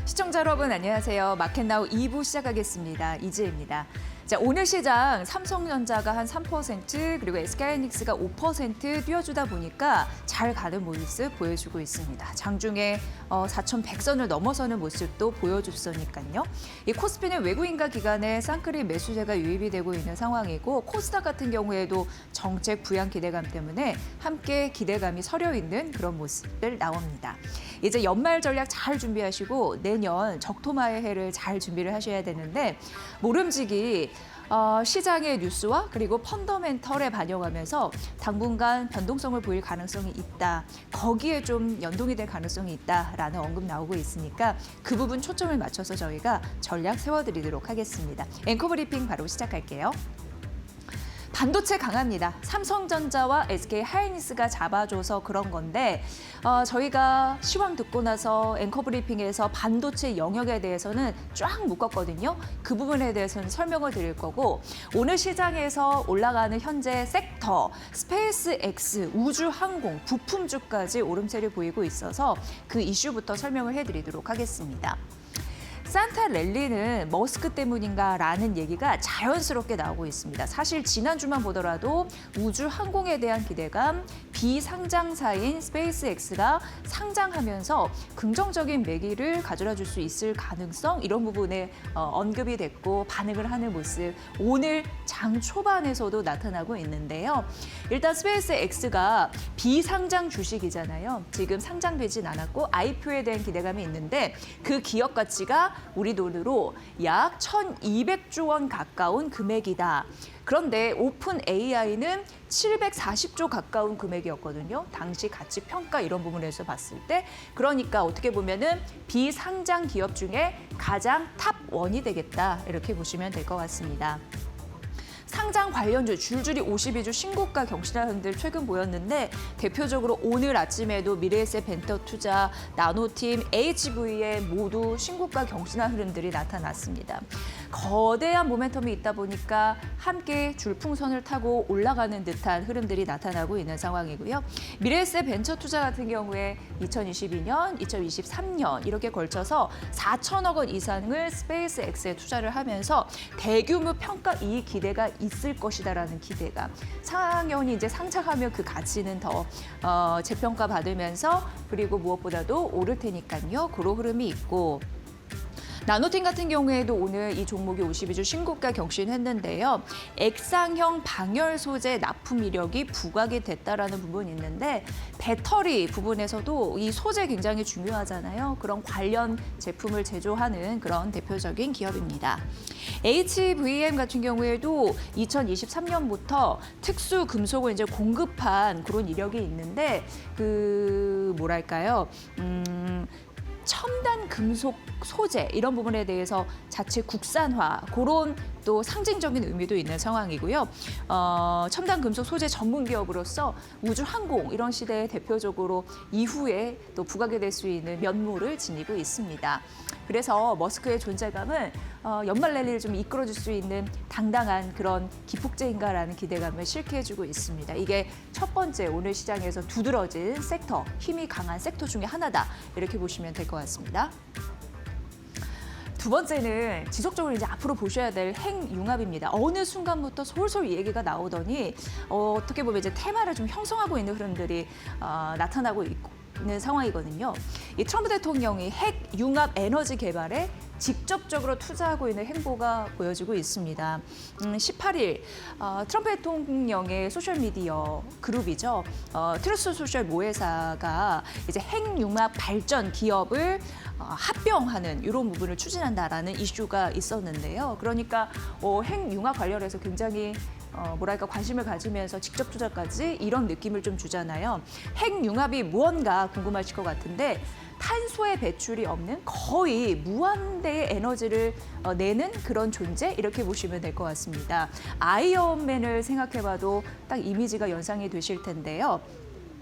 시청자 여러분 안녕하세요. 마켓나우 2부 시작하겠습니다. 이지혜입니다. 자, 오늘 시장 삼성전자가 한 3% 그리고 SK하이닉스가 5% 뛰어주다 보니까 잘 가는 모습 보여주고 있습니다. 장중에 4,100선을 넘어서는 모습도 보여줬으니까요. 이 코스피는 외국인과 기관의 쌍끌이 매수세가 유입이 되고 있는 상황이고 코스닥 같은 경우에도 정책 부양 기대감 때문에 함께 기대감이 서려 있는 그런 모습들 나옵니다. 이제 연말 전략 잘 준비하시고 내년 적토마의 해를 잘 준비를 하셔야 되는데 모름지기 시장의 뉴스와 그리고 펀더멘털에 반영하면서 당분간 변동성을 보일 가능성이 있다. 거기에 좀 연동이 될 가능성이 있다라는 언급 나오고 있으니까 그 부분 초점을 맞춰서 저희가 전략 세워드리도록 하겠습니다. 앵커 브리핑 바로 시작할게요. 반도체 강합니다. 삼성전자와 SK하이닉스가 잡아줘서 그런 건데 저희가 시황 듣고 나서 앵커 브리핑에서 반도체 영역에 대해서는 쫙 묶었거든요. 그 부분에 대해서는 설명을 드릴 거고 오늘 시장에서 올라가는 현재 섹터, 스페이스X, 우주항공, 부품주까지 오름세를 보이고 있어서 그 이슈부터 설명을 해드리도록 하겠습니다. 산타 랠리는 머스크 때문인가라는 얘기가 자연스럽게 나오고 있습니다. 사실 지난주만 보더라도 우주 항공에 대한 기대감, 비상장사인 스페이스X가 상장하면서 긍정적인 매기를 가져다 줄 수 있을 가능성 이런 부분에 언급이 됐고 반응을 하는 모습 오늘 장 초반에서도 나타나고 있는데요. 일단 스페이스X가 비상장 주식이잖아요. 지금 상장되진 않았고 IPO에 대한 기대감이 있는데 그 기업 가치가 우리 돈으로 약 1,200조 원 가까운 금액이다. 그런데 오픈 AI는 740조 가까운 금액이었거든요. 당시 가치 평가 이런 부분에서 봤을 때 그러니까 어떻게 보면은 비상장 기업 중에 가장 탑1이 되겠다. 이렇게 보시면 될 것 같습니다. 상장 관련주 줄줄이 52주 신고가 경신하는 흔들 최근 보였는데 대표적으로 오늘 아침에도 미래에셋 벤처투자, 나노팀, HV에 모두 신고가 경신한 흐름들이 나타났습니다. 거대한 모멘텀이 있다 보니까 함께 줄풍선을 타고 올라가는 듯한 흐름들이 나타나고 있는 상황이고요. 미래에셋 벤처투자 같은 경우에 2022년, 2023년 이렇게 걸쳐서 4천억 원 이상을 스페이스X에 투자를 하면서 대규모 평가 이익 기대가 있을 것이다라는 기대감. 상한연이 이제 상장하면 그 가치는 더 재평가 받으면서 그리고 무엇보다도 오를 테니까요. 그런 흐름이 있고. 나노팀 같은 경우에도 오늘 이 종목이 52주 신고가 경신했는데요. 액상형 방열 소재 납품 이력이 부각이 됐다라는 부분이 있는데 배터리 부분에서도 이 소재 굉장히 중요하잖아요. 그런 관련 제품을 제조하는 그런 대표적인 기업입니다. HVM 같은 경우에도 2023년부터 특수 금속을 이제 공급한 그런 이력이 있는데 뭐랄까요? 첨단 금속 소재 이런 부분에 대해서 자체 국산화 그런 또 상징적인 의미도 있는 상황이고요. 첨단 금속 소재 전문 기업으로서 우주 항공 이런 시대에 대표적으로 이후에 또 부각이 될 수 있는 면모를 지니고 있습니다. 그래서 머스크의 존재감은 연말 랠리를 좀 이끌어줄 수 있는 당당한 그런 기폭제인가라는 기대감을 실게 해주고 있습니다. 이게 첫 번째 오늘 시장에서 두드러진 섹터, 힘이 강한 섹터 중에 하나다. 이렇게 보시면 될 것 같습니다. 두 번째는 지속적으로 이제 앞으로 보셔야 될 핵융합입니다. 어느 순간부터 솔솔 이 얘기가 나오더니 어떻게 보면 이제 테마를 좀 형성하고 있는 흐름들이 나타나고 있는 상황이거든요. 이 트럼프 대통령이 핵융합 에너지 개발에 직접적으로 투자하고 있는 행보가 보여지고 있습니다. 18일 트럼프 대통령의 소셜미디어 그룹이죠. 트루스 소셜 모회사가 이제 핵융합 발전 기업을 합병하는 이런 부분을 추진한다라는 이슈가 있었는데요. 그러니까 핵융합 관련해서 굉장히 뭐랄까 관심을 가지면서 직접 투자까지 이런 느낌을 좀 주잖아요. 핵융합이 무언가 궁금하실 것 같은데 탄소의 배출이 없는 거의 무한대의 에너지를 내는 그런 존재 이렇게 보시면 될 것 같습니다. 아이언맨을 생각해봐도 딱 이미지가 연상이 되실 텐데요.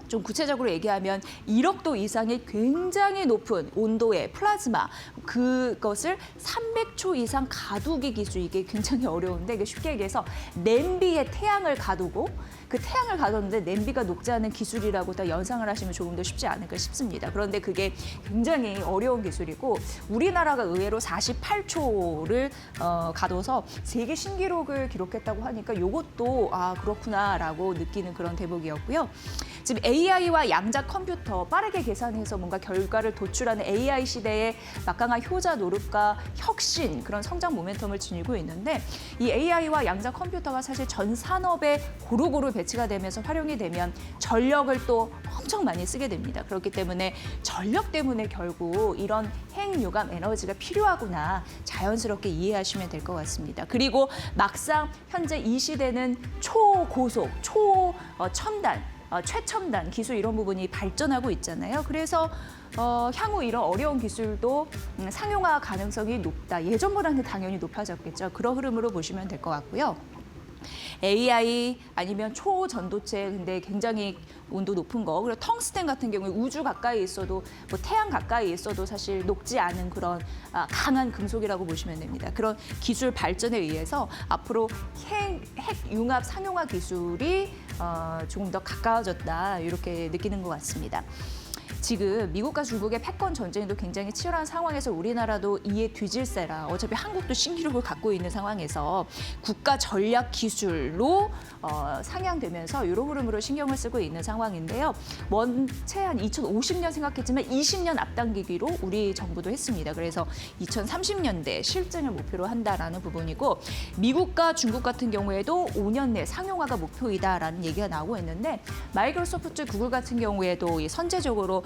좀 구체적으로 얘기하면 1억 도 이상의 굉장히 높은 온도의 플라즈마, 그것을 300초 이상 가두기 기술, 이게 굉장히 어려운데, 이게 쉽게 얘기해서 냄비에 태양을 가두고 그 태양을 가뒀는데 냄비가 녹지 않은 기술이라고 다 연상을 하시면 조금 더 쉽지 않을까 싶습니다. 그런데 그게 굉장히 어려운 기술이고, 우리나라가 의외로 48초를 가둬서 세계 신기록을 기록했다고 하니까 이것도 그렇구나라고 느끼는 그런 대목이었고요. 지금 AI와 양자 컴퓨터, 빠르게 계산해서 뭔가 결과를 도출하는 AI 시대의 막강한 효자 노릇과 혁신, 그런 성장 모멘텀을 지니고 있는데, 이 AI와 양자 컴퓨터가 사실 전 산업에 고루고루 배치가 되면서 활용이 되면 전력을 또 엄청 많이 쓰게 됩니다. 그렇기 때문에 전력 때문에 결국 이런 핵융합 에너지가 필요하구나, 자연스럽게 이해하시면 될 것 같습니다. 그리고 막상 현재 이 시대는 초고속, 초첨단, 최첨단 기술, 이런 부분이 발전하고 있잖아요. 그래서 향후 이런 어려운 기술도 상용화 가능성이 높다. 예전보다는 당연히 높아졌겠죠. 그런 흐름으로 보시면 될 것 같고요. AI 아니면 초전도체, 근데 굉장히 온도 높은 거, 그리고 텅스텐 같은 경우에 우주 가까이 있어도, 뭐 태양 가까이 있어도 사실 녹지 않은 그런 강한 금속이라고 보시면 됩니다. 그런 기술 발전에 의해서 앞으로 핵융합 상용화 기술이 조금 더 가까워졌다, 이렇게 느끼는 것 같습니다. 지금 미국과 중국의 패권 전쟁도 굉장히 치열한 상황에서 우리나라도 이에 뒤질세라, 어차피 한국도 신기록을 갖고 있는 상황에서 국가 전략 기술로 상향되면서 이런 흐름으로 신경을 쓰고 있는 상황인데요. 먼 채 한 2050년 생각했지만 20년 앞당기기로 우리 정부도 했습니다. 그래서 2030년대 실증을 목표로 한다라는 부분이고, 미국과 중국 같은 경우에도 5년 내 상용화가 목표이다라는 얘기가 나오고 있는데, 마이크로소프트, 구글 같은 경우에도 선제적으로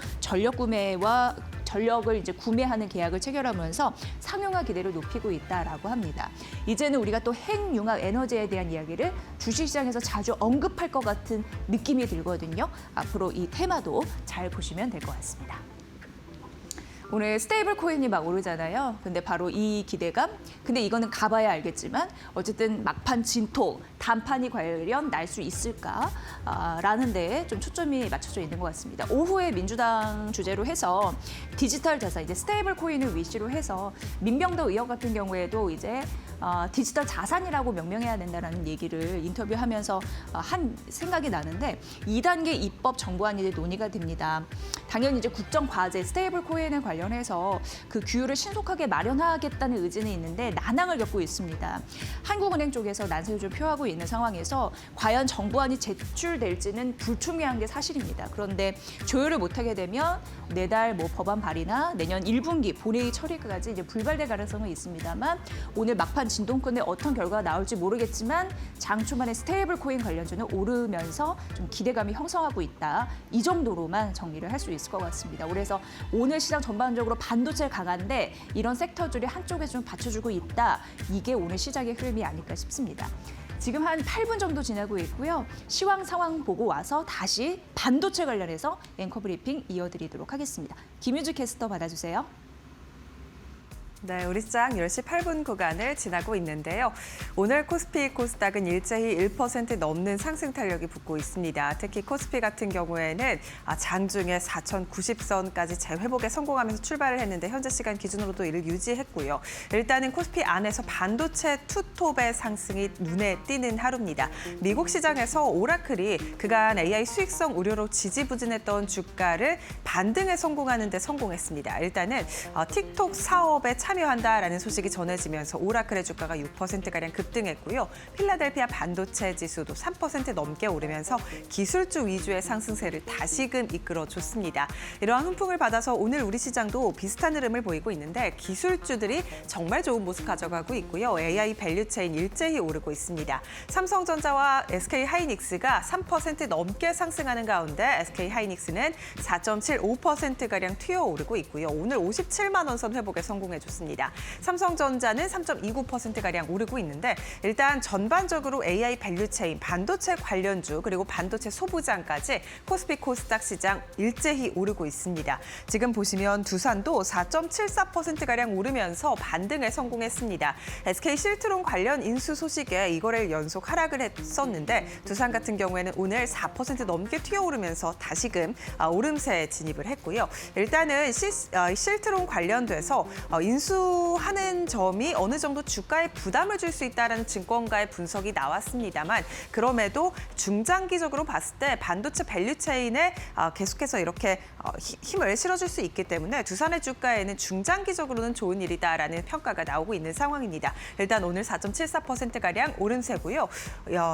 전력을 이제 구매하는 계약을 체결하면서 상용화 기대를 높이고 있다라고 합니다. 이제는 우리가 또 핵융합 에너지에 대한 이야기를 주식시장에서 자주 언급할 것 같은 느낌이 들거든요. 앞으로 이 테마도 잘 보시면 될 것 같습니다. 오늘 스테이블 코인이 막 오르잖아요. 근데 바로 이 기대감, 근데 이거는 가봐야 알겠지만 어쨌든 막판 진토, 단판이 과연 날 수 있을까? 라는 데에 좀 초점이 맞춰져 있는 것 같습니다. 오후에 민주당 주재로 해서 디지털 자산, 이제 스테이블 코인을 위시로 해서 민병도 의원 같은 경우에도 이제 디지털 자산이라고 명명해야 된다는 얘기를 인터뷰하면서 한 생각이 나는데, 2단계 입법 정부안이 이제 논의가 됩니다. 당연히 이제 국정과제 스테이블 코인에 관련해서 그 규율을 신속하게 마련하겠다는 의지는 있는데 난항을 겪고 있습니다. 한국은행 쪽에서 난색을 좀 표하고 있는 상황에서 과연 정부안이 제출될지는 불투명한 게 사실입니다. 그런데 조율을 못하게 되면 내달 법안 발의나 내년 1분기 본회의 처리까지 이제 불발될 가능성은 있습니다만, 오늘 막판 진동권에 어떤 결과가 나올지 모르겠지만 장 초반에 스테이블 코인 관련주는 오르면서 좀 기대감이 형성하고 있다. 이 정도로만 정리를 할 수 있을 것 같습니다. 그래서 오늘 시장 전반적으로 반도체 강한데 이런 섹터들이 한쪽에 좀 받쳐주고 있다. 이게 오늘 시장의 흐름이 아닐까 싶습니다. 지금 한 8분 정도 지나고 있고요. 시황 상황 보고 와서 다시 반도체 관련해서 앵커 브리핑 이어드리도록 하겠습니다. 김유주 캐스터 받아주세요. 네, 우리 시장 10시 8분 구간을 지나고 있는데요. 오늘 코스피, 코스닥은 일제히 1% 넘는 상승 탄력이 붙고 있습니다. 특히 코스피 같은 경우에는 장중에 4,090선까지 재회복에 성공하면서 출발을 했는데 현재 시간 기준으로도 이를 유지했고요. 일단은 코스피 안에서 반도체 투톱의 상승이 눈에 띄는 하루입니다. 미국 시장에서 오라클이 그간 AI 수익성 우려로 지지부진했던 주가를 반등에 성공하는 데 성공했습니다. 일단은 틱톡 사업에 참여한다라는 소식이 전해지면서 오라클의 주가가 6%가량 급등했고요. 필라델피아 반도체 지수도 3% 넘게 오르면서 기술주 위주의 상승세를 다시금 이끌어줬습니다. 이러한 훈풍을 받아서 오늘 우리 시장도 비슷한 흐름을 보이고 있는데, 기술주들이 정말 좋은 모습 가져가고 있고요. AI 밸류체인 일제히 오르고 있습니다. 삼성전자와 SK하이닉스가 3% 넘게 상승하는 가운데 SK하이닉스는 4.75%가량 튀어오르고 있고요. 오늘 57만 원 선 회복에 성공해줬습니다. 있습니다. 삼성전자는 3.29%가량 오르고 있는데 일단 전반적으로 AI 밸류체인, 반도체 관련주 그리고 반도체 소부장까지 코스피 코스닥 시장 일제히 오르고 있습니다. 지금 보시면 두산도 4.74%가량 오르면서 반등에 성공했습니다. SK 실트론 관련 인수 소식에 이거래일 연속 하락을 했었는데 두산 같은 경우에는 오늘 4% 넘게 튀어오르면서 다시금 오름세에 진입을 했고요. 일단은 실트론 관련돼서 인수하는 점이 어느 정도 주가에 부담을 줄 수 있다는 증권가의 분석이 나왔습니다만 그럼에도 중장기적으로 봤을 때 반도체 밸류체인에 계속해서 이렇게 힘을 실어줄 수 있기 때문에 두산의 주가에는 중장기적으로는 좋은 일이다라는 평가가 나오고 있는 상황입니다. 일단 오늘 4.74%가량 오름세고요.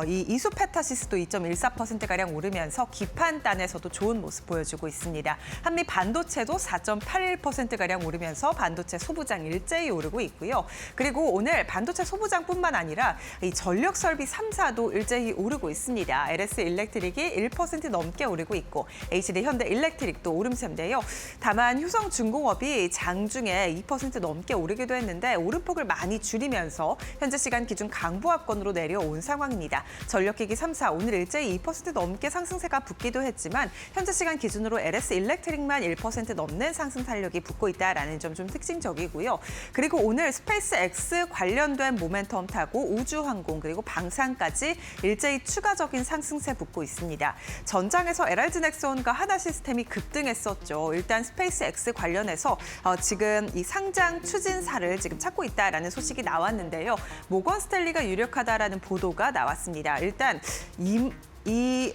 이 이수페타시스도 2.14%가량 오르면서 기판단에서도 좋은 모습 보여주고 있습니다. 한미 반도체도 4.81%가량 오르면서 반도체 소부장 일제히 오르고 있고요. 그리고 오늘 반도체 소부장뿐만 아니라 이 전력 설비 3사도 일제히 오르고 있습니다. LS 일렉트릭이 1% 넘게 오르고 있고 HD 현대 일렉트릭도 오름세인데요. 다만 효성중공업이 장중에 2% 넘게 오르기도 했는데 오름폭을 많이 줄이면서 현재 시간 기준 강보합권으로 내려온 상황입니다. 전력기기 3사 오늘 일제히 2% 넘게 상승세가 붙기도 했지만 현재 시간 기준으로 LS 일렉트릭만 1% 넘는 상승 탄력이 붙고 있다라는 점 좀 특징적이고요. 그리고 오늘 스페이스 X 관련된 모멘텀 타고 우주항공 그리고 방산까지 일제히 추가적인 상승세 붙고 있습니다. 전장에서 LRG 넥슨과 하나시스템이 급등했었죠. 일단 스페이스 X 관련해서 지금 이 상장 추진사를 지금 찾고 있다라는 소식이 나왔는데요. 모건 스탠리가 유력하다라는 보도가 나왔습니다. 일단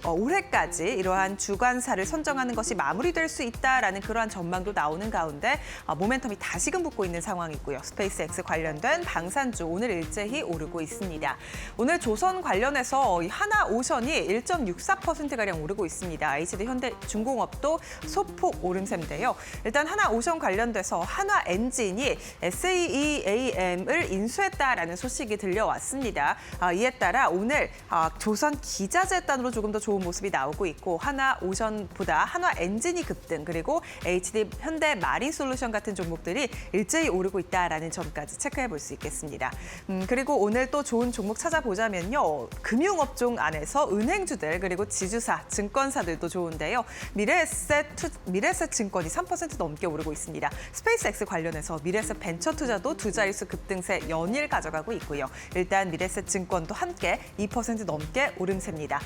올해까지 이러한 주관사를 선정하는 것이 마무리될 수 있다라는 그러한 전망도 나오는 가운데 모멘텀이 다시금 붙고 있는 상황이고요. 스페이스X 관련된 방산주 오늘 일제히 오르고 있습니다. 오늘 조선 관련해서 하나오션이 1.64%가량 오르고 있습니다. HD 현대중공업도 소폭 오름세인데요. 일단 하나오션 관련돼서 한화엔진이 SAEAM을 인수했다라는 소식이 들려왔습니다. 이에 따라 오늘 조선 기자재단으로 조금 더 좋은 모습이 나오고 있고 하나오션보다 한화엔진이 급등 그리고 HD 현대 마린솔루션 같은 종목들이 일제히 오르고 있다라는 점까지 체크해 볼 수 있겠습니다. 그리고 오늘 또 좋은 종목 찾아보자면요. 금융업종 안에서 은행주들 그리고 지주사, 증권사들도 좋은데요. 미래에셋 증권이 3% 넘게 오르고 있습니다. 스페이스X 관련해서 미래에셋 벤처투자도 두 자릿수 급등세 연일 가져가고 있고요. 일단 미래에셋 증권도 함께 2% 넘게 오름세입니다.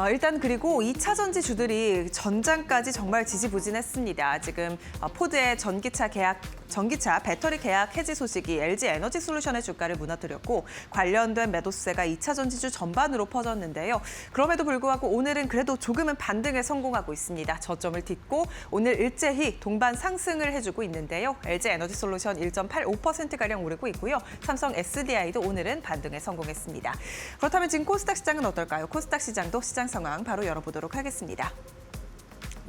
일단 그리고 2차 전지주들이 전장까지 정말 지지부진했습니다. 지금 포드의 전기차 배터리 계약 해지 소식이 LG 에너지 솔루션의 주가를 무너뜨렸고 관련된 매도세가 2차 전지주 전반으로 퍼졌는데요. 그럼에도 불구하고 오늘은 그래도 조금은 반등에 성공하고 있습니다. 저점을 딛고 오늘 일제히 동반 상승을 해주고 있는데요. LG 에너지 솔루션 1.85%가량 오르고 있고요. 삼성 SDI도 오늘은 반등에 성공했습니다. 그렇다면 지금 코스닥 시장은 어떨까요? 코스닥 시장도 시장 상황 바로 열어보도록 하겠습니다.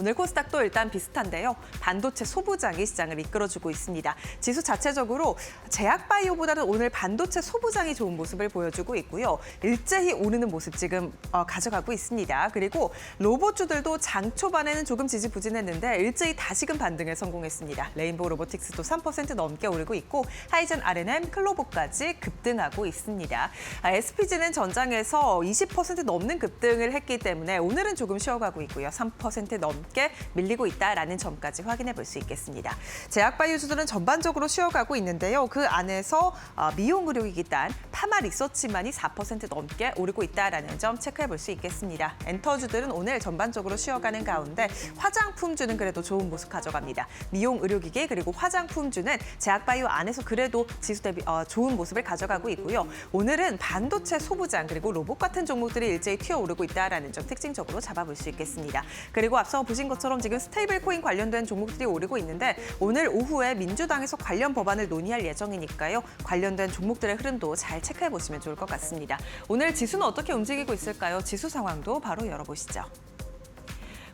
오늘 코스닥도 일단 비슷한데요. 반도체 소부장이 시장을 이끌어주고 있습니다. 지수 자체적으로 제약바이오보다는 오늘 반도체 소부장이 좋은 모습을 보여주고 있고요. 일제히 오르는 모습 지금 가져가고 있습니다. 그리고 로봇주들도 장 초반에는 조금 지지부진했는데 일제히 다시금 반등에 성공했습니다. 레인보우 로보틱스도 3% 넘게 오르고 있고 하이젠 R&M, 클로보까지 급등하고 있습니다. SPG는 전장에서 20% 넘는 급등을 했기 때문에 오늘은 조금 쉬어가고 있고요. 3% 넘게 밀리고 있다라는 점까지 확인해 볼 수 있겠습니다. 제약바이오주들은 전반적으로 쉬어가고 있는데요. 그 안에서 미용의료기기단 파마 리서치만이 4% 넘게 오르고 있다라는 점 체크해 볼 수 있겠습니다. 엔터주들은 오늘 전반적으로 쉬어가는 가운데 화장품주는 그래도 좋은 모습 가져갑니다. 미용의료기기 그리고 화장품주는 제약바이오 안에서 그래도 지수 대비 좋은 모습을 가져가고 있고요. 오늘은 반도체 소부장 그리고 로봇 같은 종목들이 일제히 튀어오르고 있다라는 점 특징적으로 잡아볼 수 있겠습니다. 그리고 앞서 보신 것처럼 지금 스테이블 코인 관련된 종목들이 오르고 있는데 오늘 오후에 민주당에서 관련 법안을 논의할 예정이니까요. 관련된 종목들의 흐름도 잘 체크해 보시면 좋을 것 같습니다. 오늘 지수는 어떻게 움직이고 있을까요? 지수 상황도 바로 열어보시죠.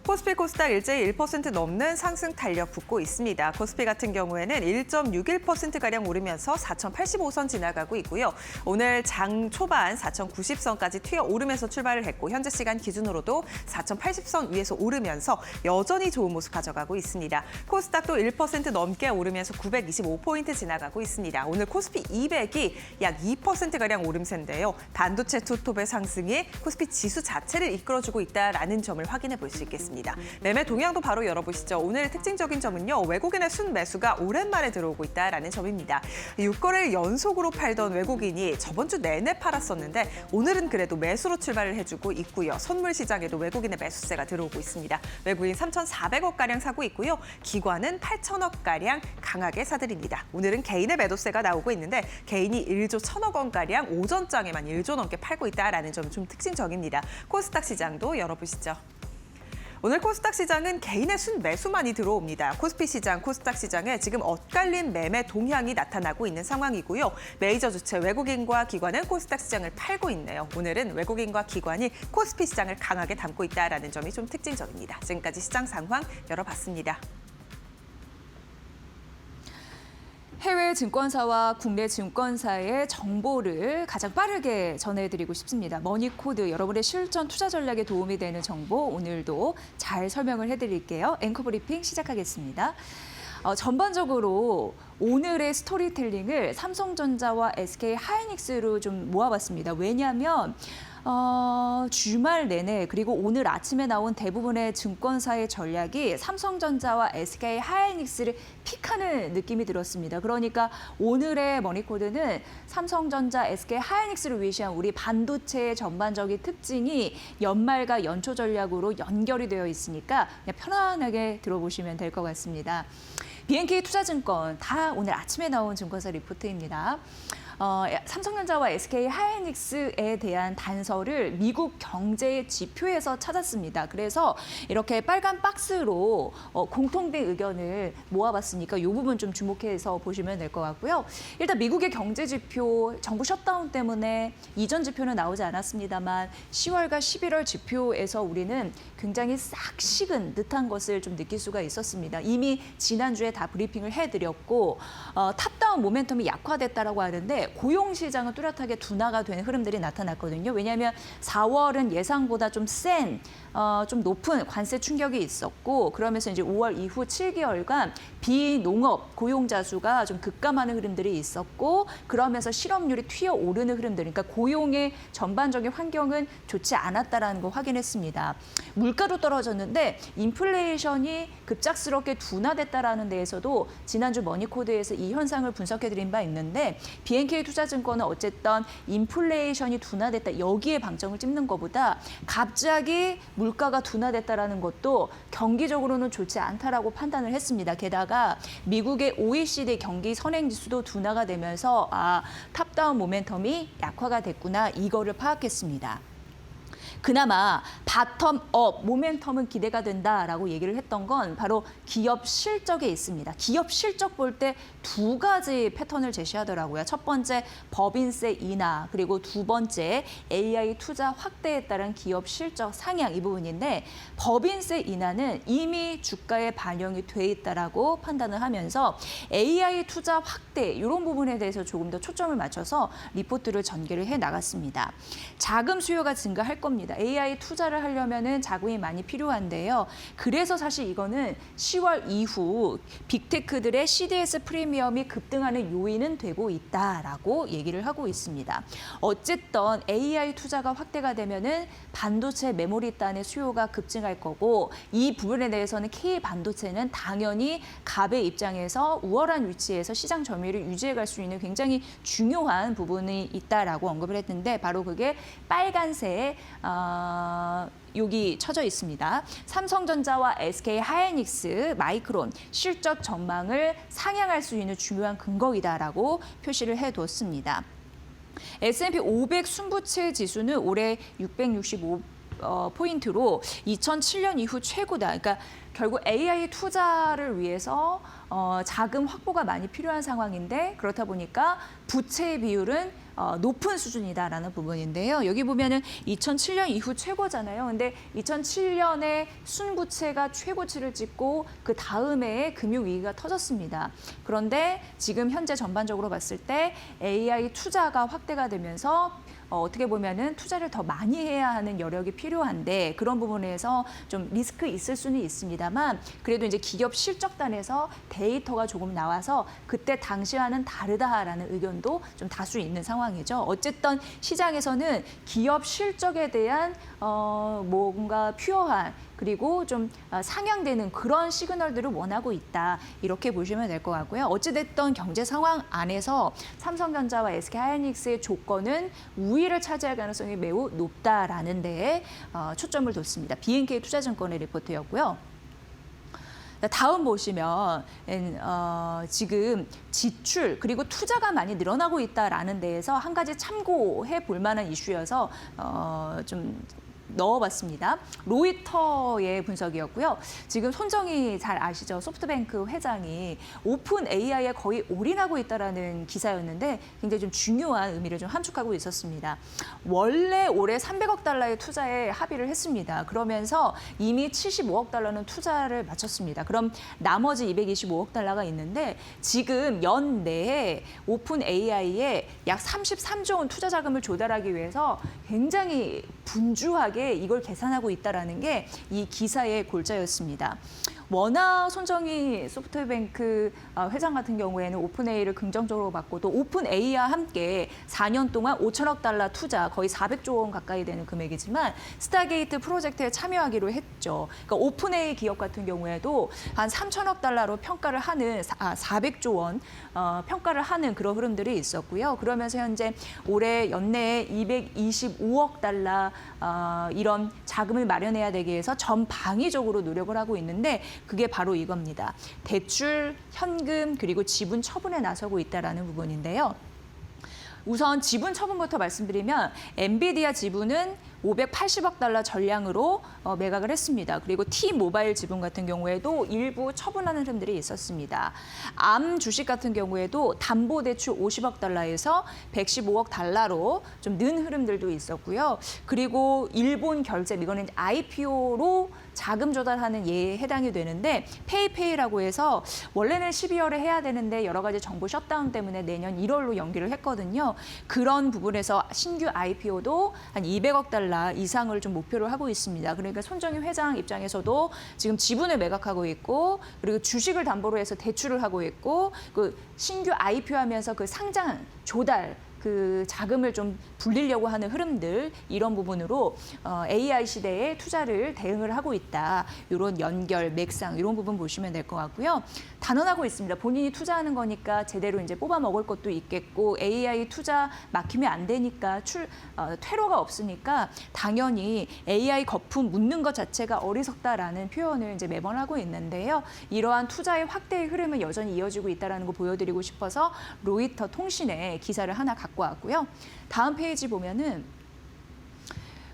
코스피 코스닥 일제히 1% 넘는 상승 탄력 붙고 있습니다. 코스피 같은 경우에는 1.61%가량 오르면서 4,085선 지나가고 있고요. 오늘 장 초반 4,090선까지 튀어 오르면서 출발을 했고 현재 시간 기준으로도 4,080선 위에서 오르면서 여전히 좋은 모습 가져가고 있습니다. 코스닥도 1% 넘게 오르면서 925포인트 지나가고 있습니다. 오늘 코스피 200이 약 2%가량 오름세인데요. 반도체 투톱의 상승이 코스피 지수 자체를 이끌어주고 있다는 점을 확인해 볼 수 있겠습니다. 매매 동향도 바로 열어보시죠. 오늘 특징적인 점은요. 외국인의 순매수가 오랜만에 들어오고 있다는 점입니다. 6거래일 연속으로 팔던 외국인이 저번 주 내내 팔았었는데 오늘은 그래도 매수로 출발을 해주고 있고요. 선물 시장에도 외국인의 매수세가 들어오고 있습니다. 외국인 3,400억가량 사고 있고요. 기관은 8천억가량 강하게 사들입니다. 오늘은 개인의 매도세가 나오고 있는데 개인이 1조 1천억 원가량 오전장에만 1조 넘게 팔고 있다는 점이 좀 특징적입니다. 코스닥 시장도 열어보시죠. 오늘 코스닥 시장은 개인의 순매수만이 들어옵니다. 코스피 시장, 코스닥 시장에 지금 엇갈린 매매 동향이 나타나고 있는 상황이고요. 메이저 주체 외국인과 기관은 코스닥 시장을 팔고 있네요. 오늘은 외국인과 기관이 코스피 시장을 강하게 담고 있다는 점이 좀 특징적입니다. 지금까지 시장 상황 열어봤습니다. 해외 증권사와 국내 증권사의 정보를 가장 빠르게 전해드리고 싶습니다. 머니코드, 여러분의 실전 투자 전략에 도움이 되는 정보 오늘도 잘 설명을 해드릴게요. 앵커 브리핑 시작하겠습니다. 전반적으로 오늘의 스토리텔링을 삼성전자와 SK 하이닉스로 좀 모아봤습니다. 왜냐하면 주말 내내 그리고 오늘 아침에 나온 대부분의 증권사의 전략이 삼성전자와 SK 하이닉스를 픽하는 느낌이 들었습니다. 그러니까 오늘의 머니코드는 삼성전자, SK 하이닉스를 위시한 우리 반도체의 전반적인 특징이 연말과 연초 전략으로 연결이 되어 있으니까 그냥 편안하게 들어보시면 될 것 같습니다. BNK 투자증권 다 오늘 아침에 나온 증권사 리포트입니다. 삼성전자와 SK 하이닉스에 대한 단서를 미국 경제 지표에서 찾았습니다. 그래서 이렇게 빨간 박스로 공통된 의견을 모아봤으니까 이 부분 좀 주목해서 보시면 될 것 같고요. 일단 미국의 경제 지표, 정부 셧다운 때문에 이전 지표는 나오지 않았습니다만 10월과 11월 지표에서 우리는 굉장히 싹 식은 듯한 것을 좀 느낄 수가 있었습니다. 이미 지난주에 다 브리핑을 해드렸고 탑다운 모멘텀이 약화됐다라고 하는데 고용 시장은 뚜렷하게 둔화가 되는 흐름들이 나타났거든요. 왜냐하면 4월은 예상보다 좀 센, 좀 높은 관세 충격이 있었고 그러면서 이제 5월 이후 7개월간 비농업 고용자 수가 좀 급감하는 흐름들이 있었고 그러면서 실업률이 튀어오르는 흐름들, 그러니까 고용의 전반적인 환경은 좋지 않았다라는 거 확인했습니다. 물가도 떨어졌는데 인플레이션이 급작스럽게 둔화됐다라는 데에서도 지난주 머니코드에서 이 현상을 분석해드린 바 있는데 BNK 투자증권은 어쨌든 인플레이션이 둔화됐다 여기에 방점을 찍는 것보다 갑자기 물가가 둔화됐다라는 것도 경기적으로는 좋지 않다라고 판단을 했습니다. 게다가 미국의 OECD 경기 선행지수도 둔화가 되면서 탑다운 모멘텀이 약화가 됐구나 이거를 파악했습니다. 그나마 바텀업 모멘텀은 기대가 된다라고 얘기를 했던 건 바로 기업 실적에 있습니다. 기업 실적 볼 때 두 가지 패턴을 제시하더라고요. 첫 번째 법인세 인하, 그리고 두 번째 AI 투자 확대에 따른 기업 실적 상향 이 부분인데 법인세 인하는 이미 주가에 반영이 돼 있다라고 판단을 하면서 AI 투자 확대 이런 부분에 대해서 조금 더 초점을 맞춰서 리포트를 전개를 해 나갔습니다. 자금 수요가 증가할 겁니다. AI 투자를 하려면은 자금이 많이 필요한데요. 그래서 사실 이거는 10월 이후 빅테크들의 CDS 프리미엄이 급등하는 요인은 되고 있다라고 얘기를 하고 있습니다. 어쨌든 AI 투자가 확대가 되면은 반도체 메모리 단의 수요가 급증할 거고 이 부분에 대해서는 K 반도체는 당연히 갑의 입장에서 우월한 위치에서 시장 점유율을 유지해 갈 수 있는 굉장히 중요한 부분이 있다라고 언급을 했는데 바로 그게 빨간색 여기 쳐져 있습니다. 삼성전자와 SK 하이닉스, 마이크론 실적 전망을 상향할 수 있는 중요한 근거이다라고 표시를 해뒀습니다. S&P 500 순부채 지수는 올해 665 포인트로 2007년 이후 최고다. 그러니까 결국 AI 투자를 위해서 자금 확보가 많이 필요한 상황인데 그렇다 보니까 부채 비율은 높은 수준이다라는 부분인데요. 여기 보면은 2007년 이후 최고잖아요. 근데 2007년에 순부채가 최고치를 찍고 그 다음에 금융위기가 터졌습니다. 그런데 지금 현재 전반적으로 봤을 때 AI 투자가 확대가 되면서 어떻게 보면은 투자를 더 많이 해야 하는 여력이 필요한데 그런 부분에서 좀 리스크 있을 수는 있습니다만 그래도 이제 기업 실적단에서 데이터가 조금 나와서 그때 당시와는 다르다라는 의견도 좀 다수 있는 상황이죠. 어쨌든 시장에서는 기업 실적에 대한 뭔가 퓨어한 그리고 좀 상향되는 그런 시그널들을 원하고 있다. 이렇게 보시면 될 것 같고요. 어찌됐든 경제 상황 안에서 삼성전자와 SK하이닉스의 조건은 우위를 차지할 가능성이 매우 높다라는 데에 초점을 뒀습니다. BNK 투자증권의 리포트였고요. 다음 보시면 지금 지출 그리고 투자가 많이 늘어나고 있다라는 데에서 한 가지 참고해 볼 만한 이슈여서 좀 넣어봤습니다. 로이터의 분석이었고요. 지금 손정희 잘 아시죠? 소프트뱅크 회장이 오픈 AI에 거의 올인하고 있다라는 기사였는데 굉장히 좀 중요한 의미를 좀 함축하고 있었습니다. 원래 올해 300억 달러의 투자에 합의를 했습니다. 그러면서 이미 75억 달러는 투자를 마쳤습니다. 그럼 나머지 225억 달러가 있는데 지금 연내에 오픈 AI에 약 33조 원 투자 자금을 조달하기 위해서 굉장히 분주하게 이걸 계산하고 있다라는 게 이 기사의 골자였습니다. 워낙 손정희 소프트뱅크 회장 같은 경우에는 오픈AI를 긍정적으로 봤고 또 오픈AI와 함께 4년 동안 5천억 달러 투자 거의 400조 원 가까이 되는 금액이지만 스타게이트 프로젝트에 참여하기로 했죠. 그러니까 오픈AI 기업 같은 경우에도 한 3천억 달러로 평가를 하는 400조 원 평가를 하는 그런 흐름들이 있었고요. 그러면서 현재 올해 연내에 225억 달러 이런 자금을 마련해야 되기 위해서 전방위적으로 노력을 하고 있는데 그게 바로 이겁니다. 대출, 현금, 그리고 지분 처분에 나서고 있다는 부분인데요. 우선 지분 처분부터 말씀드리면 엔비디아 지분은 580억 달러 전량으로 매각을 했습니다. 그리고 T-모바일 지분 같은 경우에도 일부 처분하는 흐름들이 있었습니다. 암 주식 같은 경우에도 담보대출 50억 달러에서 115억 달러로 좀 는 흐름들도 있었고요. 그리고 일본 결제, 이거는 IPO로 자금 조달하는 예에 해당이 되는데 페이페이라고 해서 원래는 12월에 해야 되는데 여러 가지 정부 셧다운 때문에 내년 1월로 연기를 했거든요. 그런 부분에서 신규 IPO도 한 200억 달러 이상을 좀 목표로 하고 있습니다. 그러니까 손정희 회장 입장에서도 지금 지분을 매각하고 있고 그리고 주식을 담보로 해서 대출을 하고 있고 그 신규 IPO하면서 그 상장 조달 그 자금을 좀 불리려고 하는 흐름들 이런 부분으로 AI 시대에 투자를 대응을 하고 있다. 이런 연결, 맥상 이런 부분 보시면 될 것 같고요. 단언하고 있습니다. 본인이 투자하는 거니까 제대로 이제 뽑아 먹을 것도 있겠고 AI 투자 막히면 안 되니까 퇴로가 없으니까 당연히 AI 거품 묻는 것 자체가 어리석다라는 표현을 이제 매번 하고 있는데요. 이러한 투자의 확대의 흐름은 여전히 이어지고 있다는 거 보여드리고 싶어서 로이터 통신에 기사를 하나 갖고 왔고요. 다음 페이지 보면은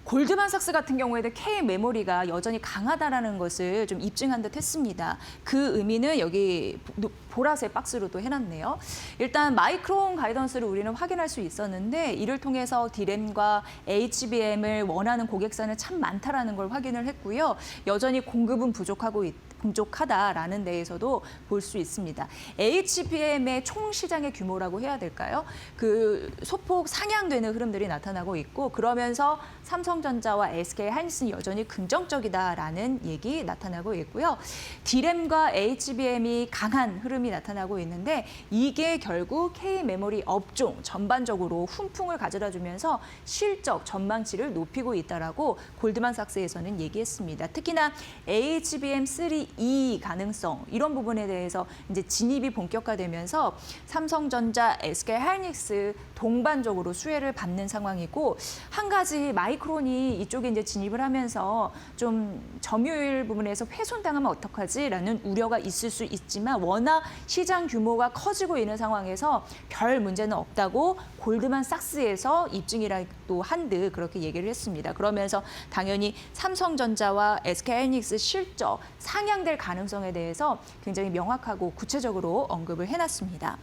골드만삭스 같은 경우에도 K 메모리가 여전히 강하다라는 것을 좀 입증한 듯 했습니다. 그 의미는 여기 보라색 박스로도 해놨네요. 일단 마이크론 가이던스를 우리는 확인할 수 있었는데 이를 통해서 D램과 HBM을 원하는 고객사는 참 많다라는 걸 확인을 했고요. 여전히 공급은 부족하다라는 데에서도 볼 수 있습니다. HBM의 총 시장의 규모라고 해야 될까요? 그 소폭 상향되는 흐름들이 나타나고 있고 그러면서 삼성전자와 SK하이닉스는 여전히 긍정적이다라는 얘기 나타나고 있고요. D램과 HBM이 강한 흐름이 나타나고 있는데 이게 결국 K-메모리 업종 전반적으로 훈풍을 가져다 주면서 실적 전망치를 높이고 있다라고 골드만삭스에서는 얘기했습니다. 특히나 HBM3E 가능성 이런 부분에 대해서 이제 진입이 본격화되면서 삼성전자, SK하이닉스 동반적으로 수혜를 받는 상황이고 한 가지 마이크론이 이쪽에 이제 진입을 하면서 좀 점유율 부분에서 훼손당하면 어떡하지라는 우려가 있을 수 있지만 워낙 시장 규모가 커지고 있는 상황에서 별 문제는 없다고 골드만삭스에서 입증이라도 한 듯 그렇게 얘기를 했습니다. 그러면서 당연히 삼성전자와 SK하이닉스 실적 상향될 가능성에 대해서 굉장히 명확하고 구체적으로 언급을 해놨습니다.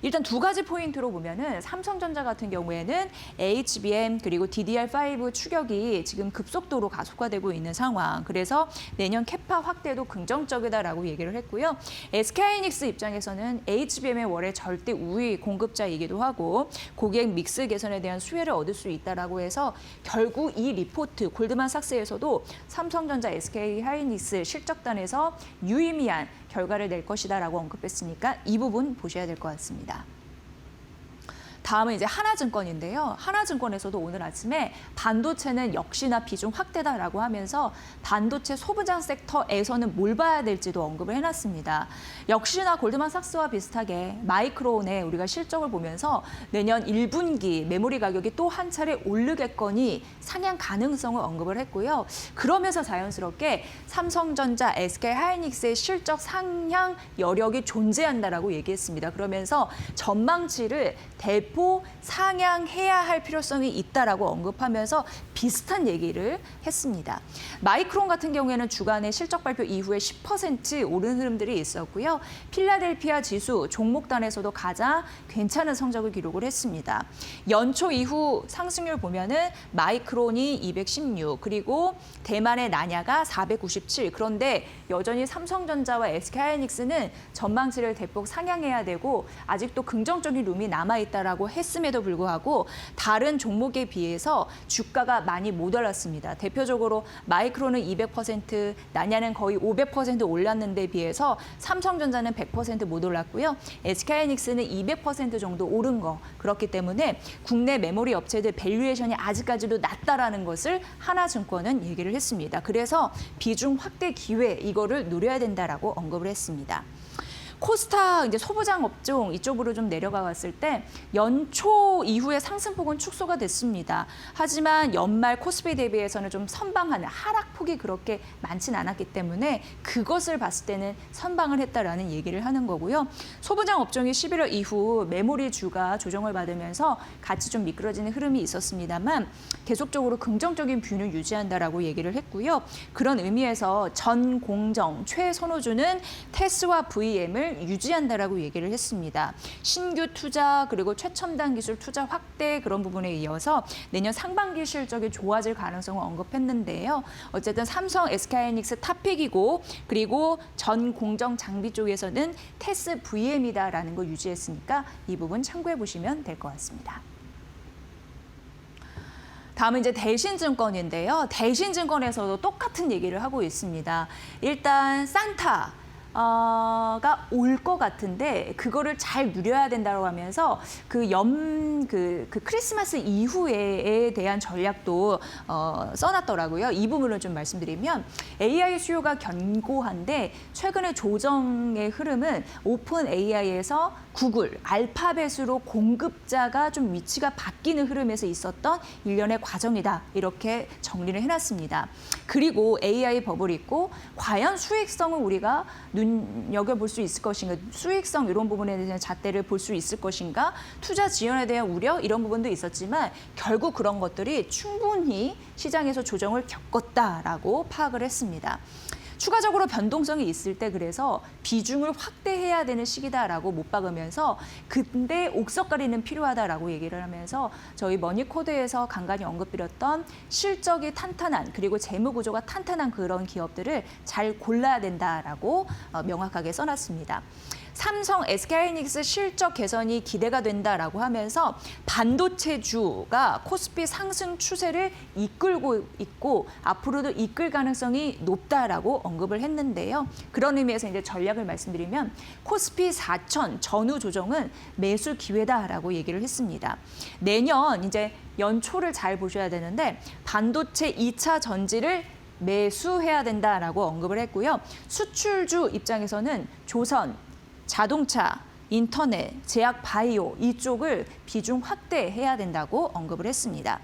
일단 두 가지 포인트로 보면은 삼성전자 같은 경우에는 HBM 그리고 DDR5 추격이 지금 급속도로 가속화되고 있는 상황. 그래서 내년 캐파 확대도 긍정적이다라고 얘기를 했고요. SK하이닉스 입장에서는 HBM의 월의 절대 우위 공급자이기도 하고 고객 믹스 개선에 대한 수혜를 얻을 수 있다라고 해서 결국 이 리포트 골드만삭스에서도 삼성전자, SK하이닉스 실적단에서 유의미한 결과를 낼 것이다라고 언급했으니까 이 부분 보셔야 될 것 같습니다. 다음은 이제 하나증권인데요. 하나증권에서도 오늘 아침에 반도체는 역시나 비중 확대다라고 하면서 반도체 소부장 섹터에서는 뭘 봐야 될지도 언급을 해놨습니다. 역시나 골드만삭스와 비슷하게 마이크론의 우리가 실적을 보면서 내년 1분기 메모리 가격이 또 한 차례 오르겠거니 상향 가능성을 언급을 했고요. 그러면서 자연스럽게 삼성전자, SK하이닉스의 실적 상향 여력이 존재한다라고 얘기했습니다. 그러면서 전망치를 대폭 상향해야 할 필요성이 있다라고 언급하면서 비슷한 얘기를 했습니다. 마이크론 같은 경우에는 주간의 실적 발표 이후에 10% 오른 흐름들이 있었고요. 필라델피아 지수 종목단에서도 가장 괜찮은 성적을 기록을 했습니다. 연초 이후 상승률 보면은 마이크론이 216, 그리고 대만의 나냐가 497. 그런데 여전히 삼성전자와 SK하이닉스는 전망치를 대폭 상향해야 되고 아직도 긍정적인 룸이 남아있다라고 했음에도 불구하고 다른 종목에 비해서 주가가 많이 못 올랐습니다. 대표적으로 마이크론은 200%, 나냐는 거의 500% 올랐는데 비해서 삼성전자는 100% 못 올랐고요. SK하이닉스는 200% 정도 오른 거. 그렇기 때문에 국내 메모리 업체들 밸류에이션이 아직까지도 낮다라는 것을 하나증권은 얘기를 했습니다. 그래서 비중 확대 기회 이거를 노려야 된다라고 언급을 했습니다. 코스닥 이제 소부장 업종 이쪽으로 좀 내려가 봤을 때 연초 이후에 상승폭은 축소가 됐습니다. 하지만 연말 코스피 대비해서는 좀 선방하는 하락폭이 그렇게 많진 않았기 때문에 그것을 봤을 때는 선방을 했다라는 얘기를 하는 거고요. 소부장 업종이 11월 이후 메모리주가 조정을 받으면서 같이 좀 미끄러지는 흐름이 있었습니다만 계속적으로 긍정적인 뷰는 유지한다라고 얘기를 했고요. 그런 의미에서 전공정 최선호주는 테스와 VM을 유지한다라고 얘기를 했습니다. 신규 투자 그리고 최첨단 기술 투자 확대 그런 부분에 이어서 내년 상반기 실적이 좋아질 가능성을 언급했는데요. 어쨌든 삼성, SK하이닉스 탑픽이고 그리고 전 공정 장비 쪽에서는 테스 VM이다라는 거 유지했으니까 이 부분 참고해 보시면 될 것 같습니다. 다음은 이제 대신증권인데요. 대신증권에서도 똑같은 얘기를 하고 있습니다. 일단 산타. 가 올 것 같은데 그거를 잘 누려야 된다고 하면서 그 크리스마스 이후에 대한 전략도 써놨더라고요. 이 부분을 좀 말씀드리면 AI 수요가 견고한데 최근에 조정의 흐름은 오픈 AI에서 구글, 알파벳으로 공급자가 좀 위치가 바뀌는 흐름에서 있었던 일련의 과정이다. 이렇게 정리를 해놨습니다. 그리고 AI 버블이 있고 과연 수익성은 우리가 눈여겨볼 수 있을 것인가, 수익성 이런 부분에 대한 잣대를 볼 수 있을 것인가, 투자 지연에 대한 우려 이런 부분도 있었지만 결국 그런 것들이 충분히 시장에서 조정을 겪었다라고 파악을 했습니다. 추가적으로 변동성이 있을 때 그래서 비중을 확대해야 되는 시기다라고 못 박으면서 근데 옥석가리는 필요하다라고 얘기를 하면서 저희 머니코드에서 간간히 언급드렸던 실적이 탄탄한 그리고 재무 구조가 탄탄한 그런 기업들을 잘 골라야 된다라고 명확하게 써놨습니다. 삼성, SK하이닉스 실적 개선이 기대가 된다라고 하면서 반도체주가 코스피 상승 추세를 이끌고 있고 앞으로도 이끌 가능성이 높다라고 언급을 했는데요. 그런 의미에서 이제 전략을 말씀드리면 코스피 4천 전후 조정은 매수 기회다라고 얘기를 했습니다. 내년 이제 연초를 잘 보셔야 되는데 반도체 2차 전지를 매수해야 된다라고 언급을 했고요. 수출주 입장에서는 조선, 자동차, 인터넷, 제약 바이오 이쪽을 비중 확대해야 된다고 언급을 했습니다.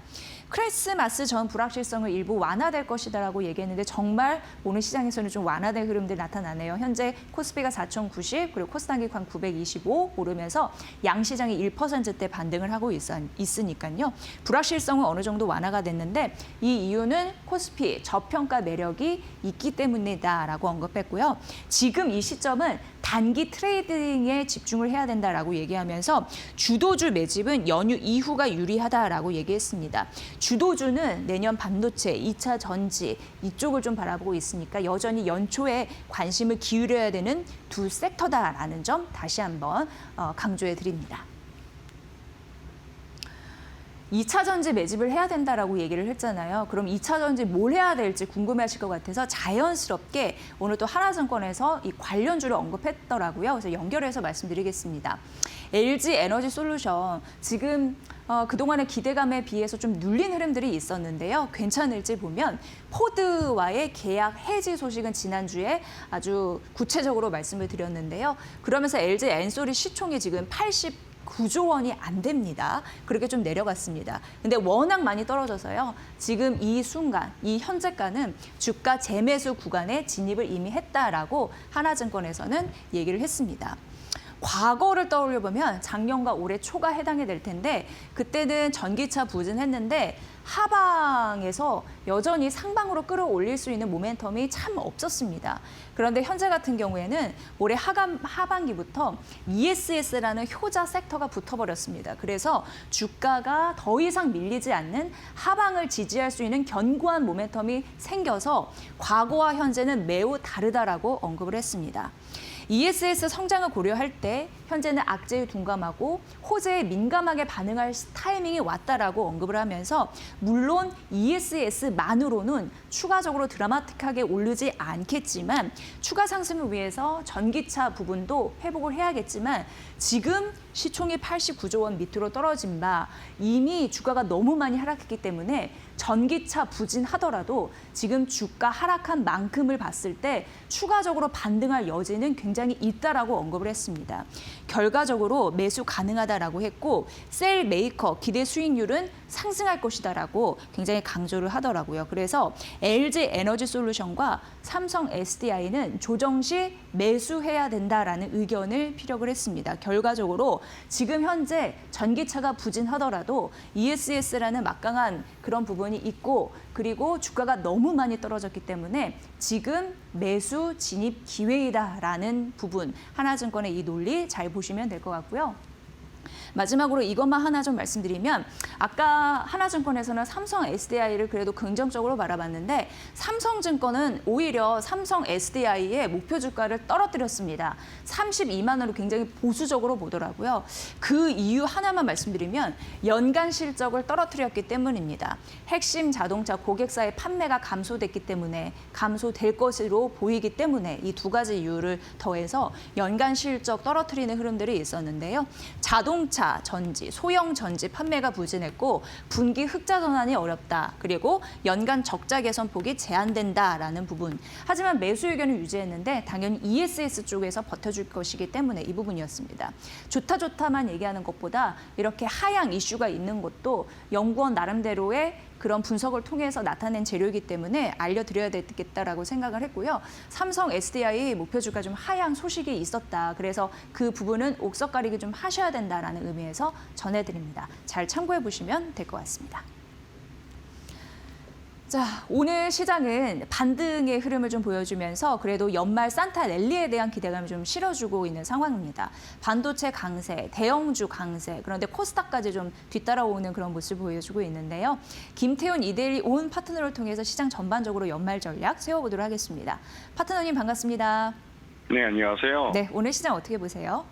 크리스마스 전 불확실성을 일부 완화될 것이다라고 얘기했는데 정말 오늘 시장에서는 좀 완화된 흐름들 나타나네요. 현재 코스피가 4,090 그리고 코스닥이 한 925 오르면서 양시장이 1%대 반등을 하고 있으니까요. 불확실성은 어느 정도 완화가 됐는데 이 이유는 코스피 저평가 매력이 있기 때문이다라고 언급했고요. 지금 이 시점은 단기 트레이딩에 집중을 해야 된다라고 얘기하면서 주도주 매집은 연휴 이후가 유리하다라고 얘기했습니다. 주도주는 내년 반도체, 2차 전지 이쪽을 좀 바라보고 있으니까 여전히 연초에 관심을 기울여야 되는 두 섹터다라는 점 다시 한번 강조해 드립니다. 2차 전지 매집을 해야 된다라고 얘기를 했잖아요. 그럼 2차 전지 뭘 해야 될지 궁금해하실 것 같아서 자연스럽게 오늘 또 하나증권에서 이 관련주를 언급했더라고요. 그래서 연결해서 말씀드리겠습니다. LG 에너지 솔루션 지금 그동안의 기대감에 비해서 좀 눌린 흐름들이 있었는데요. 괜찮을지 보면 포드와의 계약 해지 소식은 지난주에 아주 구체적으로 말씀을 드렸는데요. 그러면서 LG 엔솔이 시총이 지금 9조 원이 안 됩니다. 그렇게 좀 내려갔습니다. 근데 워낙 많이 떨어져서요. 지금 이 순간, 이 현재가는 주가 재매수 구간에 진입을 이미 했다라고 하나증권에서는 얘기를 했습니다. 과거를 떠올려 보면 작년과 올해 초가 해당이 될 텐데 그때는 전기차 부진했는데 하방에서 여전히 상방으로 끌어올릴 수 있는 모멘텀이 참 없었습니다. 그런데 현재 같은 경우에는 올해 하반기부터 ESS라는 효자 섹터가 붙어버렸습니다. 그래서 주가가 더 이상 밀리지 않는 하방을 지지할 수 있는 견고한 모멘텀이 생겨서 과거와 현재는 매우 다르다라고 언급을 했습니다. ESS 성장을 고려할 때 현재는 악재에 둔감하고 호재에 민감하게 반응할 타이밍이 왔다라고 언급을 하면서 물론 ESS만으로는 추가적으로 드라마틱하게 오르지 않겠지만 추가 상승을 위해서 전기차 부분도 회복을 해야겠지만 지금 시총이 89조 원 밑으로 떨어진 바 이미 주가가 너무 많이 하락했기 때문에 전기차 부진하더라도 지금 주가 하락한 만큼을 봤을 때 추가적으로 반등할 여지는 굉장히 있다라고 언급을 했습니다. 결과적으로 매수 가능하다라고 했고 셀 메이커 기대 수익률은 상승할 것이다라고 굉장히 강조를 하더라고요. 그래서 LG 에너지 솔루션과 삼성 SDI는 조정 시 매수해야 된다라는 의견을 피력을 했습니다. 결과적으로 지금 현재 전기차가 부진하더라도 ESS라는 막강한 그런 부분이 있고 그리고 주가가 너무 많이 떨어졌기 때문에 지금 매수 진입 기회이다라는 부분 하나증권의 이 논리 잘 보시면 될 것 같고요. 마지막으로 이것만 하나 좀 말씀드리면 아까 하나증권에서는 삼성 SDI를 그래도 긍정적으로 바라봤는데 삼성증권은 오히려 삼성 SDI의 목표 주가를 떨어뜨렸습니다. 32만 원으로 굉장히 보수적으로 보더라고요. 그 이유 하나만 말씀드리면 연간 실적을 떨어뜨렸기 때문입니다. 핵심 자동차 고객사의 판매가 감소됐기 때문에 감소될 것으로 보이기 때문에 이 두 가지 이유를 더해서 연간 실적 떨어뜨리는 흐름들이 있었는데요. 자동차 전지, 소형 전지 판매가 부진했고 분기 흑자 전환이 어렵다. 그리고 연간 적자 개선폭이 제한된다라는 부분. 하지만 매수 의견을 유지했는데 당연히 ESS 쪽에서 버텨줄 것이기 때문에 이 부분이었습니다. 좋다만 얘기하는 것보다 이렇게 하향 이슈가 있는 것도 연구원 나름대로의 그런 분석을 통해서 나타낸 재료이기 때문에 알려드려야 되겠다라고 생각을 했고요. 삼성 SDI 목표 주가 좀 하향 소식이 있었다. 그래서 그 부분은 옥석 가리기 좀 하셔야 된다라는 의미에서 전해드립니다. 잘 참고해 보시면 될 것 같습니다. 자, 오늘 시장은 반등의 흐름을 좀 보여주면서 그래도 연말 산타 랠리에 대한 기대감을 좀 실어주고 있는 상황입니다. 반도체 강세, 대형주 강세, 그런데 코스닥까지 좀 뒤따라오는 그런 모습을 보여주고 있는데요. 김태훈 이데일리 온 파트너를 통해서 시장 전반적으로 연말 전략 세워보도록 하겠습니다. 파트너님 반갑습니다. 네, 안녕하세요. 네, 오늘 시장 어떻게 보세요?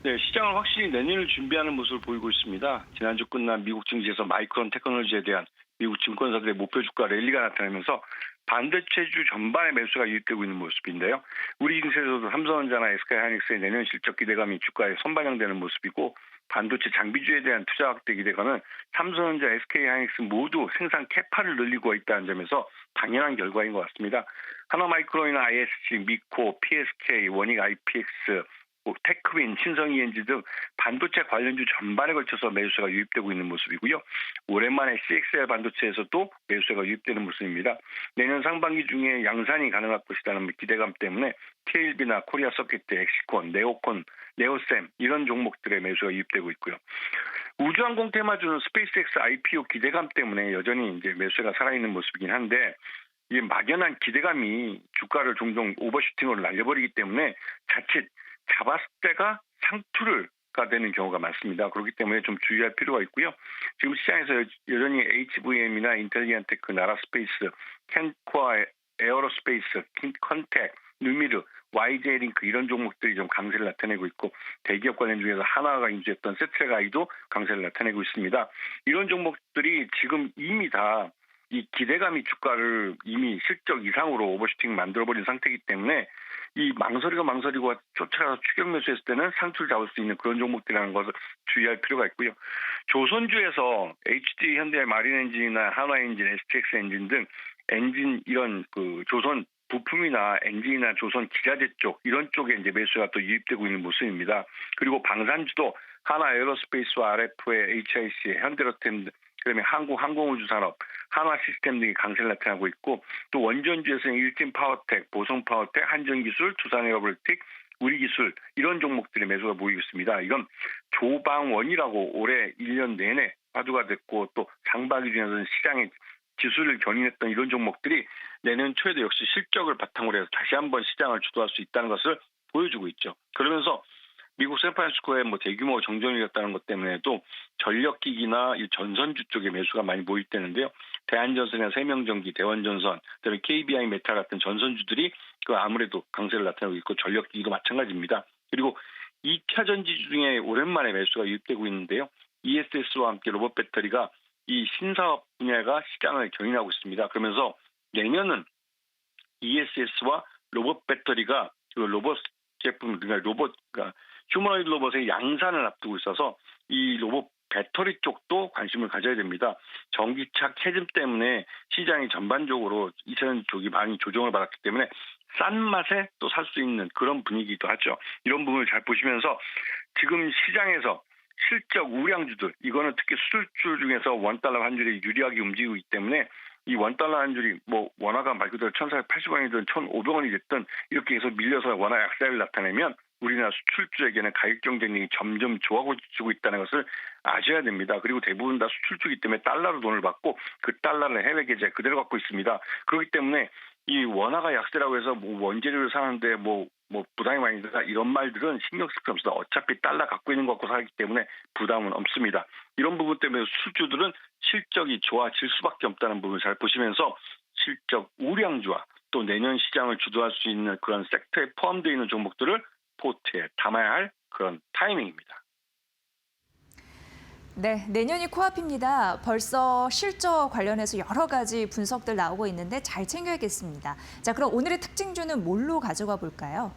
네, 시장은 확실히 내년을 준비하는 모습을 보이고 있습니다. 지난주 끝난 미국 증시에서 마이크론 테크놀로지에 대한 미국 증권사들의 목표 주가 랠리가 나타나면서 반도체주 전반의 매수가 유입되고 있는 모습인데요. 우리 증시에서도 삼성전자나 SK하이닉스의 내년 실적 기대감이 주가에 선반영되는 모습이고 반도체 장비주에 대한 투자 확대 기대감은 삼성전자, SK하이닉스 모두 생산 캐파를 늘리고 있다는 점에서 당연한 결과인 것 같습니다. 하나마이크론이나 ISG, 미코, PSK, 원익 IPX, 테크윈, 신성이엔지 등 반도체 관련주 전반에 걸쳐서 매수세가 유입되고 있는 모습이고요. 오랜만에 CXL 반도체에서도 매수세가 유입되는 모습입니다. 내년 상반기 중에 양산이 가능할 것이라는 기대감 때문에 KLB나 코리아 서킷, 엑시콘, 네오콘, 네오셈 이런 종목들의 매수가 유입되고 있고요. 우주항공 테마주는 스페이스X IPO 기대감 때문에 여전히 이제 매수가 살아있는 모습이긴 한데 이 막연한 기대감이 주가를 종종 오버슈팅으로 날려버리기 때문에 자칫 잡았을 때가 상투가 되는 경우가 많습니다. 그렇기 때문에 좀 주의할 필요가 있고요. 지금 시장에서 여전히 HVM이나 인텔리언테크, 나라스페이스, 캔코아 에어로스페이스, 컨텍, 누미르, YJ링크 이런 종목들이 좀 강세를 나타내고 있고 대기업 관련 중에서 하나가 인수했던 세트가이도 강세를 나타내고 있습니다. 이런 종목들이 지금 이미 다 이 기대감이 주가를 이미 실적 이상으로 오버슈팅 만들어버린 상태이기 때문에 이 망설이고 쫓아가서 추격 매수했을 때는 상투를 잡을 수 있는 그런 종목들이라는 것을 주의할 필요가 있고요. 조선주에서 HD, 현대 마린엔진이나 한화엔진, STX 엔진 등 엔진 이런 그 조선 부품이나 엔진이나 조선 기자재 쪽 이런 쪽에 이제 매수가 또 유입되고 있는 모습입니다. 그리고 방산주도 하나 에어로스페이스와 RF의 HIC, 현대로템 그다음에 한국항공우주산업, 한화시스템 등이 강세를 나타나고 있고 또 원전주에서는 일진파워텍, 보성파워텍, 한전기술, 두산에어로틱, 우리기술 이런 종목들의 매수가 모이고 있습니다. 이건 조방원이라고 올해 1년 내내 화두가 됐고 또 상반기 중에서는 시장에 기술을 견인했던 이런 종목들이 내년 초에도 역시 실적을 바탕으로 해서 다시 한번 시장을 주도할 수 있다는 것을 보여주고 있죠. 그러면서 미국 샌프란시스코에 대규모 정전이었다는 것 때문에도 전력기기나 이 전선주 쪽에 매수가 많이 모입되는데요. 대한전선이나 세명전기, 대원전선, 그다음에 KBI 메탈 같은 전선주들이 그 아무래도 강세를 나타내고 있고 전력기기도 마찬가지입니다. 그리고 2차 전지 중에 오랜만에 매수가 유입되고 있는데요. ESS와 함께 로봇 배터리가 이 신사업 분야가 시장을 견인하고 있습니다. 그러면서 내년은 ESS와 로봇 배터리가 그 로봇 제품, 그러니까 휴머노이드 로봇의 양산을 앞두고 있어서 이 로봇 배터리 쪽도 관심을 가져야 됩니다. 전기차 캐즘 때문에 시장이 전반적으로 2차전지 쪽이 많이 조정을 받았기 때문에 싼 맛에 또 살 수 있는 그런 분위기도 하죠. 이런 부분을 잘 보시면서 지금 시장에서 실적 우량주들, 이거는 특히 수출주 중에서 원달러 한 줄이 유리하게 움직이고 있기 때문에 이 원달러 한 줄이 원화가 말 그대로 1,480원이든 1,500원이 됐든 이렇게 해서 밀려서 원화 약세를 나타내면 우리나라 수출주에게는 가격 경쟁력이 점점 좋아지고 있다는 것을 아셔야 됩니다. 그리고 대부분 다 수출주이기 때문에 달러로 돈을 받고 그 달러를 해외 계좌에 그대로 갖고 있습니다. 그렇기 때문에 이 원화가 약세라고 해서 원재료를 사는데 부담이 많이 든다 이런 말들은 신경 쓸 필요 없습니다. 어차피 달러 갖고 있는 거 갖고 살기 때문에 부담은 없습니다. 이런 부분 때문에 수주들은 실적이 좋아질 수밖에 없다는 부분을 잘 보시면서 실적 우량주와 또 내년 시장을 주도할 수 있는 그런 섹터에 포함되어 있는 종목들을 포트에 담아야 할 그런 타이밍입니다. 네, 내년이 코앞입니다. 벌써 실적 관련해서 여러 가지 분석들 나오고 있는데 잘 챙겨야겠습니다. 자, 그럼 오늘의 특징주는 뭘로 가져가 볼까요?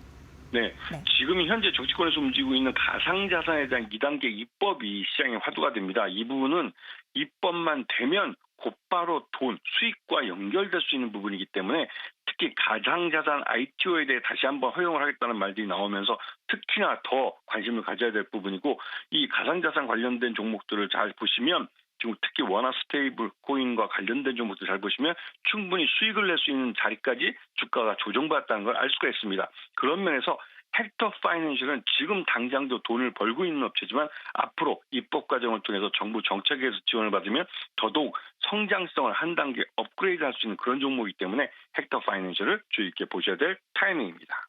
네. 지금 현재 정치권에서 움직이고 있는 가상자산에 대한 2단계 입법이 시장의 화두가 됩니다. 이 부분은 입법만 되면 곧바로 돈, 수익과 연결될 수 있는 부분이기 때문에 특히 가상자산 ITO에 대해 다시 한번 허용을 하겠다는 말들이 나오면서 특히나 더 관심을 가져야 될 부분이고 이 가상자산 관련된 종목들을 잘 보시면 지금 특히 원화 스테이블 코인과 관련된 종목들 잘 보시면 충분히 수익을 낼 수 있는 자리까지 주가가 조정받았다는 걸 알 수가 있습니다. 그런 면에서 헥터 파이낸셜은 지금 당장도 돈을 벌고 있는 업체지만 앞으로 입법 과정을 통해서 정부 정책에서 지원을 받으면 더더욱 성장성을 한 단계 업그레이드할 수 있는 그런 종목이기 때문에 헥터 파이낸셜을 주의 깊게 보셔야 될 타이밍입니다.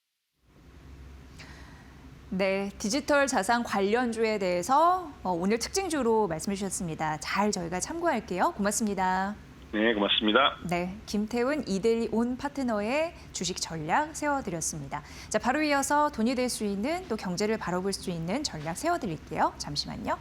네, 디지털 자산 관련주에 대해서 오늘 특징주로 말씀해 주셨습니다. 잘 저희가 참고할게요. 고맙습니다. 네, 고맙습니다. 네, 김태훈 이데일리 온 파트너의 주식 전략 세워드렸습니다. 자, 바로 이어서 돈이 될 수 있는 또 경제를 바라볼 수 있는 전략 세워드릴게요. 잠시만요.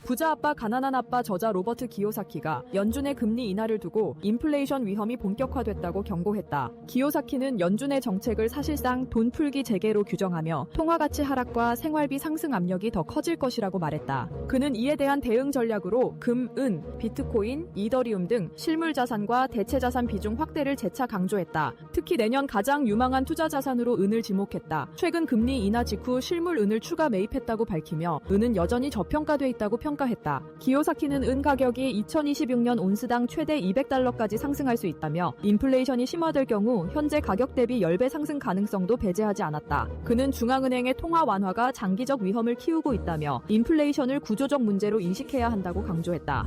부자 아빠 가난한 아빠 저자 로버트 기요사키가 연준의 금리 인하를 두고 인플레이션 위험이 본격화됐다고 경고했다. 기요사키는 연준의 정책을 사실상 돈 풀기 재개로 규정하며 통화 가치 하락과 생활비 상승 압력이 더 커질 것이라고 말했다. 그는 이에 대한 대응 전략으로 금, 은, 비트코인, 이더리움 등 실물 자산과 대체 자산 비중 확대를 재차 강조했다. 특히 내년 가장 유망한 투자 자산으로 은을 지목했다. 최근 금리 인하 직후 실물 은을 추가 매입했다고 밝히며 은은 여전히 저평가돼 있다고 평가했다. 기요사키는 은 가격이 2026년 온스당 최대 $200까지 상승할 수 있다며 인플레이션이 심화될 경우 현재 가격 대비 10배 상승 가능성도 배제하지 않았다. 그는 중앙은행의 통화 완화가 장기적 위험을 키우고 있다며 인플레이션을 구조적 문제로 인식해야 한다고 강조했다.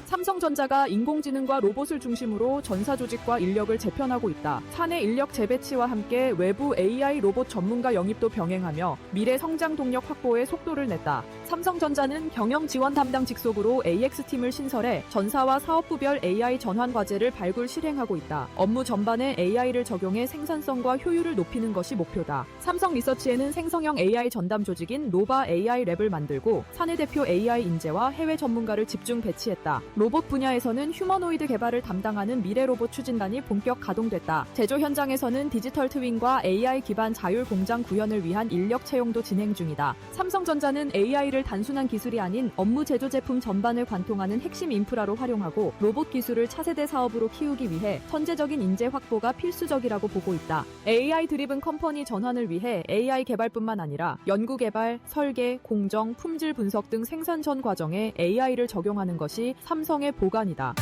삼성전자가 인공지능과 로봇을 중심으로 전사 조직과 인력을 재편하고 있다. 사내 인력 재배치와 함께 외부 AI 로봇 전문가 영입도 병행하며 미래 성장 동력 확보에 속도를 냈다. 삼성전자는 경영 지원 담당 직속으로 AX팀을 신설해 전사와 사업부별 AI 전환 과제를 발굴 실행하고 있다. 업무 전반에 AI를 적용해 생산성과 효율을 높이는 것이 목표다. 삼성 리서치에는 생성형 AI 전담 조직인 노바 AI 랩을 만들고 사내 대표 AI 인재와 해외 전문가를 집중 배치했다. 로봇 분야에서는 휴머노이드 개발을 담당하는 미래 로봇 추진단이 본격 가동됐다. 제조 현장에서는 디지털 트윈과 AI 기반 자율 공장 구현을 위한 인력 채용도 진행 중이다. 삼성전자는 AI를 단순한 기술이 아닌 업무 제조 제품 전반을 관통하는 핵심 인프라로 활용하고 로봇 기술을 차세대 사업으로 키우기 위해 선제적인 인재 확보가 필수적이라고 보고 있다. AI 드리븐 컴퍼니 전환을 위해 AI 개발뿐만 아니라 연구 개발, 설계, 공정, 품질 분석 등 생산 전 과정에 AI를 적용하는 것이 삼성의 보관이다.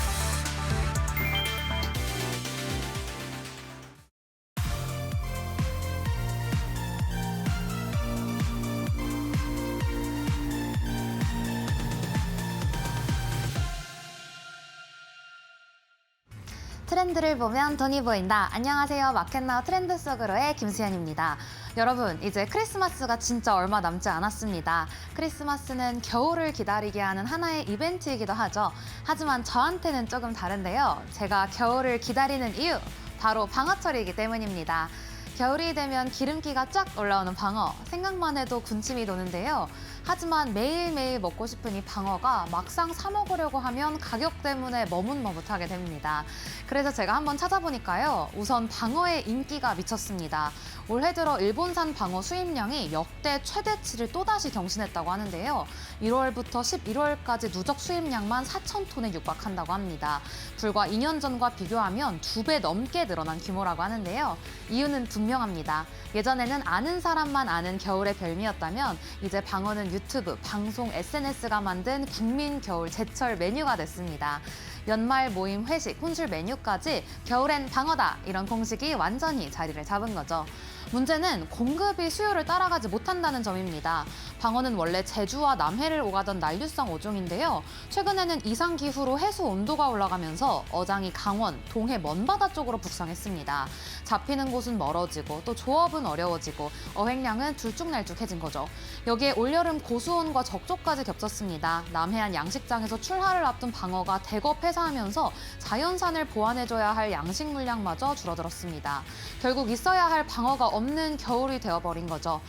트렌드를 보면 돈이 보인다. 안녕하세요. 마켓나우 트렌드 속으로의 김수현입니다. 여러분, 이제 크리스마스가 진짜 얼마 남지 않았습니다. 크리스마스는 겨울을 기다리게 하는 하나의 이벤트이기도 하죠. 하지만 저한테는 조금 다른데요. 제가 겨울을 기다리는 이유, 바로 방어철이기 때문입니다. 겨울이 되면 기름기가 쫙 올라오는 방어, 생각만 해도 군침이 도는데요. 하지만 매일매일 먹고 싶은 이 방어가 막상 사 먹으려고 하면 가격 때문에 머뭇머뭇하게 됩니다. 그래서 제가 한번 찾아보니까요. 우선 방어의 인기가 미쳤습니다. 올해 들어 일본산 방어 수입량이 역대 최대치를 또다시 경신했다고 하는데요. 1월부터 11월까지 누적 수입량만 4,000톤에 육박한다고 합니다. 불과 2년 전과 비교하면 2배 넘게 늘어난 규모라고 하는데요. 이유는 분명합니다. 예전에는 아는 사람만 아는 겨울의 별미였다면 이제 방어는 유튜브, 방송, SNS가 만든 국민 겨울 제철 메뉴가 됐습니다. 연말 모임, 회식, 혼술 메뉴까지 겨울엔 방어다 이런 공식이 완전히 자리를 잡은 거죠. 문제는 공급이 수요를 따라가지 못한다는 점입니다. 방어는 원래 제주와 남해를 오가던 난류성 어종인데요. 최근에는 이상기후로 해수 온도가 올라가면서 어장이 강원, 동해 먼바다 쪽으로 북상했습니다. 잡히는 곳은 멀어지고 또 조업은 어려워지고 어획량은 들쭉날쭉해진 거죠. 여기에 올여름 고수온과 적조까지 겹쳤습니다. 남해안 양식장에서 출하를 앞둔 방어가 대거 폐사하면서 자연산을 보완해줘야 할 양식 물량마저 줄어들었습니다. 결국 있어야 할 방어가 없는 겨울이 되어버린 거죠.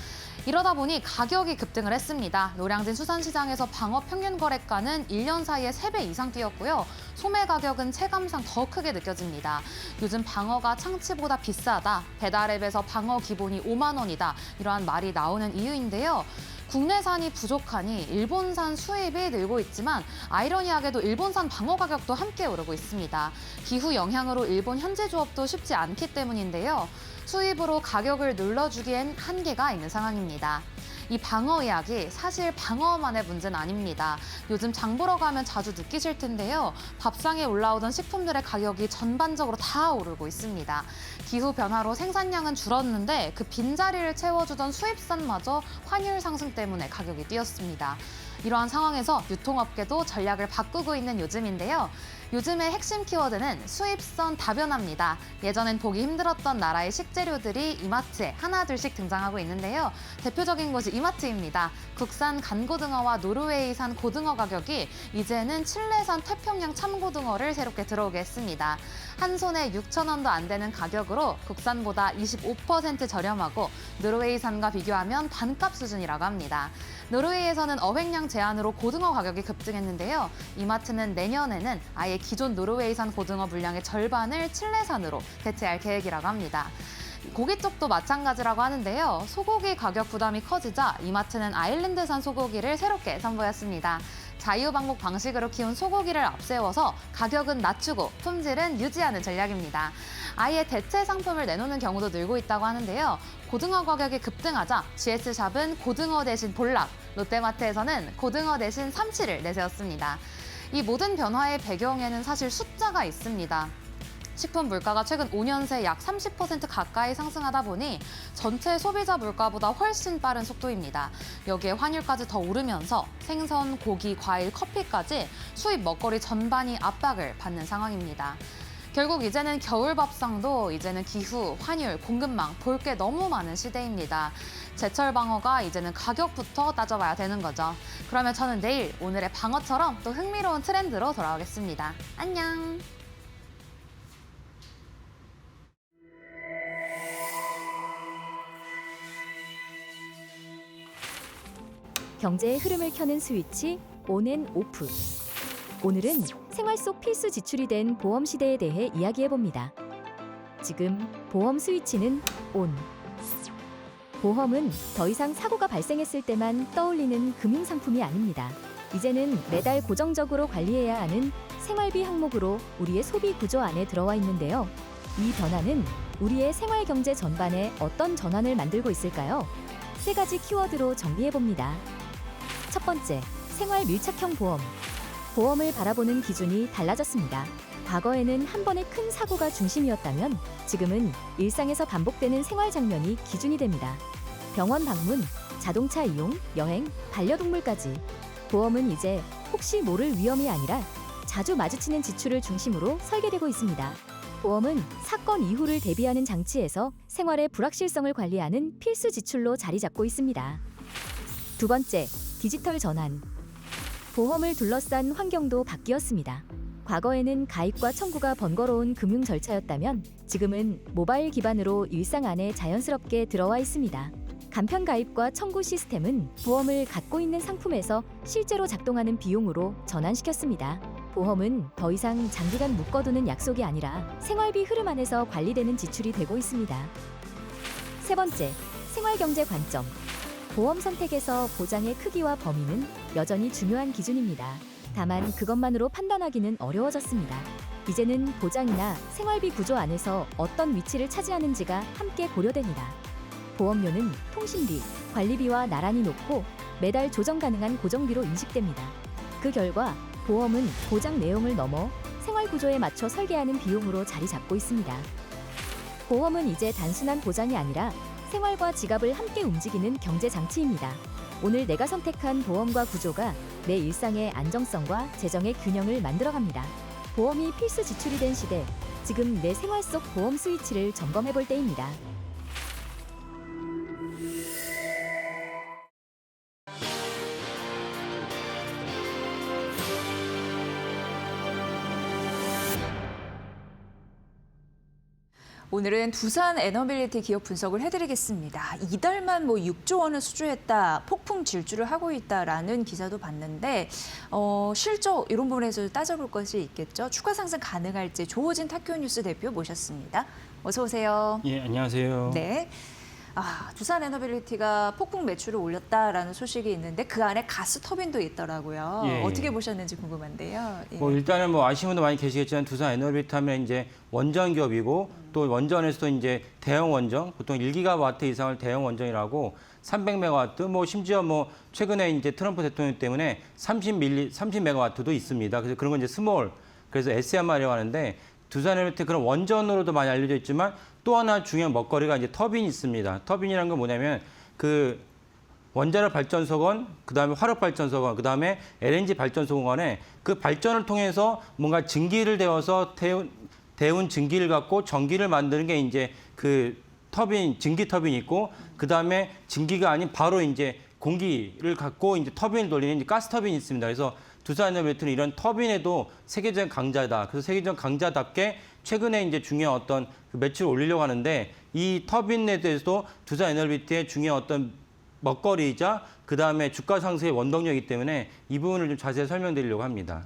이러다 보니 가격이 급등을 했습니다. 노량진 수산시장에서 방어 평균 거래가는 1년 사이에 3배 이상 뛰었고요. 소매 가격은 체감상 더 크게 느껴집니다. 요즘 방어가 창치보다 비싸다, 배달앱에서 방어 기본이 5만 원이다 이러한 말이 나오는 이유인데요. 국내산이 부족하니 일본산 수입이 늘고 있지만 아이러니하게도 일본산 방어 가격도 함께 오르고 있습니다. 기후 영향으로 일본 현지 조업도 쉽지 않기 때문인데요. 수입으로 가격을 눌러주기엔 한계가 있는 상황입니다. 이 방어 이야기 사실 방어만의 문제는 아닙니다. 요즘 장 보러 가면 자주 느끼실 텐데요. 밥상에 올라오던 식품들의 가격이 전반적으로 다 오르고 있습니다. 기후 변화로 생산량은 줄었는데 그 빈자리를 채워주던 수입산마저 환율 상승 때문에 가격이 뛰었습니다. 이러한 상황에서 유통업계도 전략을 바꾸고 있는 요즘인데요. 요즘의 핵심 키워드는 수입선 다변화입니다. 예전엔 보기 힘들었던 나라의 식재료들이 이마트에 하나둘씩 등장하고 있는데요. 대표적인 곳이 이마트입니다. 국산 간고등어와 노르웨이산 고등어 가격이 이제는 칠레산 태평양 참고등어를 새롭게 들어오게 했습니다. 한 손에 6,000원도 안 되는 가격으로 국산보다 25% 저렴하고 노르웨이산과 비교하면 반값 수준이라고 합니다. 노르웨이에서는 어획량 제한으로 고등어 가격이 급등했는데요. 이마트는 내년에는 아예 기존 노르웨이산 고등어 분량의 절반을 칠레산으로 대체할 계획이라고 합니다. 고기 쪽도 마찬가지라고 하는데요. 소고기 가격 부담이 커지자 이마트는 아일랜드산 소고기를 새롭게 선보였습니다. 자유방목 방식으로 키운 소고기를 앞세워서 가격은 낮추고 품질은 유지하는 전략입니다. 아예 대체 상품을 내놓는 경우도 늘고 있다고 하는데요. 고등어 가격이 급등하자 GS샵은 고등어 대신 볼락, 롯데마트에서는 고등어 대신 삼치를 내세웠습니다. 이 모든 변화의 배경에는 사실 숫자가 있습니다. 식품 물가가 최근 5년 새 약 30% 가까이 상승하다 보니 전체 소비자 물가보다 훨씬 빠른 속도입니다. 여기에 환율까지 더 오르면서 생선, 고기, 과일, 커피까지 수입 먹거리 전반이 압박을 받는 상황입니다. 결국 이제는 겨울 밥상도 이제는 기후, 환율, 공급망 볼 게 너무 많은 시대입니다. 제철 방어가 이제는 가격부터 따져봐야 되는 거죠. 그러면 저는 내일 오늘의 방어처럼 또 흥미로운 트렌드로 돌아오겠습니다. 안녕! 경제의 흐름을 켜는 스위치 온 앤 오프. 오늘은 생활 속 필수 지출이 된 보험 시대에 대해 이야기해봅니다. 지금 보험 스위치는 온. 보험은 더 이상 사고가 발생했을 때만 떠올리는 금융상품이 아닙니다. 이제는 매달 고정적으로 관리해야 하는 생활비 항목으로 우리의 소비 구조 안에 들어와 있는데요. 이 변화는 우리의 생활 경제 전반에 어떤 전환을 만들고 있을까요? 3가지 키워드로 정리해봅니다. 첫 번째, 생활 밀착형 보험. 보험을 바라보는 기준이 달라졌습니다. 과거에는 한 번의 큰 사고가 중심이었다면 지금은 일상에서 반복되는 생활 장면이 기준이 됩니다. 병원 방문, 자동차 이용, 여행, 반려동물까지. 보험은 이제 혹시 모를 위험이 아니라 자주 마주치는 지출을 중심으로 설계되고 있습니다. 보험은 사건 이후를 대비하는 장치에서 생활의 불확실성을 관리하는 필수 지출로 자리 잡고 있습니다. 두 번째, 디지털 전환. 보험을 둘러싼 환경도 바뀌었습니다. 과거에는 가입과 청구가 번거로운 금융 절차였다면 지금은 모바일 기반으로 일상 안에 자연스럽게 들어와 있습니다. 간편 가입과 청구 시스템은 보험을 갖고 있는 상품에서 실제로 작동하는 비용으로 전환시켰습니다. 보험은 더 이상 장기간 묶어두는 약속이 아니라 생활비 흐름 안에서 관리되는 지출이 되고 있습니다. 세 번째, 생활경제 관점. 보험 선택에서 보장의 크기와 범위는 여전히 중요한 기준입니다. 다만 그것만으로 판단하기는 어려워졌습니다. 이제는 보장이나 생활비 구조 안에서 어떤 위치를 차지하는지가 함께 고려됩니다. 보험료는 통신비, 관리비와 나란히 놓고 매달 조정 가능한 고정비로 인식됩니다. 그 결과 보험은 보장 내용을 넘어 생활 구조에 맞춰 설계하는 비용으로 자리 잡고 있습니다. 보험은 이제 단순한 보장이 아니라 생활과 지갑을 함께 움직이는 경제 장치입니다. 오늘 내가 선택한 보험과 구조가 내 일상의 안정성과 재정의 균형을 만들어갑니다. 보험이 필수 지출이 된 시대, 지금 내 생활 속 보험 스위치를 점검해 볼 때입니다. 오늘은 두산 에너빌리티 기업 분석을 해드리겠습니다. 이달만 6조 원을 수주했다, 폭풍 질주를 하고 있다라는 기사도 봤는데 실적 이런 부분에서 따져볼 것이 있겠죠. 추가 상승 가능할지 조호진 타큐뉴스 대표 모셨습니다. 어서 오세요. 예, 안녕하세요. 네. 두산 에너빌리티가 폭풍 매출을 올렸다라는 소식이 있는데 그 안에 가스 터빈도 있더라고요. 예, 예. 어떻게 보셨는지 궁금한데요. 예. 일단은 아시는 분도 많이 계시겠지만 두산 에너빌리티 하면 이제 원전 기업이고 또 원전에서도 이제 대형 원전, 보통 1기가와트 이상을 대형 원전이라고 300메가와트, 심지어 최근에 이제 트럼프 대통령 때문에 30메가와트도 있습니다. 그래서 그런 건 이제 스몰, 그래서 SMR이라고 하는데 두산 에너빌리티 그런 원전으로도 많이 알려져 있지만 또 하나 중요한 먹거리가 이제 터빈이 있습니다. 터빈이라는 건 뭐냐면 그 원자력 발전소건, 그다음에 화력 발전소건, 그다음에 LNG 발전소건에 그 발전을 통해서 뭔가 증기를 데워서 데운 증기를 갖고 전기를 만드는 게 이제 그 터빈, 증기 터빈이 있고 그다음에 증기가 아닌 바로 이제 공기를 갖고 이제 터빈을 돌리는 이제 가스 터빈이 있습니다. 그래서 두산 에너빌리티는 이런 터빈에도 세계적 강자다. 그래서 세계적 강자답게 최근에 이제 중요한 매출을 올리려고 하는데 이 터빈에 대해서도 두산 에너빌리티의 중요한 먹거리이자 그다음에 주가 상승의 원동력이기 때문에 이 부분을 좀 자세히 설명드리려고 합니다.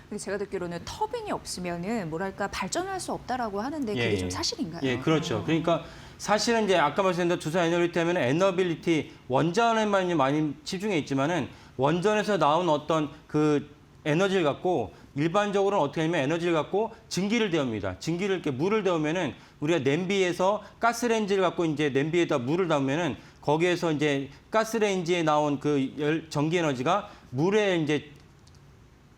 근데 제가 듣기로는 터빈이 없으면은 뭐랄까 발전할 수 없다라고 하는데 그게 좀 사실인가요? 예, 그렇죠. 그러니까 사실은 이제 아까 말씀드린 두산 에너빌리티 하면 에너빌리티 원전에만 많이 집중해 있지만은 원전에서 나온 어떤 그 에너지를 갖고 일반적으로는 어떻게 하냐면 에너지를 갖고 증기를 데웁니다. 증기를 이렇게 물을 데우면은 우리가 냄비에서 가스레인지를 갖고 이제 냄비에다 물을 담으면은 거기에서 이제 가스레인지에 나온 그 전기 에너지가 물에 이제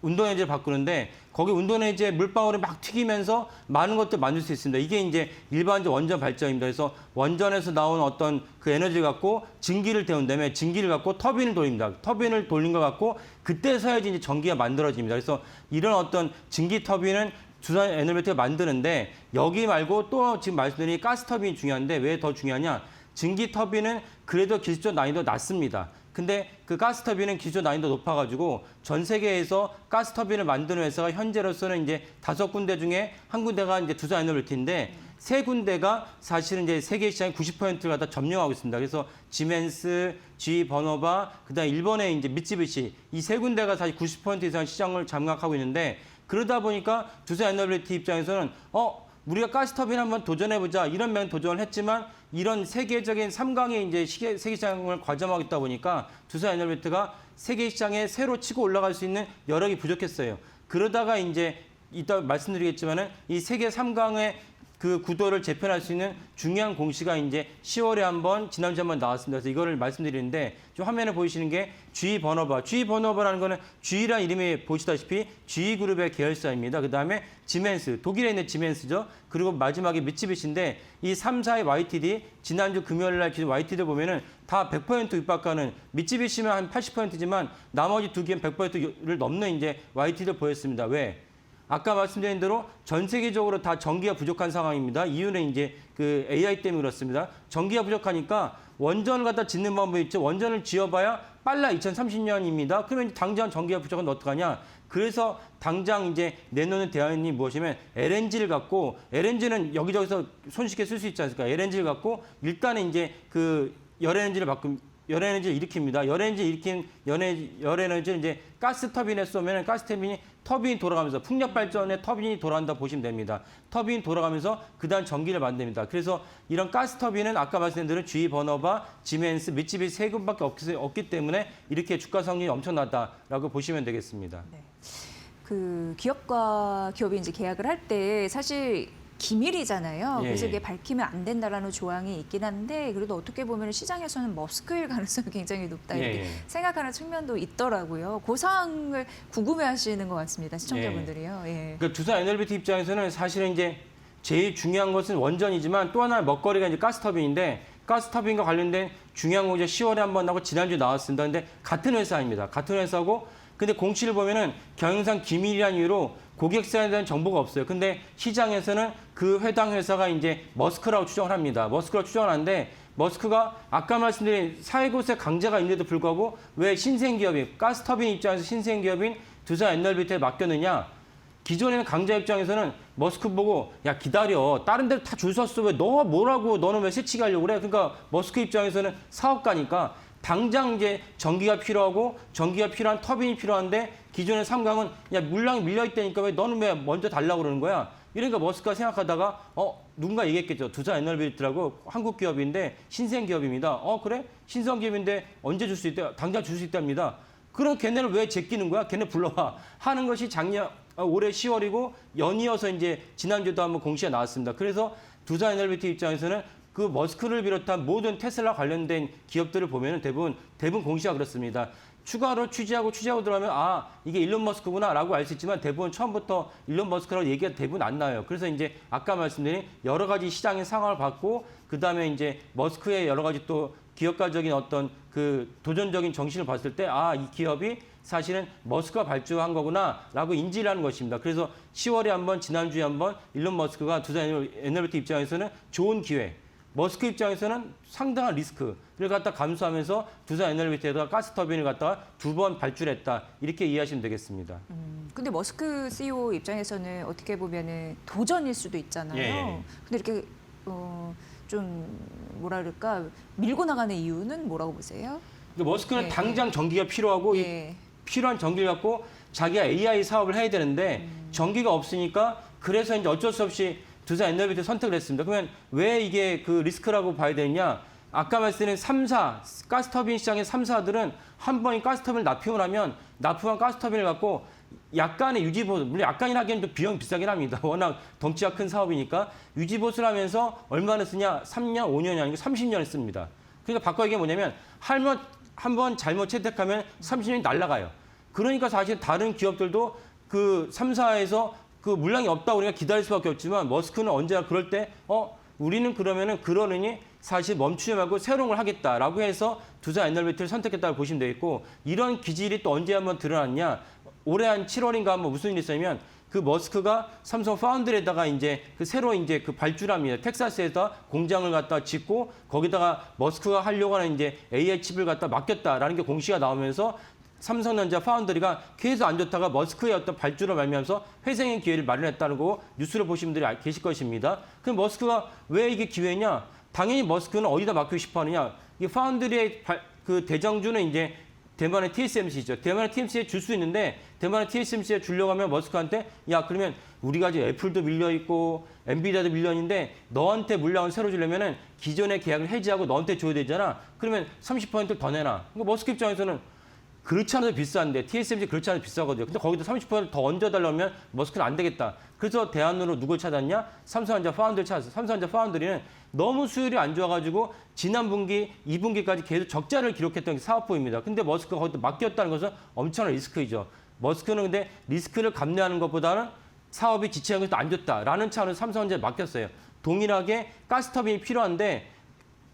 운동에너지를 바꾸는데 거기 운동에너지에 물방울이 막 튀기면서 많은 것들 만들 수 있습니다. 이게 이제 일반적 원전 발전입니다. 그래서 원전에서 나온 어떤 그 에너지를 갖고 증기를 데운 다음에 증기를 갖고 터빈을 돌립니다. 터빈을 돌린 것 갖고 그때서야지 이제 전기가 만들어집니다. 그래서 이런 어떤 증기 터빈은 두산 에너빌리티가 만드는데 여기 말고 또 지금 말씀드린 가스 터빈이 중요한데 왜 더 중요하냐? 증기 터빈은 그래도 기술적 난이도 낮습니다. 근데 그 가스 터빈은 기술 난이도 높아가지고 전 세계에서 가스 터빈을 만드는 회사가 현재로서는 이제 5군데 중에 한 군데가 이제 두산 에너빌리티인데 3군데가 사실은 이제 세계 시장의 90%를 갖다 점령하고 있습니다. 그래서 지멘스, GE 버너바, 그다음에 일본의 이제 미쓰비시 이 3군데가 사실 90% 이상 시장을 장악하고 있는데 그러다 보니까 두산 에너빌리티 입장에서는 우리가 가스터빈 한번 도전해보자 이런 면 도전을 했지만 이런 세계적인 3강의 이제 세계 시장을 과점하고 있다 보니까 두산 에너빌리티가 세계 시장에 새로 치고 올라갈 수 있는 여력이 부족했어요. 그러다가 이제 이따 말씀드리겠지만은 이 세계 3강의 그 구도를 재편할 수 있는 중요한 공시가 이제 10월에 한번 지난주에 한번 나왔습니다. 그래서 이거를 말씀드리는데 좀 화면에 보이시는 게 GE 버너바. GE 버너바라는 거는 GE라는 이름이 보시다시피 GE그룹의 계열사입니다. 그다음에 지멘스, 독일에 있는 지멘스죠. 그리고 마지막에 미쓰비시인데 이 3사의 YTD 지난주 금요일 날 기준 YTD 보면은 다 100% 육박하는 미쓰비시면 한 80%지만 나머지 두 개는 100%를 넘는 이제 YTD를 보였습니다. 왜? 아까 말씀드린 대로 전 세계적으로 다 전기가 부족한 상황입니다. 이유는 이제 그 AI 때문에 그렇습니다. 전기가 부족하니까 원전을 갖다 짓는 방법이 있죠. 원전을 지어봐야 빨라 2030년입니다. 그러면 당장 전기가 부족한데 어떡하냐? 그래서 당장 이제 내놓는 대안이 무엇이냐면 LNG를 갖고 LNG는 여기저기서 손쉽게 쓸 수 있지 않습니까? LNG를 갖고 일단은 이제 그 열에너지를 열에너지를 일으킵니다. 열에너지를 일으킨 열에너지를 이제 가스 터빈에 쏘면 가스 터빈이 돌아가면서 풍력 발전에 터빈이 돌아간다 보시면 됩니다. 터빈이 돌아가면서 그다음 전기를 만듭니다. 그래서 이런 가스 터빈은 아까 말씀드린 대로 GE 버너바, 지멘스, 미쓰비시 3군밖에 없기 때문에 이렇게 주가 성립이 엄청나다라고 보시면 되겠습니다. 네. 그 기업과 기업이 이제 계약을 할 때 사실 기밀이잖아요. 그래서 이게 밝히면 안 된다라는 조항이 있긴 한데 그래도 어떻게 보면 시장에서는 머스크일 가능성이 굉장히 높다 이렇게 생각하는 측면도 있더라고요. 그 상황을 궁금해하시는 것 같습니다. 시청자분들이요. 예. 그러니까 두산 에너빌리티 입장에서는 사실은 이제 제일 중요한 것은 원전이지만 또 하나 먹거리가 이제 가스터빈인데 가스터빈과 관련된 중요한 거 이제 10월에 한번 나고 지난주에 나왔습니다. 근데 같은 회사입니다. 같은 회사고 근데 공시를 보면은 경영상 기밀이라는 이유로 고객사에 대한 정보가 없어요. 근데 시장에서는 그 해당 회사가 이제 머스크라고 추정을 합니다. 머스크라고 추정을 하는데 머스크가 아까 말씀드린 사회고세 강제가 있는데도 불구하고 왜 신생기업인 가스터빈 입장에서 신생기업인 두산 에너빌리티에 맡겼느냐? 기존에는 강자 입장에서는 머스크 보고 야 기다려 다른 데로 다 줄 섰어 왜 너 뭐라고 너는 왜 새치기 하려고 그래? 그러니까 머스크 입장에서는 사업가니까 당장 이제 전기가 필요하고 전기가 필요한 터빈이 필요한데 기존의 3강은 야 물량이 밀려 있다니까 왜 너는 왜 먼저 달라고 그러는 거야? 이러니까 머스크가 생각하다가 누군가 얘기했겠죠. 두산 에너빌리티라고 한국 기업인데 신생 기업입니다. 그래? 신성 기업인데 언제 줄 수 있다? 당장 줄 수 있답니다. 그럼 걔네를 왜 제끼는 거야? 걔네 불러와 하는 것이 올해 10월이고 연이어서 이제 지난주도 한번 공시가 나왔습니다. 그래서 두산 에너빌리티 입장에서는 그 머스크를 비롯한 모든 테슬라 관련된 기업들을 보면 대부분 공시가 그렇습니다. 추가로 취재하고 들어가면 이게 일론 머스크구나라고 알 수 있지만 대부분 처음부터 일론 머스크라고 얘기가 대부분 안 나와요. 그래서 이제 아까 말씀드린 여러 가지 시장의 상황을 봤고 그다음에 이제 머스크의 여러 가지 또 기업가적인 어떤 그 도전적인 정신을 봤을 때 이 기업이 사실은 머스크가 발주한 거구나라고 인지를 하는 것입니다. 그래서 10월에 한번 지난주에 한번 일론 머스크가 두산 에너빌리티 입장에서는 좋은 기회 머스크 입장에서는 상당한 리스크를 갖다 감수하면서 두산 에너빌리티에다가 가스터빈을 갖다가 2번 발주했다. 이렇게 이해하시면 되겠습니다. 근데 머스크 CEO 입장에서는 어떻게 보면은 도전일 수도 있잖아요. 근데 이렇게 좀 뭐라 그럴까 밀고 나가는 이유는 뭐라고 보세요? 머스크는 예, 당장 전기가 필요하고 이 예. 필요한 전기를 갖고 자기가 AI 사업을 해야 되는데 전기가 없으니까 그래서 이제 어쩔 수 없이 두산 에너비를 선택을 했습니다. 그러면 왜 이게 그 리스크라고 봐야 되느냐? 아까 말씀드린 3사, 가스터빈 시장의 3사들은 한 번이 가스터빈을 납품을 하면 납품한 가스터빈을 갖고 약간의 유지보수, 물론 약간이라기에는 좀 비용이 비싸긴 합니다. 워낙 덩치가 큰 사업이니까 유지보수를 하면서 얼마나 쓰냐? 3년, 5년이 아니고 30년을 씁니다. 그러니까 바꿔 이게 뭐냐면 한 번 잘못 채택하면 30년이 날아가요. 그러니까 사실 다른 기업들도 그 3사에서 그 물량이 없다고 우리가 기다릴 수밖에 없지만 머스크는 언제나 그럴 때 우리는 그러면은 그러느니 사실 멈추지 말고 새로운 걸 하겠다라고 해서 두산 에너비트를 선택했다고 보시면 되겠고 이런 기질이 또 언제 한번 드러났냐. 올해 한 7월인가 한번 무슨 일이 있었냐면 그 머스크가 삼성 파운드리에다가 이제 그 새로 이제 그 발주랍니다. 텍사스에다 공장을 갖다 짓고 거기다가 머스크가 하려고 하는 이제 AI 칩을 갖다 맡겼다라는 게 공시가 나오면서 삼성전자 파운드리가 계속 안 좋다가 머스크의 어떤 발주를 말미암아서 회생의 기회를 마련했다는 거 뉴스를 보신 분들이 계실 것입니다. 그럼 머스크가 왜 이게 기회냐? 당연히 머스크는 어디다 맡기고 싶어 하느냐? 이 파운드리의 그 대장주는 이제 대만의 TSMC죠. 대만의 TSMC에 줄 수 있는데 대만의 TSMC에 주려고 하면 머스크한테 야 그러면 우리가 지금 애플도 밀려있고 엔비디아도 밀려있는데 너한테 물량을 새로 주려면은 기존의 계약을 해지하고 너한테 줘야 되잖아. 그러면 30%를 더 내놔. 그러니까 머스크 입장에서는 그렇지 않아도 비싼데 TSMC 그렇지 않아도 비싸거든요. 근데 거기다 30%를 더 얹어달라면 머스크는 안 되겠다. 그래서 대안으로 누굴 찾았냐? 삼성전자 파운드를 찾았어요. 삼성전자 파운드리는 너무 수율이 안 좋아가지고 지난 분기, 2분기까지 계속 적자를 기록했던 게 사업부입니다. 근데 머스크가 거기다 맡겼다는 것은 엄청난 리스크이죠. 머스크는 근데 리스크를 감내하는 것보다는 사업이 지체하는 것도 안 좋다라는 차원에서 삼성전자에 맡겼어요. 동일하게 가스터빈이 필요한데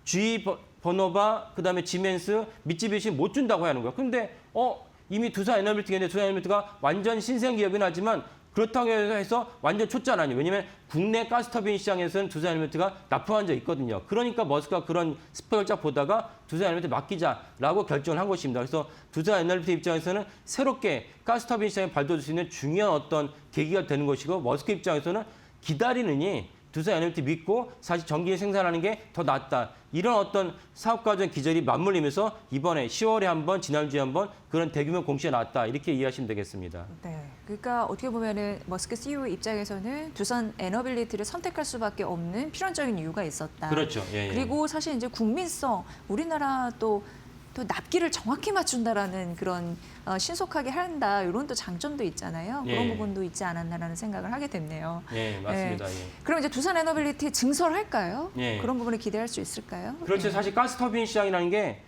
GE 버너바, 그다음에 지멘스, 미쯔비시 못 준다고 하는 거야. 근데 이미 두산 에너빌트인데 두산 에너빌트가 완전 신생 기업이긴 하지만 그렇다고 해서 완전 초짜는 아니에요. 왜냐하면 국내 가스터빈 시장에서는 두산 에너빌트가 납품한 적이 있거든요. 그러니까 머스크가 그런 스펙을 쫙 보다가 두산 에너빌트 맡기자라고 결정을 한 것입니다. 그래서 두산 에너빌트 입장에서는 새롭게 가스터빈 시장에 발돋울 수 있는 중요한 어떤 계기가 되는 것이고 머스크 입장에서는 기다리느니 두산 에너비티 믿고 사실 전기 생산하는 게 더 낫다. 이런 어떤 사업 과정 기절이 맞물리면서 이번에 10월에 한 번, 지난주에 한 번 그런 대규모 공시가 나왔다. 이렇게 이해하시면 되겠습니다. 네. 그러니까 어떻게 보면은 머스크 CEO 입장에서는 두산 에너빌리티를 선택할 수밖에 없는 필연적인 이유가 있었다. 그렇죠. 예, 예. 그리고 사실 이제 국민성, 우리나라 또 납기를 정확히 맞춘다라는 그런 신속하게 한다 이런 또 장점도 있잖아요. 그런 예. 부분도 있지 않았나라는 생각을 하게 됐네요. 예, 맞습니다. 예. 그럼 이제 두산 에너빌리티 증설할까요? 예. 그런 부분을 기대할 수 있을까요? 그렇죠. 예. 사실 가스터빈 시장이라는 게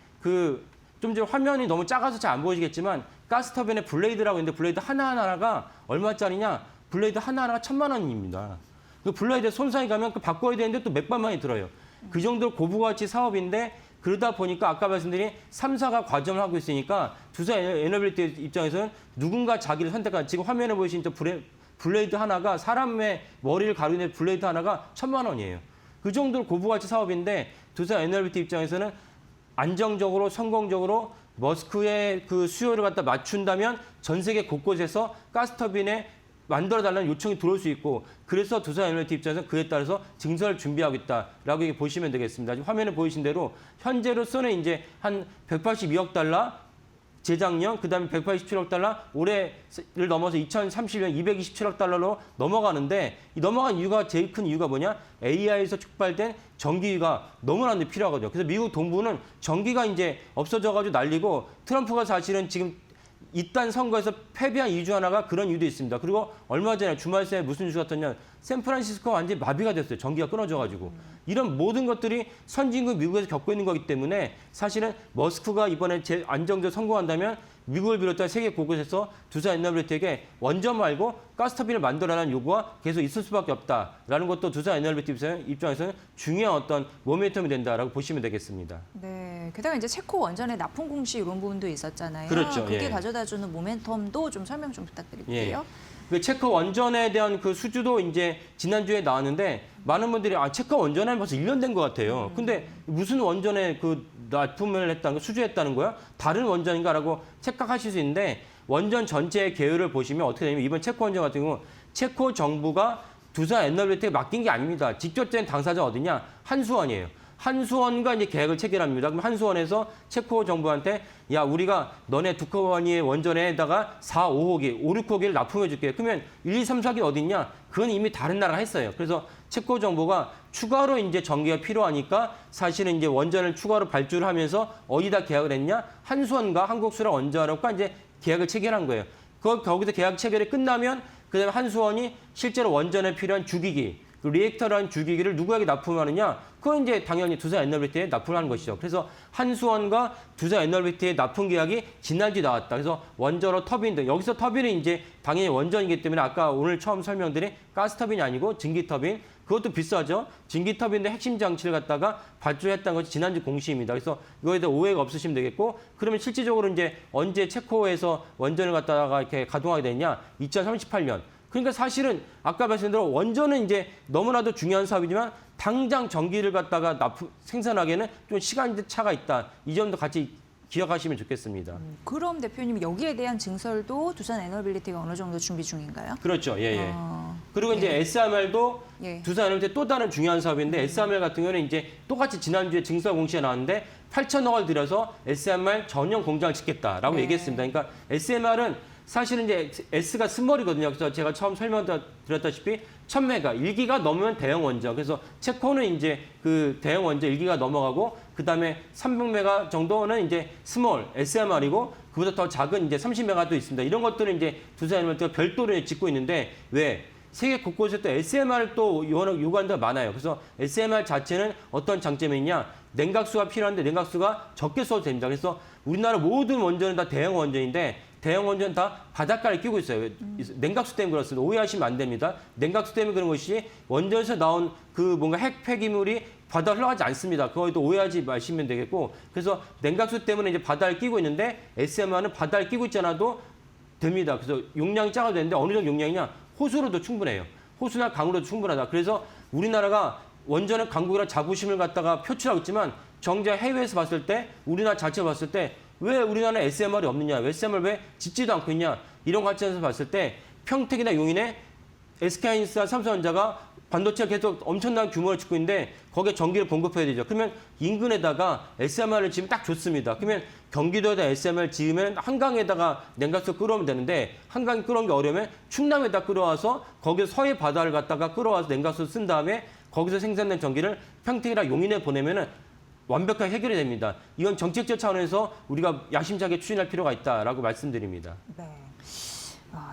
좀 이제 화면이 너무 작아서 잘 안 보이시겠지만 가스터빈의 블레이드라고 있는데 블레이드 하나하나가 얼마짜리냐? 블레이드 하나하나가 1,000만 원입니다. 그 블레이드 손상이 가면 그 바꿔야 되는데 또 몇백만이 들어요. 그 정도로 고부가치 사업인데 그러다 보니까 아까 말씀드린 3사가 과점을 하고 있으니까 두산 에너빌리티 입장에서는 누군가 자기를 선택한 지금 화면에 보이신 저 블레이드 하나가 사람의 머리를 가리는 블레이드 하나가 1,000만 원이에요. 그 정도로 고부가치 사업인데 두산 에너빌리티 입장에서는 안정적으로 성공적으로 머스크의 그 수요를 갖다 맞춘다면 전 세계 곳곳에서 가스터빈에 만들어달라는 요청이 들어올 수 있고 그래서 두산 에너빌리티 입장에서는 그에 따라서 증설을 준비하고 있다라고 보시면 되겠습니다. 지금 화면에 보이신 대로 현재로서는 이제 한 182억 달러 재작년, 그다음에 187억 달러, 올해를 넘어서 2030년 227억 달러로 넘어가는데 이 넘어간 이유가 제일 큰 이유가 뭐냐? AI에서 촉발된 전기가 너무나 필요하거든요. 그래서 미국 동부는 전기가 이제 없어져가지고 난리고 트럼프가 사실은 지금 이딴 선거에서 패배한 이유 중 하나가 그런 이유도 있습니다. 그리고 얼마 전에 주말 새에 무슨 뉴스가 떴냐? 샌프란시스코가 완전히 마비가 됐어요. 전기가 끊어져가지고. 이런 모든 것들이 선진국 미국에서 겪고 있는 거기 때문에 사실은 머스크가 이번에 안정적으로 성공한다면 미국을 비롯한 세계 곳곳에서 두산 에너빌리티에게 원전 말고 가스터빈을 만들어라는 요구가 계속 있을 수밖에 없다라는 것도 두산 에너빌리티 입장에서는 중요한 어떤 모멘텀이 된다라고 보시면 되겠습니다. 네, 게다가 이제 체코 원전의 납품 공시 이런 부분도 있었잖아요. 그렇죠. 그게 예. 가져다주는 모멘텀도 좀 설명 좀 부탁드릴게요. 그 체코 원전에 대한 그 수주도 이제 지난주에 나왔는데 많은 분들이 체코 원전에 벌써 1년 된 것 같아요. 근데 무슨 원전에 그 납품을 했다는 거, 수주했다는 거야? 다른 원전인가라고 착각하실 수 있는데 원전 전체의 계율을 보시면 어떻게 되냐면 이번 체코 원전 같은 경우 체코 정부가 두산 에너빌리티에 맡긴 게 아닙니다. 직접적인 당사자 어디냐? 한수원이에요. 한수원과 이제 계약을 체결합니다. 그럼 한수원에서 체코 정부한테 야 우리가 너네 두꺼워니의 원전에다가 4, 5호기, 5, 6호기를 납품해 줄게. 그러면 1, 2, 3, 4기 어디 있냐? 그건 이미 다른 나라가 했어요. 그래서 체코 정부가 추가로 이제 전기가 필요하니까 사실은 이제 원전을 추가로 발주를 하면서 어디다 계약을 했냐? 한수원과 한국수력원자력과 이제 계약을 체결한 거예요. 거기서 계약 체결이 끝나면 그다음에 한수원이 실제로 원전에 필요한 주기기, 리액터라는 주기기를 누구에게 납품하느냐? 그건 이제 당연히 두산 에너빌리티에 납품하는 것이죠. 그래서 한수원과 두산 에너빌리티의 납품 계약이 지난주에 나왔다. 그래서 원자로 터빈 등 여기서 터빈은 이제 당연히 원전이기 때문에 아까 오늘 처음 설명드린 가스 터빈이 아니고 증기 터빈 그것도 비싸죠. 증기 터빈의 핵심 장치를 갖다가 발주했다는 것이 지난주 공시입니다. 그래서 이거에 대해 오해가 없으시면 되겠고 그러면 실질적으로 이제 언제 체코에서 원전을 갖다가 이렇게 가동하게 되냐? 2038년. 그러니까 사실은 아까 말씀드린 대로 원전은 이제 너무나도 중요한 사업이지만 당장 전기를 갖다가 생산하기에는 좀 시간 차가 있다. 이 점도 같이 기억하시면 좋겠습니다. 그럼 대표님 여기에 대한 증설도 두산 에너빌리티가 어느 정도 준비 중인가요? 그렇죠. 예. 그리고 이제 SMR도 두산 에너빌리티 또 다른 중요한 사업인데 SMR 같은 경우는 이제 똑같이 지난주에 증설 공시가 나왔는데 8천억을 들여서 SMR 전용 공장을 짓겠다라고 얘기했습니다. 그러니까 SMR은 사실은 이제 S가 스몰이거든요. 그래서 제가 처음 설명드렸다시피 1000메가, 1기가 넘으면 대형 원전. 그래서 체코는 이제 그 대형 원전 1기가 넘어가고 그다음에 300메가 정도는 이제 스몰 SMR이고 그보다 더 작은 이제 30메가도 있습니다. 이런 것들은 이제 두산 에너빌리티가 별도로 짓고 있는데 왜? 세계 곳곳에 또 SMR 또 요구하는 데가 많아요. 그래서 SMR 자체는 어떤 장점이 있냐? 냉각수가 필요한데 냉각수가 적게 써도 됩니다. 그래서 우리나라 모든 원전은 다 대형 원전인데 대형 원전 다 바닷가를 끼고 있어요. 냉각수 때문에 그렇습니다. 오해하시면 안 됩니다. 냉각수 때문에 그런 것이 원전에서 나온 그 뭔가 핵 폐기물이 바다 흘러가지 않습니다. 그거에도 오해하지 마시면 되겠고 그래서 냉각수 때문에 이제 바다를 끼고 있는데 SMR은 바다를 끼고 있지 않아도 됩니다. 그래서 용량이 작아도 되는데 어느 정도 용량이냐? 호수로도 충분해요. 호수나 강으로도 충분하다. 그래서 우리나라가 원전의 강국이라 자부심을 갖다가 표출하고 있지만 정작 해외에서 봤을 때 우리나라 자체로 봤을 때 왜 우리나라에 SMR이 없느냐? SMR 왜 짓지도 않고 있냐? 이런 관점에서 봤을 때 평택이나 용인에 SK하이닉스와 삼성전자가 반도체가 계속 엄청난 규모를 짓고 있는데 거기에 전기를 공급해야 되죠. 그러면 인근에다가 SMR을 지으면 딱 좋습니다. 그러면 경기도에다 SMR 지으면 한강에다가 냉각수 끌어오면 되는데 한강에 끌어오는 게 어려우면 충남에다 끌어와서 거기서 서해 바다를 갖다가 끌어와서 냉각수 쓴 다음에 거기서 생산된 전기를 평택이나 용인에 보내면은 완벽하게 해결이 됩니다. 이건 정책적 차원에서 우리가 야심차게 추진할 필요가 있다라고 말씀드립니다. 네.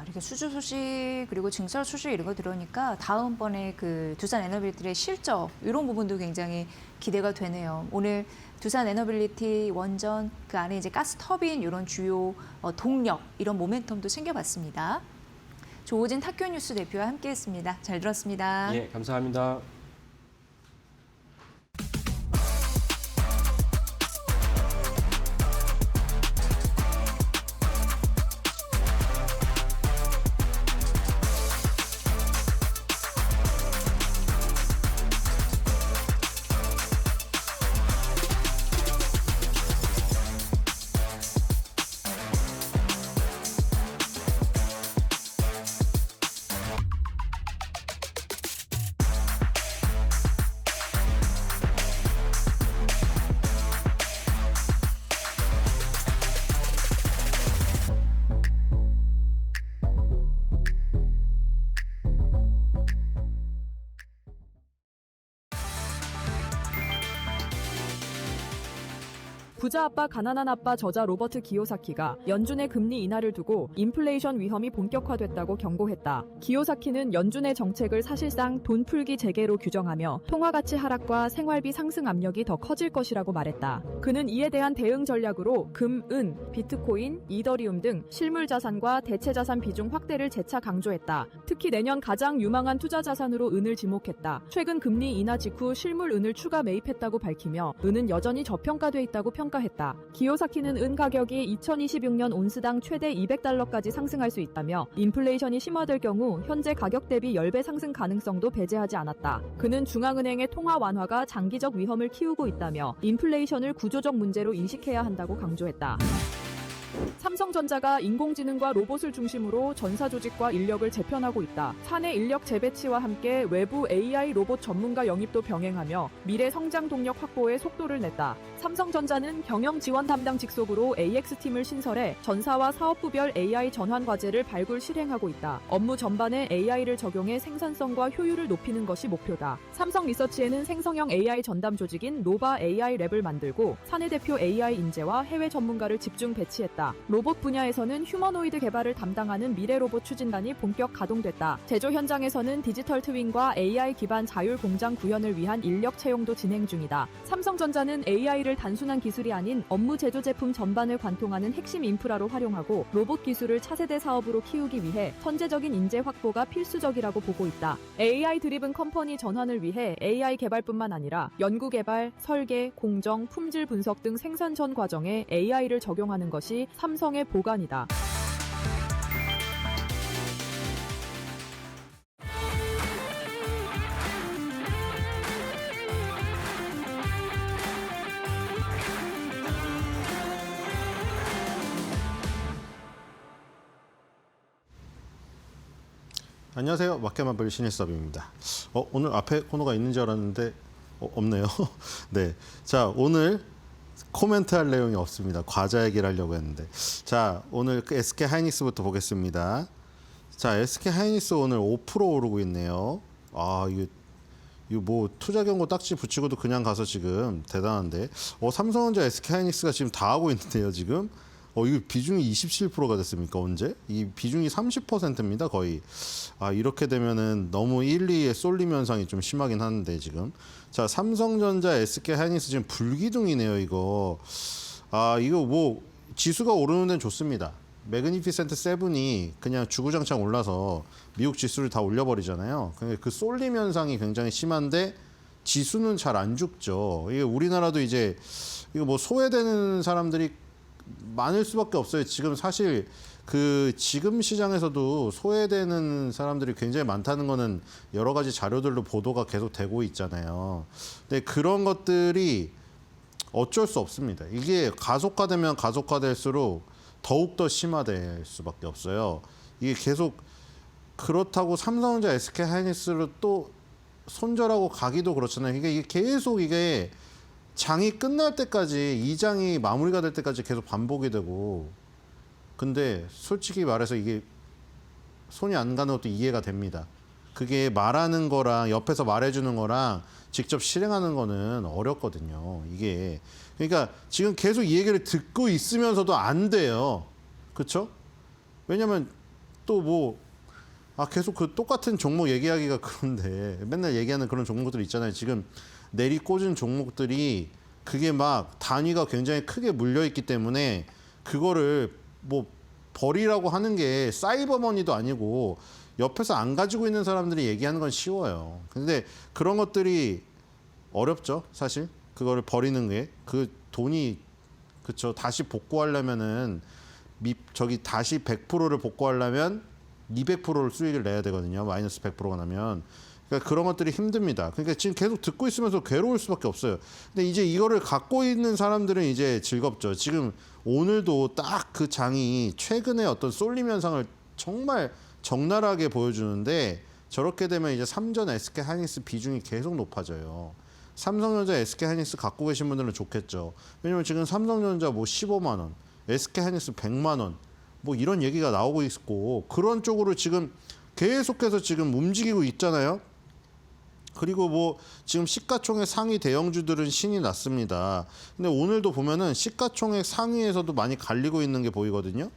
이렇게 수주 소식 그리고 증설 소식 이런 거 들으니까 다음번에 그 두산 에너빌리티의 실적 이런 부분도 굉장히 기대가 되네요. 오늘 두산 에너빌리티 원전 그 안에 이제 가스 터빈 이런 주요 동력 이런 모멘텀도 챙겨봤습니다. 조호진 탁교뉴스 대표와 함께했습니다. 잘 들었습니다. 예, 감사합니다. 부자 아빠 가난한 아빠 저자 로버트 기요사키가 연준의 금리 인하를 두고 인플레이션 위험이 본격화됐다고 경고했다. 기요사키는 연준의 정책을 사실상 돈 풀기 재개로 규정하며 통화 가치 하락과 생활비 상승 압력이 더 커질 것이라고 말했다. 그는 이에 대한 대응 전략으로 금, 은, 비트코인, 이더리움 등 실물 자산과 대체 자산 비중 확대를 재차 강조했다. 특히 내년 가장 유망한 투자 자산으로 은을 지목했다. 최근 금리 인하 직후 실물 은을 추가 매입했다고 밝히며 은은 여전히 저평가돼 있다고 평가했다. 기요사키는 은 가격이 2026년 온스당 최대 $200까지 상승할 수 있다며 인플레이션이 심화될 경우 현재 가격 대비 10배 상승 가능성도 배제하지 않았다. 그는 중앙은행의 통화 완화가 장기적 위험을 키우고 있다며 인플레이션을 구조적 문제로 인식해야 한다고 강조했다. 삼성전자가 인공지능과 로봇을 중심으로 전사 조직과 인력을 재편하고 있다. 사내 인력 재배치와 함께 외부 AI 로봇 전문가 영입도 병행하며 미래 성장 동력 확보에 속도를 냈다. 삼성전자는 경영 지원 담당 직속으로 AX팀을 신설해 전사와 사업부별 AI 전환 과제를 발굴 실행하고 있다. 업무 전반에 AI를 적용해 생산성과 효율을 높이는 것이 목표다. 삼성 리서치에는 생성형 AI 전담 조직인 노바 AI 랩을 만들고 사내 대표 AI 인재와 해외 전문가를 집중 배치했다. 로봇 분야에서는 휴머노이드 개발을 담당하는 미래 로봇 추진단이 본격 가동됐다. 제조 현장에서는 디지털 트윈과 AI 기반 자율 공장 구현을 위한 인력 채용도 진행 중이다. 삼성전자는 AI를 단순한 기술이 아닌 업무 제조 제품 전반을 관통하는 핵심 인프라로 활용하고 로봇 기술을 차세대 사업으로 키우기 위해 선제적인 인재 확보가 필수적이라고 보고 있다. AI 드리븐 컴퍼니 전환을 위해 AI 개발뿐만 아니라 연구 개발, 설계, 공정, 품질 분석 등 생산 전 과정에 AI를 적용하는 것이 삼성의 보관이다. 안녕하세요. 마켓마블 신일섭입니다. 오늘 앞에 코너가 있는 줄 알았는데 없네요. 네, 자 오늘 코멘트 할 내용이 없습니다. 과자 얘기를 하려고 했는데 자 오늘 SK 하이닉스부터 보겠습니다. 자 SK 하이닉스 오늘 5% 오르고 있네요. 아 이거 뭐 투자 경고 딱지 붙이고도 그냥 가서 지금 대단한데 삼성전자 SK 하이닉스가 지금 다 하고 있는데요 지금. 이거 비중이 27%가 됐습니까? 언제? 이 비중이 30%입니다, 거의. 이렇게 되면은 너무 1, 2에 쏠림 현상이 좀 심하긴 하는데, 지금. 자, 삼성전자, SK 하이닉스 지금 불기둥이네요, 이거. 이거 뭐, 지수가 오르는 데는 좋습니다. 매그니피센트 7이 그냥 주구장창 올라서 미국 지수를 다 올려버리잖아요. 그 쏠림 현상이 굉장히 심한데, 지수는 잘 안 죽죠. 이게 우리나라도 이제, 이거 뭐 소외되는 사람들이 많을 수밖에 없어요. 지금 사실 지금 시장에서도 소외되는 사람들이 굉장히 많다는 거는 여러 가지 자료들로 보도가 계속 되고 있잖아요. 근데 그런 것들이 어쩔 수 없습니다. 이게 가속화되면 가속화될수록 더욱더 심화될 수밖에 없어요. 이게 계속 그렇다고 삼성전자, SK 하이닉스를 또 손절하고 가기도 그렇잖아요. 이게 계속 이게 장이 끝날 때까지, 이 장이 마무리가 될 때까지 계속 반복이 되고, 근데 솔직히 말해서 이게 손이 안 가는 것도 이해가 됩니다. 그게 말하는 거랑 옆에서 말해주는 거랑 직접 실행하는 거는 어렵거든요. 이게 그러니까 지금 계속 이 얘기를 듣고 있으면서도 안 돼요. 그렇죠? 왜냐면 또 뭐 계속 그 똑같은 종목 얘기하기가 그런데 맨날 얘기하는 그런 종목들 있잖아요. 지금 내리 꽂은 종목들이 그게 막 단위가 굉장히 크게 물려있기 때문에 그거를 뭐 버리라고 하는 게 사이버머니도 아니고 옆에서 안 가지고 있는 사람들이 얘기하는 건 쉬워요. 근데 그런 것들이 어렵죠, 사실. 그거를 버리는 게. 그 돈이, 그쵸, 다시 복구하려면은 다시 100%를 복구하려면 200%를 수익을 내야 되거든요. 마이너스 100%가 나면. 그러니까 그런 것들이 힘듭니다. 그러니까 지금 계속 듣고 있으면서 괴로울 수밖에 없어요. 근데 이제 이거를 갖고 있는 사람들은 이제 즐겁죠. 지금 오늘도 딱 그 장이 최근에 어떤 쏠림 현상을 정말 적나라하게 보여주는데 저렇게 되면 이제 삼전 SK 하이닉스 비중이 계속 높아져요. 삼성전자, SK 하이닉스 갖고 계신 분들은 좋겠죠. 왜냐면 지금 삼성전자 뭐 15만 원, SK 하이닉스 100만 원, 뭐 이런 얘기가 나오고 있고 그런 쪽으로 지금 계속해서 지금 움직이고 있잖아요. 그리고 뭐 지금 시가총액 상위 대형주들은 신이 났습니다. 근데 오늘도 보면은 시가총액 상위에서도 많이 갈리고 있는 게 보이거든요.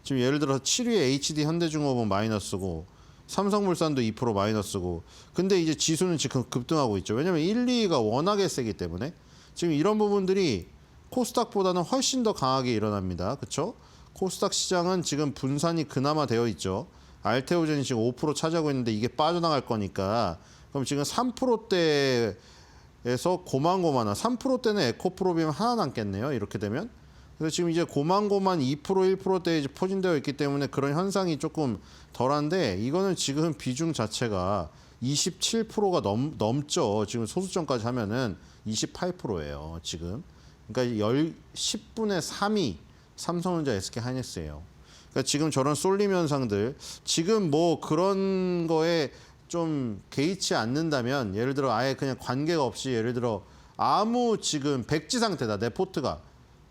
지금 예를 들어서 7위에 HD 현대중공업은 마이너스고 삼성물산도 2% 마이너스고 근데 이제 지수는 지금 급등하고 있죠. 왜냐면 1, 2위가 워낙에 세기 때문에 지금 이런 부분들이 코스닥보다는 훨씬 더 강하게 일어납니다. 그렇죠? 코스닥 시장은 지금 분산이 그나마 되어 있죠. 알테오젠이 지금 5% 차지하고 있는데 이게 빠져나갈 거니까 그럼 지금 3%대에서 고만고만한 3%대는 에코프로비움 하나 남겠네요. 이렇게 되면. 그래서 지금 이제 고만고만 2%, 1%대에 이제 포진되어 있기 때문에 그런 현상이 조금 덜한데 이거는 지금 비중 자체가 27%가 넘죠. 지금 소수점까지 하면은 28%예요. 지금. 그러니까 10분의 3이 삼성전자, SK하이닉스예요. 그러니까 지금 저런 쏠림 현상들, 지금 뭐 그런 거에 좀 개의치 않는다면, 예를 들어 아예 그냥 관계가 없이, 예를 들어 아무 지금 백지 상태다, 내 포트가.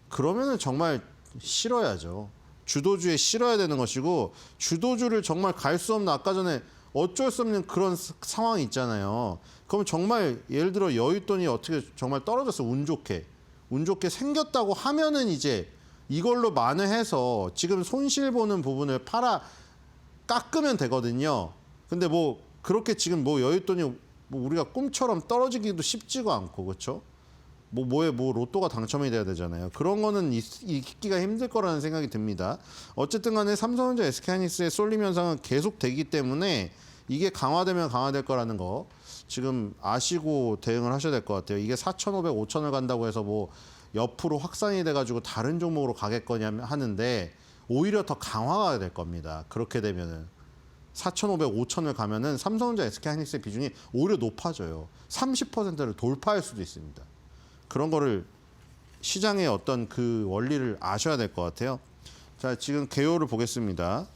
그러면은 정말 실어야죠. 주도주에 실어야 되는 것이고, 주도주를 정말 갈 수 없는, 아까 전에 어쩔 수 없는 그런 상황이 있잖아요. 그럼 정말 예를 들어 여윳돈이 어떻게 정말 떨어졌어, 운 좋게 생겼다고 하면은 이제 이걸로 만회해서 지금 손실 보는 부분을 팔아 깎으면 되거든요. 근데 뭐 그렇게 지금 뭐 여윳돈이 뭐 우리가 꿈처럼 떨어지기도 쉽지가 않고, 그렇죠? 뭐에 로또가 당첨이 돼야 되잖아요. 그런 거는 있기가 힘들 거라는 생각이 듭니다. 어쨌든 간에 삼성전자, SK하이닉스의 쏠림 현상은 계속 되기 때문에 이게 강화되면 강화될 거라는 거 지금 아시고 대응을 하셔야 될 것 같아요. 이게 4,500, 5,000을 간다고 해서 뭐 옆으로 확산이 돼가지고 다른 종목으로 가겠거냐 하는데 오히려 더 강화가 될 겁니다. 그렇게 되면은 4,500, 5,000을 가면은 삼성전자, SK하이닉스의 비중이 오히려 높아져요. 30%를 돌파할 수도 있습니다. 그런 거를 시장의 어떤 그 원리를 아셔야 될 것 같아요. 자, 지금 개요를 보겠습니다.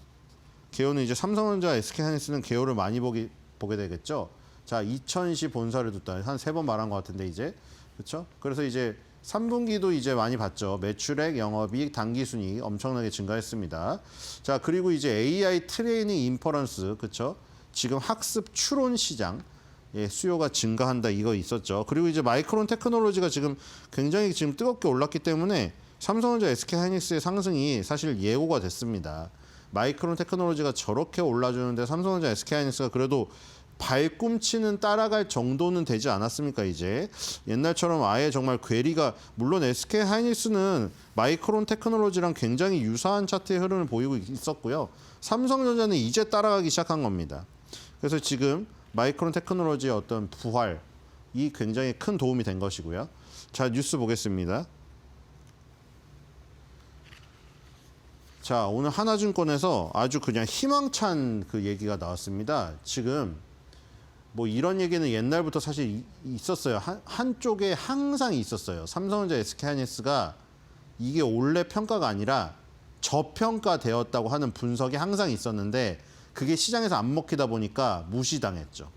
개요는 이제 삼성전자, SK하이닉스는 개요를 많이 보게 되겠죠. 자, 2010 본사를 뒀다. 한 3번 말한 것 같은데 이제. 그렇죠? 그래서 이제 3분기도 이제 많이 봤죠. 매출액, 영업이익, 당기순이익 엄청나게 증가했습니다. 자, 그리고 이제 AI 트레이닝 인퍼런스, 그렇죠? 지금 학습 추론 시장, 예, 수요가 증가한다, 이거 있었죠. 그리고 이제 마이크론 테크놀로지가 지금 굉장히 지금 뜨겁게 올랐기 때문에 삼성전자, SK하이닉스의 상승이 사실 예고가 됐습니다. 마이크론 테크놀로지가 저렇게 올라주는데 삼성전자, SK하이닉스가 그래도 발꿈치는 따라갈 정도는 되지 않았습니까, 이제? 옛날처럼 아예 정말 괴리가, 물론 SK하이닉스는 마이크론 테크놀로지랑 굉장히 유사한 차트의 흐름을 보이고 있었고요. 삼성전자는 이제 따라가기 시작한 겁니다. 그래서 지금 마이크론 테크놀로지의 어떤 부활이 굉장히 큰 도움이 된 것이고요. 자, 뉴스 보겠습니다. 자, 오늘 하나증권에서 아주 그냥 희망찬 그 얘기가 나왔습니다. 지금 뭐 이런 얘기는 옛날부터 사실 있었어요. 한쪽에 항상 있었어요. 삼성전자, SK하이닉스가 이게 원래 평가가 아니라 저평가되었다고 하는 분석이 항상 있었는데 그게 시장에서 안 먹히다 보니까 무시당했죠.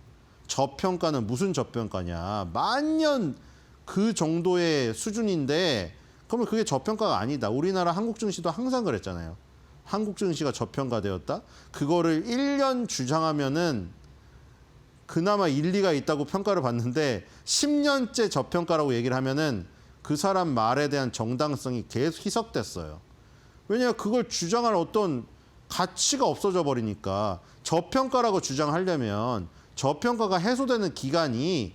저평가는 무슨 저평가냐. 만년 그 정도의 수준인데 그러면 그게 저평가가 아니다. 우리나라 한국 증시도 항상 그랬잖아요. 한국 증시가 저평가되었다. 그거를 1년 주장하면은 그나마 일리가 있다고 평가를 받는데 10년째 저평가라고 얘기를 하면은 그 사람 말에 대한 정당성이 계속 희석됐어요. 왜냐하면 그걸 주장할 어떤 가치가 없어져 버리니까. 저평가라고 주장하려면 저평가가 해소되는 기간이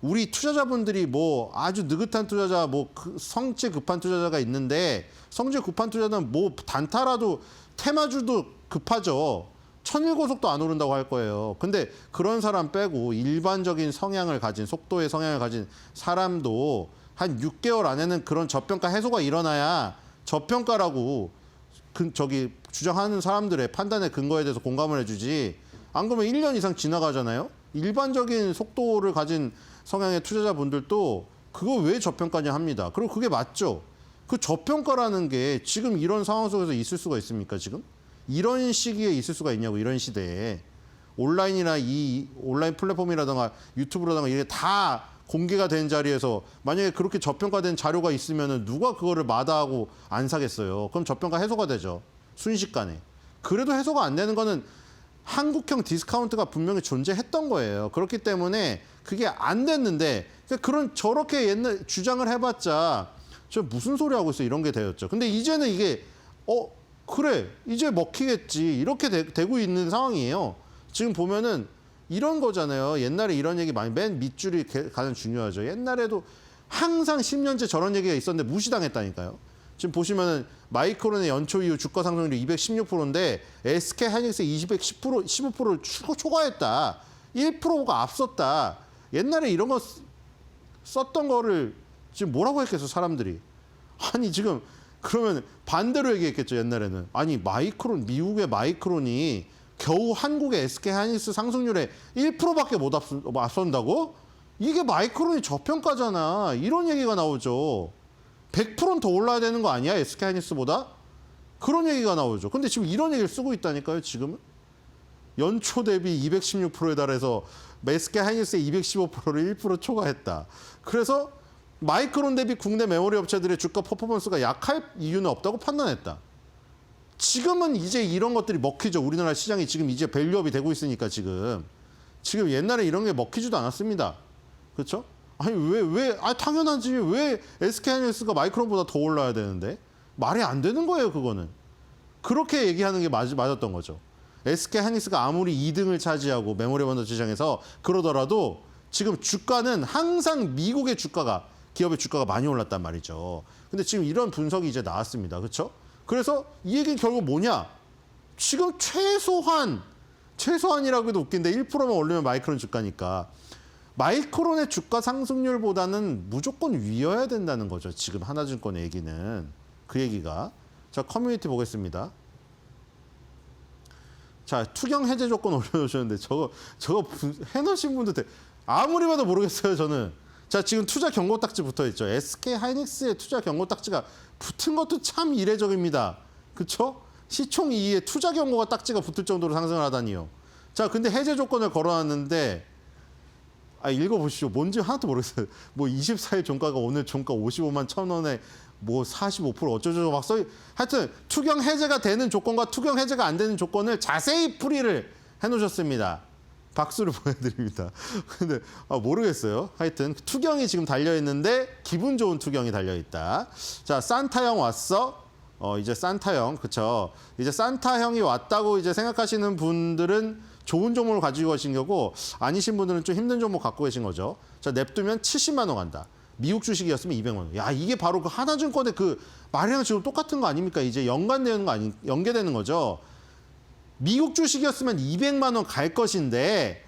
우리 투자자분들이 뭐 아주 느긋한 투자자, 뭐 성질 급한 투자자가 있는데 성질 급한 투자자는 뭐 단타라도 테마주도 급하죠. 천일고속도 안 오른다고 할 거예요. 근데 그런 사람 빼고 일반적인 성향을 가진, 속도의 성향을 가진 사람도 한 6개월 안에는 그런 저평가 해소가 일어나야 저평가라고 주장하는 사람들의 판단의 근거에 대해서 공감을 해주지. 안 그러면 1년 이상 지나가잖아요. 일반적인 속도를 가진 성향의 투자자분들도 그거 왜 저평가냐 합니다. 그리고 그게 맞죠. 그 저평가라는 게 지금 이런 상황 속에서 있을 수가 있습니까, 지금? 이런 시기에 있을 수가 있냐고, 이런 시대에. 온라인이나 이 온라인 플랫폼이라든가 유튜브라든가 이게 다 공개가 된 자리에서 만약에 그렇게 저평가된 자료가 있으면 누가 그거를 마다하고 안 사겠어요. 그럼 저평가 해소가 되죠. 순식간에. 그래도 해소가 안 되는 거는 한국형 디스카운트가 분명히 존재했던 거예요. 그렇기 때문에 그게 안 됐는데 저렇게 옛날 주장을 해봤자 저 무슨 소리 하고 있어, 이런 게 되었죠. 근데 이제는 이게 그래 이제 먹히겠지 이렇게 되고 있는 상황이에요. 지금 보면은 이런 거잖아요. 옛날에 이런 얘기 많이, 맨 밑줄이 가장 중요하죠. 옛날에도 항상 10년째 저런 얘기가 있었는데 무시당했다니까요. 지금 보시면은 마이크론의 연초 이후 주가 상승률이 216%인데 SK하이닉스 15%를 초과했다. 1%가 앞섰다. 옛날에 이런 거 썼던 거를 지금 뭐라고 했겠어, 사람들이. 아니 지금 그러면 반대로 얘기했겠죠, 옛날에는. 아니 미국의 마이크론이 겨우 한국의 SK하이닉스 상승률에 1%밖에 못 앞선다고? 이게 마이크론이 저평가잖아. 이런 얘기가 나오죠. 100%는 더 올라야 되는 거 아니야? SK하이닉스보다? 그런 얘기가 나오죠. 근데 지금 이런 얘기를 쓰고 있다니까요, 지금은. 연초 대비 216%에 달해서 SK하이닉스의 215%를 1% 초과했다. 그래서 마이크론 대비 국내 메모리 업체들의 주가 퍼포먼스가 약할 이유는 없다고 판단했다. 지금은 이제 이런 것들이 먹히죠. 우리나라 시장이 지금 이제 밸류업이 되고 있으니까 지금 옛날에 이런 게 먹히지도 않았습니다. 그렇죠? 아니 당연하지. 왜 SK하이닉스가 마이크론보다 더 올라야 되는데? 말이 안 되는 거예요, 그거는. 그렇게 얘기하는 게 맞았던 거죠. SK하이닉스가 아무리 2등을 차지하고 메모리 반도체 시장에서 그러더라도 지금 주가는 항상 미국의 주가가, 기업의 주가가 많이 올랐단 말이죠. 근데 지금 이런 분석이 이제 나왔습니다. 그렇죠? 그래서 이 얘기는 결국 뭐냐? 지금 최소한이라고 해도 웃긴데 1%만 올리면 마이크론 주가니까 마이크론의 주가 상승률보다는 무조건 위여야 된다는 거죠. 지금 하나증권의 얘기는. 그 얘기가. 자, 커뮤니티 보겠습니다. 자, 투경 해제 조건 올려놓으셨는데 저거 해놓으신 분들 아무리 봐도 모르겠어요, 저는. 자, 지금 투자 경고 딱지 붙어 있죠. SK하이닉스의 투자 경고 딱지가 붙은 것도 참 이례적입니다. 그렇죠? 시총 2위에 투자 경고가 딱지가 붙을 정도로 상승을 하다니요. 자, 근데 해제 조건을 걸어놨는데 읽어보시죠. 뭔지 하나도 모르겠어요. 뭐 24일 종가가 오늘 종가 55만 1,000원에 뭐 45% 어쩌고저쩌고 막 하여튼 투경 해제가 되는 조건과 투경 해제가 안 되는 조건을 자세히 풀이를 해놓으셨습니다. 박수를 보내드립니다. 근데 모르겠어요. 하여튼 투경이 지금 달려있는데 기분 좋은 투경이 달려있다. 자, 산타형 왔어. 이제 산타형, 그쵸. 이제 산타형이 왔다고 이제 생각하시는 분들은 좋은 종목을 가지고 계신 거고 아니신 분들은 좀 힘든 종목 갖고 계신 거죠. 자, 냅두면 70만 원 간다. 미국 주식이었으면 200만 원. 야, 이게 바로 그 하나증권의 그 말이랑 지금 똑같은 거 아닙니까? 이제 연계되는 거죠. 미국 주식이었으면 200만 원 갈 것인데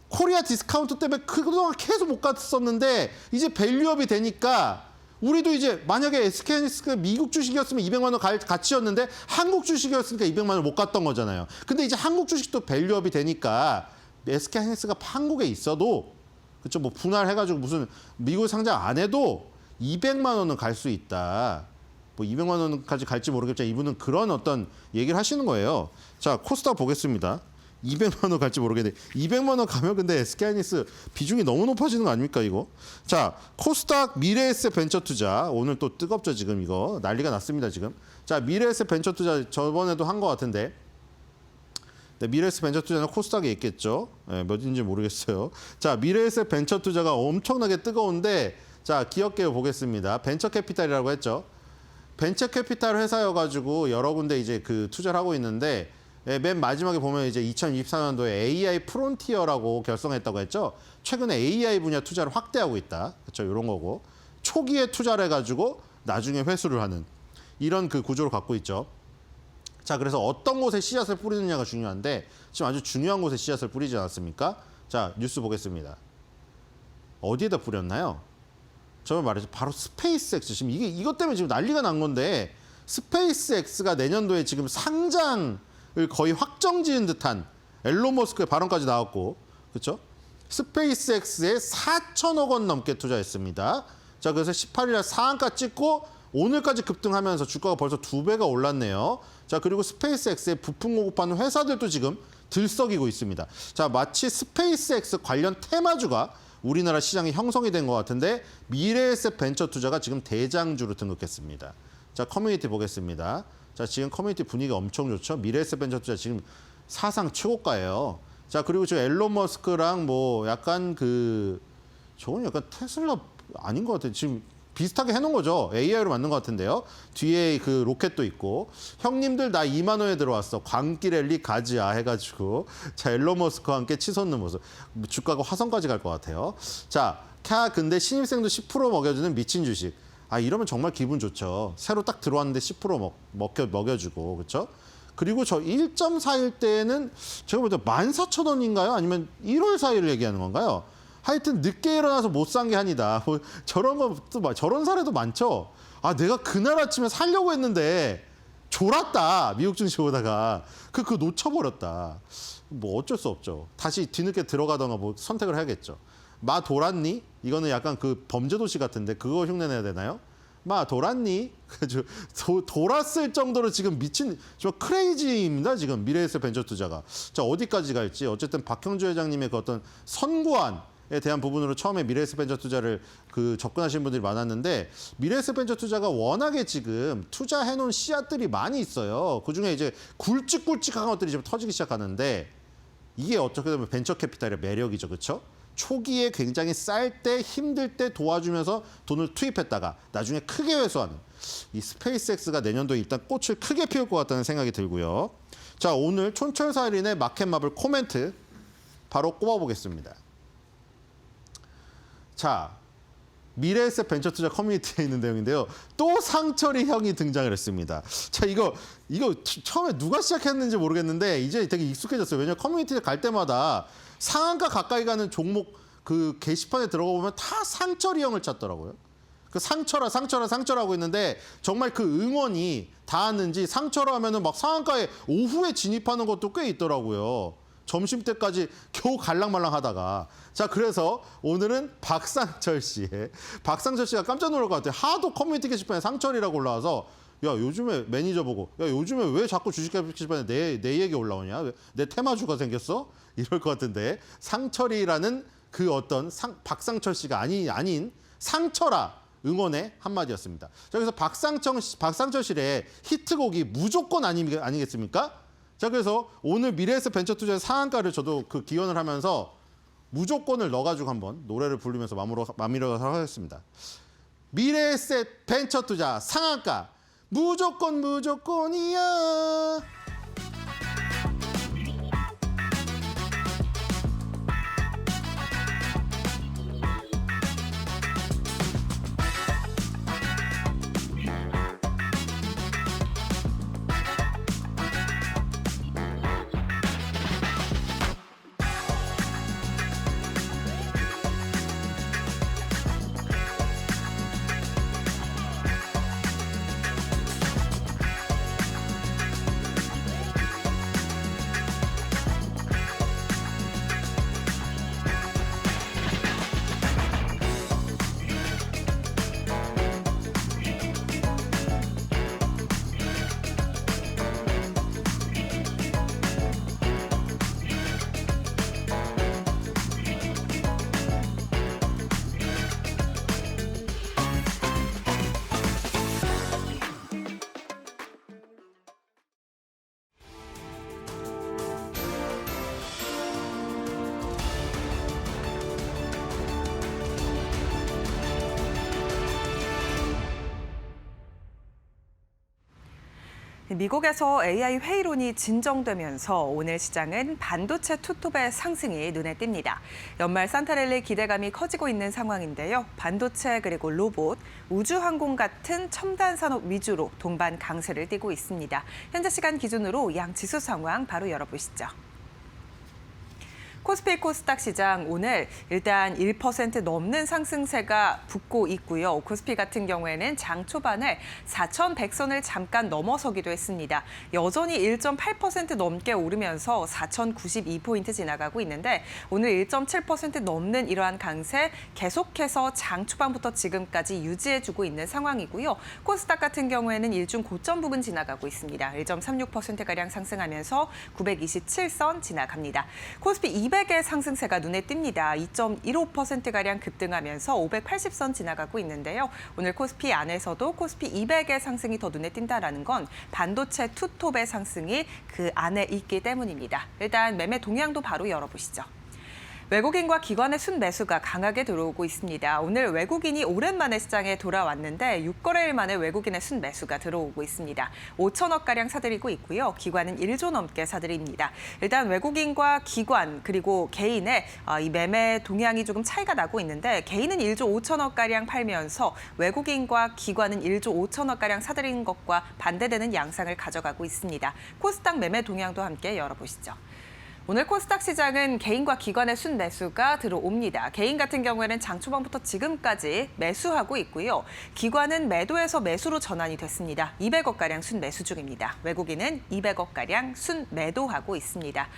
코리아 디스카운트 때문에 그동안 계속 못 갔었는데 이제 밸류업이 되니까 우리도 이제 만약에 SK하이닉스가 미국 주식이었으면 200만 원 갈 가치였는데 한국 주식이었으니까 200만 원 못 갔던 거잖아요. 근데 이제 한국 주식도 밸류업이 되니까 SK하이닉스가 한국에 있어도 그쵸, 뭐 분할해가지고 무슨 미국 상장 안 해도 200만 원은 갈 수 있다. 뭐 200만 원까지 갈지 모르겠지만 이분은 그런 어떤 얘기를 하시는 거예요. 자, 코스닥 보겠습니다. 200만 원 갈지 모르겠는데 200만 원 가면 근데 SK하이닉스 비중이 너무 높아지는 거 아닙니까 이거? 자, 코스닥 미래에셋 벤처투자 오늘 또 뜨겁죠 지금 이거 난리가 났습니다 지금. 자, 미래에셋 벤처투자 저번에도 한 거 같은데 네, 미래에셋 벤처투자는 코스닥에 있겠죠. 네, 몇인지 모르겠어요. 자, 미래에셋 벤처투자가 엄청나게 뜨거운데 자, 기업계를 보겠습니다. 벤처캐피탈이라고 했죠. 벤처캐피탈 회사여가지고 여러 군데 이제 그 투자를 하고 있는데 맨 마지막에 보면 이제 2024년도에 AI 프론티어라고 결성했다고 했죠. 최근에 AI 분야 투자를 확대하고 있다. 그렇죠. 이런 거고 초기에 투자를 해가지고 나중에 회수를 하는 이런 그 구조를 갖고 있죠. 자, 그래서 어떤 곳에 씨앗을 뿌리느냐가 중요한데 지금 아주 중요한 곳에 씨앗을 뿌리지 않았습니까? 자, 뉴스 보겠습니다. 어디에다 뿌렸나요? 저번 말했죠. 바로 스페이스X. 지금 이것 때문에 지금 난리가 난 건데 스페이스X가 내년도에 지금 상장을 거의 확정지은 듯한 앨런 머스크의 발언까지 나왔고, 그렇죠? 스페이스X에 4천억 원 넘게 투자했습니다. 자, 그래서 18일날 상한가 찍고 오늘까지 급등하면서 주가가 벌써 2배가 올랐네요. 자, 그리고 스페이스X에 부품 공급하는 회사들도 지금 들썩이고 있습니다. 자, 마치 스페이스X 관련 테마주가 우리나라 시장에 형성이 된 것 같은데 미래에셋 벤처투자가 지금 대장주로 등극했습니다. 자, 커뮤니티 보겠습니다. 자, 지금 커뮤니티 분위기가 엄청 좋죠. 미래에셋 벤처투자 지금 사상 최고가예요. 자, 그리고 지금 앨런 머스크랑 뭐 약간 저건 약간 테슬라 아닌 것 같아요. 지금 비슷하게 해놓은 거죠. AI로 만든 것 같은데요. 뒤에 그 로켓도 있고 형님들 나 2만 원에 들어왔어. 광기 랠리 가지야 해가지고 자, 앨런 머스크와 함께 치솟는 모습. 주가가 화성까지 갈 것 같아요. 자, 근데 신입생도 10% 먹여주는 미친 주식. 이러면 정말 기분 좋죠. 새로 딱 들어왔는데 10% 먹여주고 그렇죠? 그리고 저 1.4일 때는 제가 볼 때 14,000원인가요? 아니면 1월 4일을 얘기하는 건가요? 하여튼 늦게 일어나서 못 산 게 아니다. 뭐 저런 사례도 많죠. 내가 그날 아침에 살려고 했는데 졸았다. 미국 증시 보다가 그거 놓쳐버렸다. 뭐 어쩔 수 없죠. 다시 뒤늦게 들어가거나 뭐 선택을 해야겠죠. 돌았니? 이거는 약간 그 범죄도시 같은데 그거 흉내내야 되나요? 마 돌았니? 돌았을 정도로 지금 미친 저 크레이지입니다. 지금 미래에셋 벤처 투자가. 자, 어디까지 갈지. 어쨌든 박형주 회장님의 그 어떤 선구안에 대한 부분으로 처음에 미래에셋 벤처 투자를 접근하신 분들이 많았는데, 미래에셋 벤처 투자가 워낙에 지금 투자해놓은 씨앗들이 많이 있어요. 그중에 이제 굵직굵직한 것들이 지금 터지기 시작하는데, 이게 어떻게 보면 벤처 캐피탈의 매력이죠. 그렇죠? 초기에 굉장히 쌀 때, 힘들 때 도와주면서 돈을 투입했다가 나중에 크게 회수하는 이 스페이스X가 내년도에 일단 꽃을 크게 피울 것 같다는 생각이 들고요. 자, 오늘 촌철살인의 마켓마블 코멘트 바로 꼽아보겠습니다. 자, 미래에셋 벤처 투자 커뮤니티에 있는 내용인데요. 또 상철이 형이 등장을 했습니다. 자, 이거 처음에 누가 시작했는지 모르겠는데 이제 되게 익숙해졌어요. 왜냐면 커뮤니티에 갈 때마다 상한가 가까이 가는 종목 그 게시판에 들어가 보면 다 상철이 형을 찾더라고요. 그 상철하고 있는데 정말 그 응원이 닿았는지 상철화 하면은 막 상한가에 오후에 진입하는 것도 꽤 있더라고요. 점심때까지 겨우 갈랑말랑 하다가. 자, 그래서 오늘은 박상철 씨가 깜짝 놀랄 것 같아요. 하도 커뮤니티 게시판에 상철이라고 올라와서, 야, 요즘에 매니저 보고, 야, 요즘에 왜 자꾸 주식 게시판에 내 얘기 올라오냐? 왜 내 테마주가 생겼어? 이럴 것 같은데, 상철이라는 그 어떤 박상철 씨가 아닌 상철아 응원의 한마디였습니다. 자, 그래서 박상철 씨의 히트곡이 무조건 아니겠습니까? 자, 그래서 오늘 미래에셋 벤처 투자의 상한가를 저도 그 기원을 하면서 무조건을 넣어가지고 한번 노래를 부르면서 마무리하도록 하겠습니다. 미래에셋 벤처 투자 상한가 무조건이야. 미국에서 AI 회의론이 진정되면서 오늘 시장은 반도체 투톱의 상승이 눈에 띕니다. 연말 산타랠리 기대감이 커지고 있는 상황인데요. 반도체 그리고 로봇, 우주항공 같은 첨단 산업 위주로 동반 강세를 띠고 있습니다. 현재 시간 기준으로 양 지수 상황 바로 열어보시죠. 코스피 코스닥 시장 오늘 일단 1% 넘는 상승세가 붙고 있고요. 코스피 같은 경우에는 장 초반에 4,100선을 잠깐 넘어서기도 했습니다. 여전히 1.8% 넘게 오르면서 4,092포인트 지나가고 있는데 오늘 1.7% 넘는 이러한 강세 계속해서 장 초반부터 지금까지 유지해주고 있는 상황이고요. 코스닥 같은 경우에는 일중 고점 부분 지나가고 있습니다. 1.36%가량 상승하면서 927선 지나갑니다. 코스피 200의 상승세가 눈에 띕니다. 2.15%가량 급등하면서 580선 지나가고 있는데요. 오늘 코스피 안에서도 코스피 200의 상승이 더 눈에 띈다는 건 반도체 투톱의 상승이 그 안에 있기 때문입니다. 일단 매매 동향도 바로 열어보시죠. 외국인과 기관의 순매수가 강하게 들어오고 있습니다. 오늘 외국인이 오랜만에 시장에 돌아왔는데 6거래일 만에 외국인의 순매수가 들어오고 있습니다. 5천억가량 사들이고 있고요. 기관은 1조 넘게 사들입니다. 일단 외국인과 기관 그리고 개인의 이 매매 동향이 조금 차이가 나고 있는데 개인은 1조 5천억가량 팔면서 외국인과 기관은 1조 5천억가량 사들인 것과 반대되는 양상을 가져가고 있습니다. 코스닥 매매 동향도 함께 열어보시죠. 오늘 코스닥 시장은 개인과 기관의 순매수가 들어옵니다. 개인 같은 경우에는 장 초반부터 지금까지 매수하고 있고요. 기관은 매도에서 매수로 전환이 됐습니다. 200억가량 순매수 중입니다. 외국인은 200억가량 순매도하고 있습니다.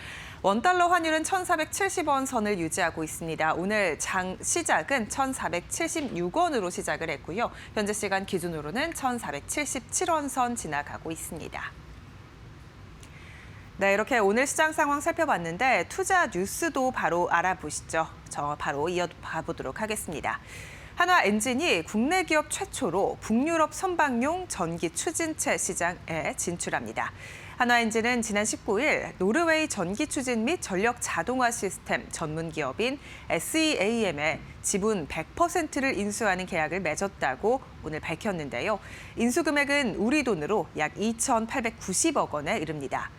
원달러 환율은 1,470원 선을 유지하고 있습니다. 오늘 장 시작은 1,476원으로 시작을 했고요. 현재 시간 기준으로는 1,477원 선 지나가고 있습니다. 네, 이렇게 오늘 시장 상황 살펴봤는데 투자 뉴스도 바로 알아보시죠. 저 바로 이어가 보도록 하겠습니다. 한화엔진이 국내 기업 최초로 북유럽 선박용 전기 추진체 시장에 진출합니다. 한화엔진은 지난 19일 노르웨이 전기 추진 및 전력 자동화 시스템 전문 기업인 SEAM에 지분 100%를 인수하는 계약을 맺었다고 오늘 밝혔는데요. 인수 금액은 우리 돈으로 약 2,890억 원에 이릅니다.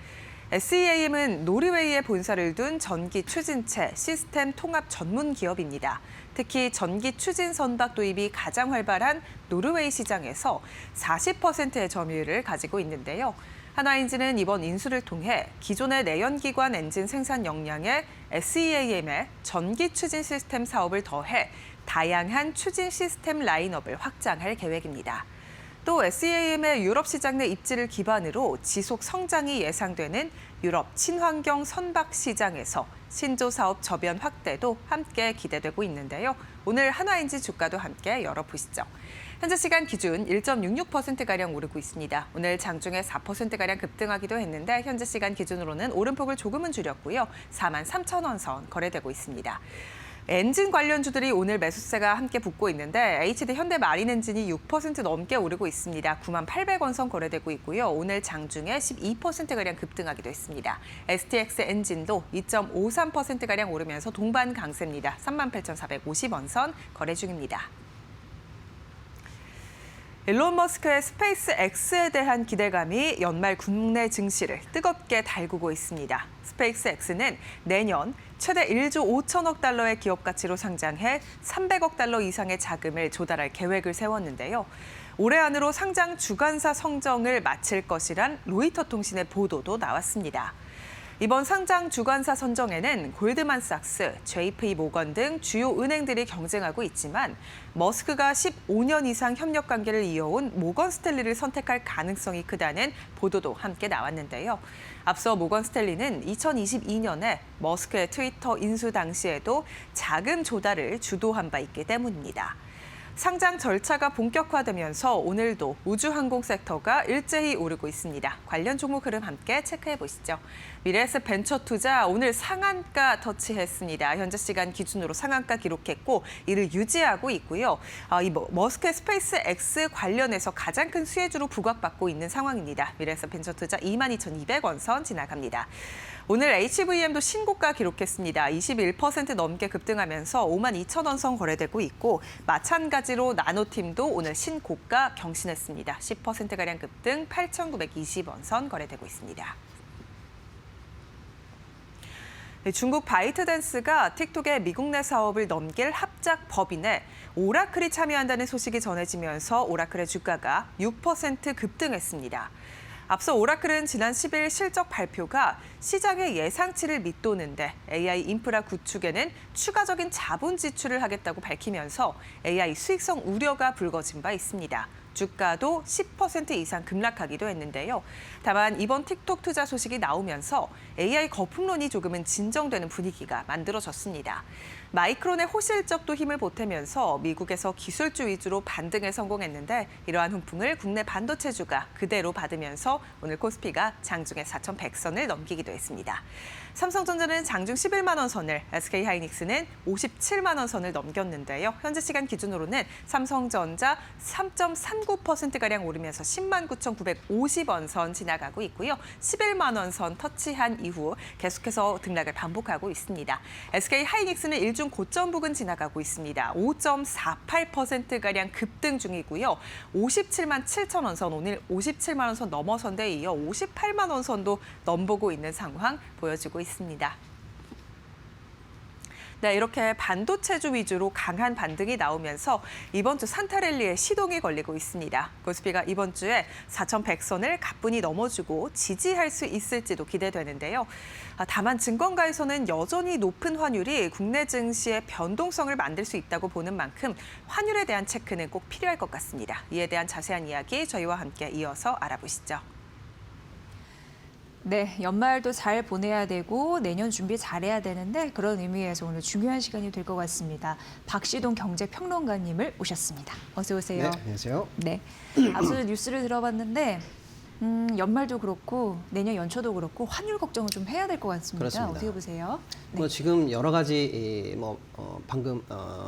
SEAM은 노르웨이에 본사를 둔 전기 추진체 시스템 통합 전문 기업입니다. 특히 전기 추진 선박 도입이 가장 활발한 노르웨이 시장에서 40%의 점유율을 가지고 있는데요. 한화엔진은 이번 인수를 통해 기존의 내연기관 엔진 생산 역량에 SEAM의 전기 추진 시스템 사업을 더해 다양한 추진 시스템 라인업을 확장할 계획입니다. 또 SEAM의 유럽 시장 내 입지를 기반으로 지속 성장이 예상되는 유럽 친환경 선박 시장에서 신조 사업 저변 확대도 함께 기대되고 있는데요. 오늘 한화엔진 주가도 함께 열어보시죠. 현재 시간 기준 1.66%가량 오르고 있습니다. 오늘 장중에 4%가량 급등하기도 했는데 현재 시간 기준으로는 오름폭을 조금은 줄였고요. 43,000원 선 거래되고 있습니다. 엔진 관련주들이 오늘 매수세가 함께 붙고 있는데 HD 현대 마린 엔진이 6% 넘게 오르고 있습니다. 9800원 선 거래되고 있고요. 오늘 장중에 12%가량 급등하기도 했습니다. STX 엔진도 2.53%가량 오르면서 동반 강세입니다. 38,450원 선 거래 중입니다. 일론 머스크의 스페이스 X에 대한 기대감이 연말 국내 증시를 뜨겁게 달구고 있습니다. 스페이스 X는 내년 최대 1조 5천억 달러의 기업 가치로 상장해 300억 달러 이상의 자금을 조달할 계획을 세웠는데요. 올해 안으로 상장 주관사 성정을 마칠 것이란 로이터 통신의 보도도 나왔습니다. 이번 상장 주관사 선정에는 골드만삭스, JP 모건 등 주요 은행들이 경쟁하고 있지만 머스크가 15년 이상 협력 관계를 이어온 모건 스탠리를 선택할 가능성이 크다는 보도도 함께 나왔는데요. 앞서 모건 스탠리는 2022년에 머스크의 트위터 인수 당시에도 자금 조달을 주도한 바 있기 때문입니다. 상장 절차가 본격화되면서 오늘도 우주항공 섹터가 일제히 오르고 있습니다. 관련 종목 흐름 함께 체크해 보시죠. 미래에셋 벤처투자 오늘 상한가 터치했습니다. 현재 시간 기준으로 상한가 기록했고 이를 유지하고 있고요. 이 머스크의 스페이스 X 관련해서 가장 큰 수혜주로 부각받고 있는 상황입니다. 미래에셋 벤처투자 22,200원 선 지나갑니다. 오늘 HVM도 신고가 기록했습니다. 21% 넘게 급등하면서 52,000원 선 거래되고 있고 마찬가지로 나노팀도 오늘 신고가 경신했습니다. 10%가량 급등 8,920원 선 거래되고 있습니다. 중국 바이트댄스가 틱톡의 미국 내 사업을 넘길 합작 법인에 오라클이 참여한다는 소식이 전해지면서 오라클의 주가가 6% 급등했습니다. 앞서 오라클은 지난 10일 실적 발표가 시장의 예상치를 밑도는데 AI 인프라 구축에는 추가적인 자본 지출을 하겠다고 밝히면서 AI 수익성 우려가 불거진 바 있습니다. 주가도 10% 이상 급락하기도 했는데요. 다만 이번 틱톡 투자 소식이 나오면서 AI 거품론이 조금은 진정되는 분위기가 만들어졌습니다. 마이크론의 호실적도 힘을 보태면서 미국에서 기술주 위주로 반등에 성공했는데 이러한 훈풍을 국내 반도체주가 그대로 받으면서 오늘 코스피가 장중에 4,100선을 넘기기도 했습니다. 삼성전자는 장중 11만 원 선을, SK하이닉스는 57만 원 선을 넘겼는데요. 현재 시간 기준으로는 삼성전자 3.39%가량 오르면서 10만 9,950원 선 지나가고 있고요. 11만 원 선 터치한 이후 계속해서 등락을 반복하고 있습니다. SK하이닉스는 일중 고점 부근 지나가고 있습니다. 5.48%가량 급등 중이고요. 57만 7천 원 선, 오늘 57만 원 선 넘어선 데 이어 58만 원 선도 넘보고 있는 상황 보여지고 있습니다. 네, 이렇게 반도체주 위주로 강한 반등이 나오면서 이번 주 산타랠리에 시동이 걸리고 있습니다. 코스피가 이번 주에 4,100선을 가뿐히 넘어주고 지지할 수 있을지도 기대되는데요. 다만 증권가에서는 여전히 높은 환율이 국내 증시의 변동성을 만들 수 있다고 보는 만큼 환율에 대한 체크는 꼭 필요할 것 같습니다. 이에 대한 자세한 이야기 저희와 함께 이어서 알아보시죠. 네, 연말도 잘 보내야 되고 내년 준비 잘해야 되는데 그런 의미에서 오늘 중요한 시간이 될 것 같습니다. 박시동 경제평론가님을 모셨습니다. 어서 오세요. 네, 안녕하세요. 네, 앞서 뉴스를 들어봤는데 연말도 그렇고 내년 연초도 그렇고 환율 걱정을 좀 해야 될 것 같습니다. 그렇습니다. 어떻게 보세요? 네. 뭐 지금 여러 가지 방금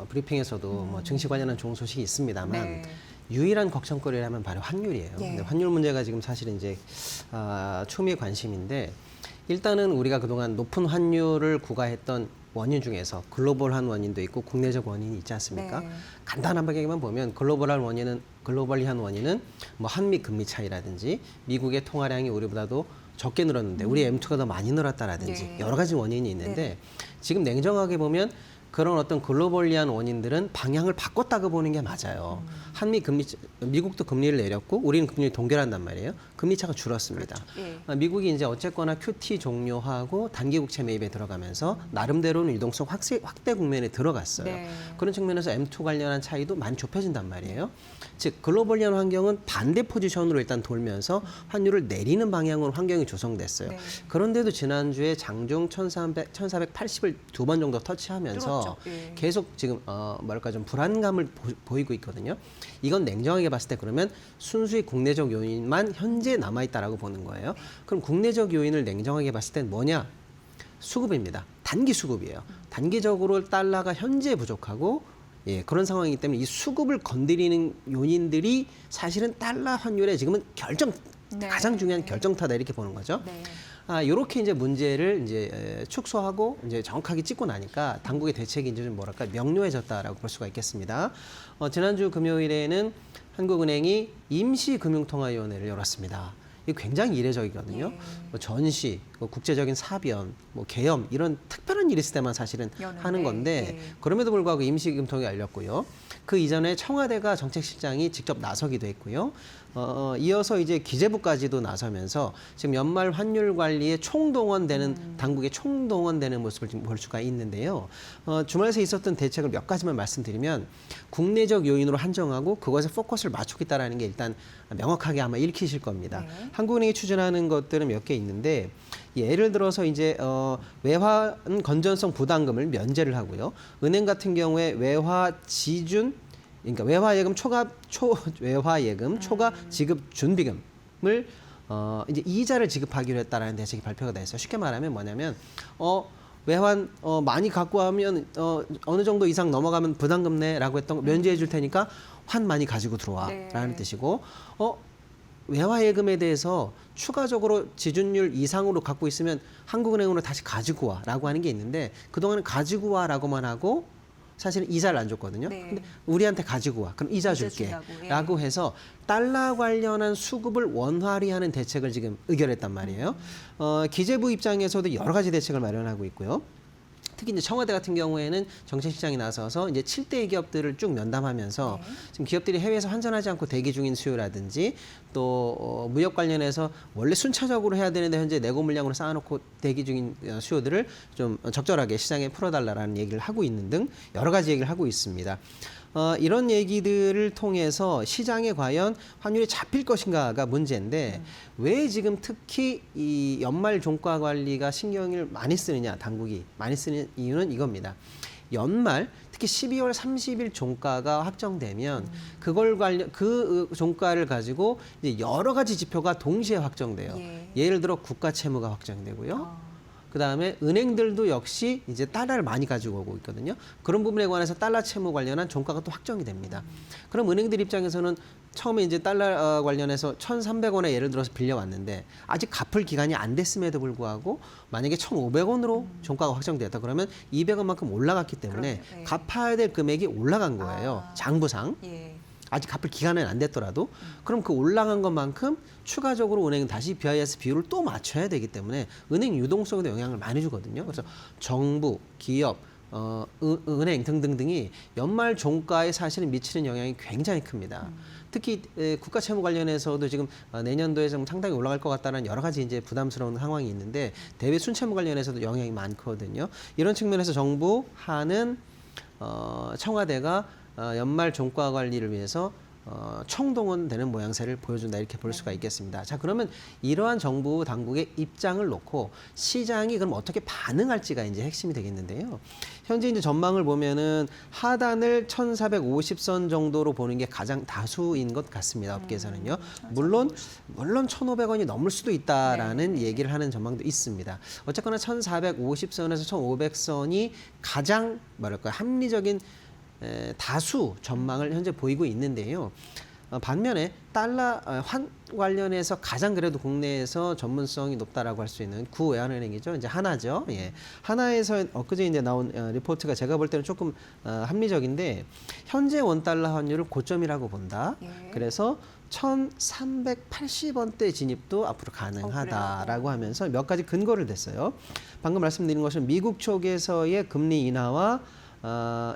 브리핑에서도 뭐 증시 관련한 좋은 소식이 있습니다만 네. 유일한 걱정거리라면 바로 환율이에요. 예. 근데 환율 문제가 지금 사실은 이제 초미의 관심인데 일단은 우리가 그동안 높은 환율을 구가했던 원인 중에서 글로벌한 원인도 있고 국내적 원인이 있지 않습니까? 네. 간단하게만 보면 글로벌리한 원인은 뭐 한미 금리 차이라든지 미국의 통화량이 우리보다도 적게 늘었는데 우리 M2가 더 많이 늘었다라든지 네. 여러 가지 원인이 있는데 지금 냉정하게 보면 그런 어떤 글로벌리한 원인들은 방향을 바꿨다고 보는 게 맞아요. 미국도 금리를 내렸고 우리는 금리를 동결한단 말이에요. 금리 차가 줄었습니다. 그렇죠. 예. 미국이 이제 어쨌거나 QT 종료하고 단기 국채 매입에 들어가면서 나름대로는 유동성 확대 국면에 들어갔어요. 네. 그런 측면에서 M2 관련한 차이도 많이 좁혀진단 말이에요. 즉 글로벌리한 환경은 반대 포지션으로 일단 돌면서 환율을 내리는 방향으로 환경이 조성됐어요. 네. 그런데도 지난주에 장중 1480을 두 번 정도 터치하면서 뚫었죠. 예. 계속 지금 좀 불안감을 보이고 있거든요. 이건 냉정하게 봤을 때 그러면 순수히 국내적 요인만 현재 남아있다라고 보는 거예요. 그럼 국내적 요인을 냉정하게 봤을 땐 뭐냐? 수급입니다. 단기 수급이에요. 단기적으로 달러가 현재 부족하고 그런 상황이기 때문에 이 수급을 건드리는 요인들이 사실은 달러 환율에 지금은 네. 가장 중요한 결정타다 이렇게 보는 거죠. 네. 이렇게 이제 문제를 이제 축소하고 이제 정확하게 찍고 나니까 당국의 대책이 이제 좀 명료해졌다라고 볼 수가 있겠습니다. 지난주 금요일에는 한국은행이 임시금융통화위원회를 열었습니다. 이게 굉장히 이례적이거든요. 예. 뭐 전시, 국제적인 사변, 뭐 계엄 이런 특별한 일이 있을 때만 사실은 여는데, 하는 건데 예. 그럼에도 불구하고 임시금통이 열렸고요. 그 이전에 청와대가 정책실장이 직접 나서기도 했고요. 이어서 이제 기재부까지도 나서면서 지금 연말 환율 관리에 총동원되는 당국의 총동원되는 모습을 지금 볼 수가 있는데요. 주말에 있었던 대책을 몇 가지만 말씀드리면 국내적 요인으로 한정하고 그것에 포커스를 맞추겠다라는 게 일단 명확하게 아마 읽히실 겁니다. 네. 한국은행이 추진하는 것들은 몇 개 있는데 예를 들어서 이제 외환 건전성 부담금을 면제를 하고요. 은행 같은 경우에 외화 지준 그러니까 외화예금 초과 지급 준비금을 이제 이자를 지급하기로 했다라는 대책이 발표가 됐어요. 쉽게 말하면 뭐냐면 외환 많이 갖고 하면 어느 정도 이상 넘어가면 부담금 내라고 했던 거 면제해 줄 테니까 환 많이 가지고 들어와라는 네. 뜻이고 외화예금에 대해서 추가적으로 지준율 이상으로 갖고 있으면 한국은행으로 다시 가지고 와라고 하는 게 있는데 그동안은 가지고 와라고만 하고 사실은 이자를 안 줬거든요. 네. 근데 우리한테 가지고 와. 그럼 이자 줄게. 준다고, 예. 라고 해서 달러 관련한 수급을 원활히하는 대책을 지금 의결했단 말이에요. 기재부 입장에서도 여러 가지 대책을 마련하고 있고요. 특히 이제 청와대 같은 경우에는 정책실장이 나서서 이제 7대 기업들을 쭉 면담하면서 지금 기업들이 해외에서 환전하지 않고 대기 중인 수요라든지 또 무역 관련해서 원래 순차적으로 해야 되는데 현재 내고 물량으로 쌓아놓고 대기 중인 수요들을 좀 적절하게 시장에 풀어달라는 얘기를 하고 있는 등 여러 가지 얘기를 하고 있습니다. 이런 얘기들을 통해서 시장에 과연 환율이 잡힐 것인가가 문제인데 왜 지금 특히 이 연말 종가 관리가 신경을 많이 쓰느냐, 당국이 많이 쓰는 이유는 이겁니다. 연말 특히 12월 30일 종가가 확정되면 그 종가를 가지고 이제 여러 가지 지표가 동시에 확정돼요. 예를 들어 국가 채무가 확정되고요. 그다음에 은행들도 역시 이제 달러를 많이 가지고 오고 있거든요. 그런 부분에 관해서 달러 채무 관련한 종가가 또 확정이 됩니다. 그럼 은행들 입장에서는 처음에 이제 달러 관련해서 1,300원에 예를 들어서 빌려왔는데 아직 갚을 기간이 안 됐음에도 불구하고 만약에 1,500원으로 종가가 확정됐다 그러면 200원만큼 올라갔기 때문에 그러네요. 예. 갚아야 될 금액이 올라간 거예요. 장부상. 예. 아직 갚을 기간은 안 됐더라도 그럼 그 올라간 것만큼 추가적으로 은행은 다시 BIS 비율을 또 맞춰야 되기 때문에 은행 유동성에도 영향을 많이 주거든요. 그래서 정부, 기업, 은행 등등등이 연말 종가에 사실은 미치는 영향이 굉장히 큽니다. 특히 국가 채무 관련해서도 지금 내년도에 좀 상당히 올라갈 것 같다는 여러 가지 이제 부담스러운 상황이 있는데 대외 순채무 관련해서도 영향이 많거든요. 이런 측면에서 정부 하는 청와대가 연말 종가 관리를 위해서 총동원되는 모양새를 보여준다 이렇게 볼 수가 있겠습니다. 자, 그러면 이러한 정부 당국의 입장을 놓고 시장이 그럼 어떻게 반응할지가 이제 핵심이 되겠는데요. 현재 이제 전망을 보면은 하단을 1,450선 정도로 보는 게 가장 다수인 것 같습니다. 업계에서는요. 물론 1,500원이 넘을 수도 있다라는 얘기를 하는 전망도 있습니다. 어쨌거나 1,450선에서 1,500선이 가장 뭐랄까 합리적인 다수 전망을 현재 보이고 있는데요. 반면에 달러 환 관련해서 가장 그래도 국내에서 전문성이 높다라고 할 수 있는 구외환은행이죠. 이제 하나죠. 예. 하나에서 엊그제 이제 나온 리포트가 제가 볼 때는 조금 합리적인데 현재 원달러 환율을 고점이라고 본다. 예. 그래서 1,380원대 진입도 앞으로 가능하다라고 하면서 몇 가지 근거를 댔어요. 방금 말씀드린 것은 미국 쪽에서의 금리 인하와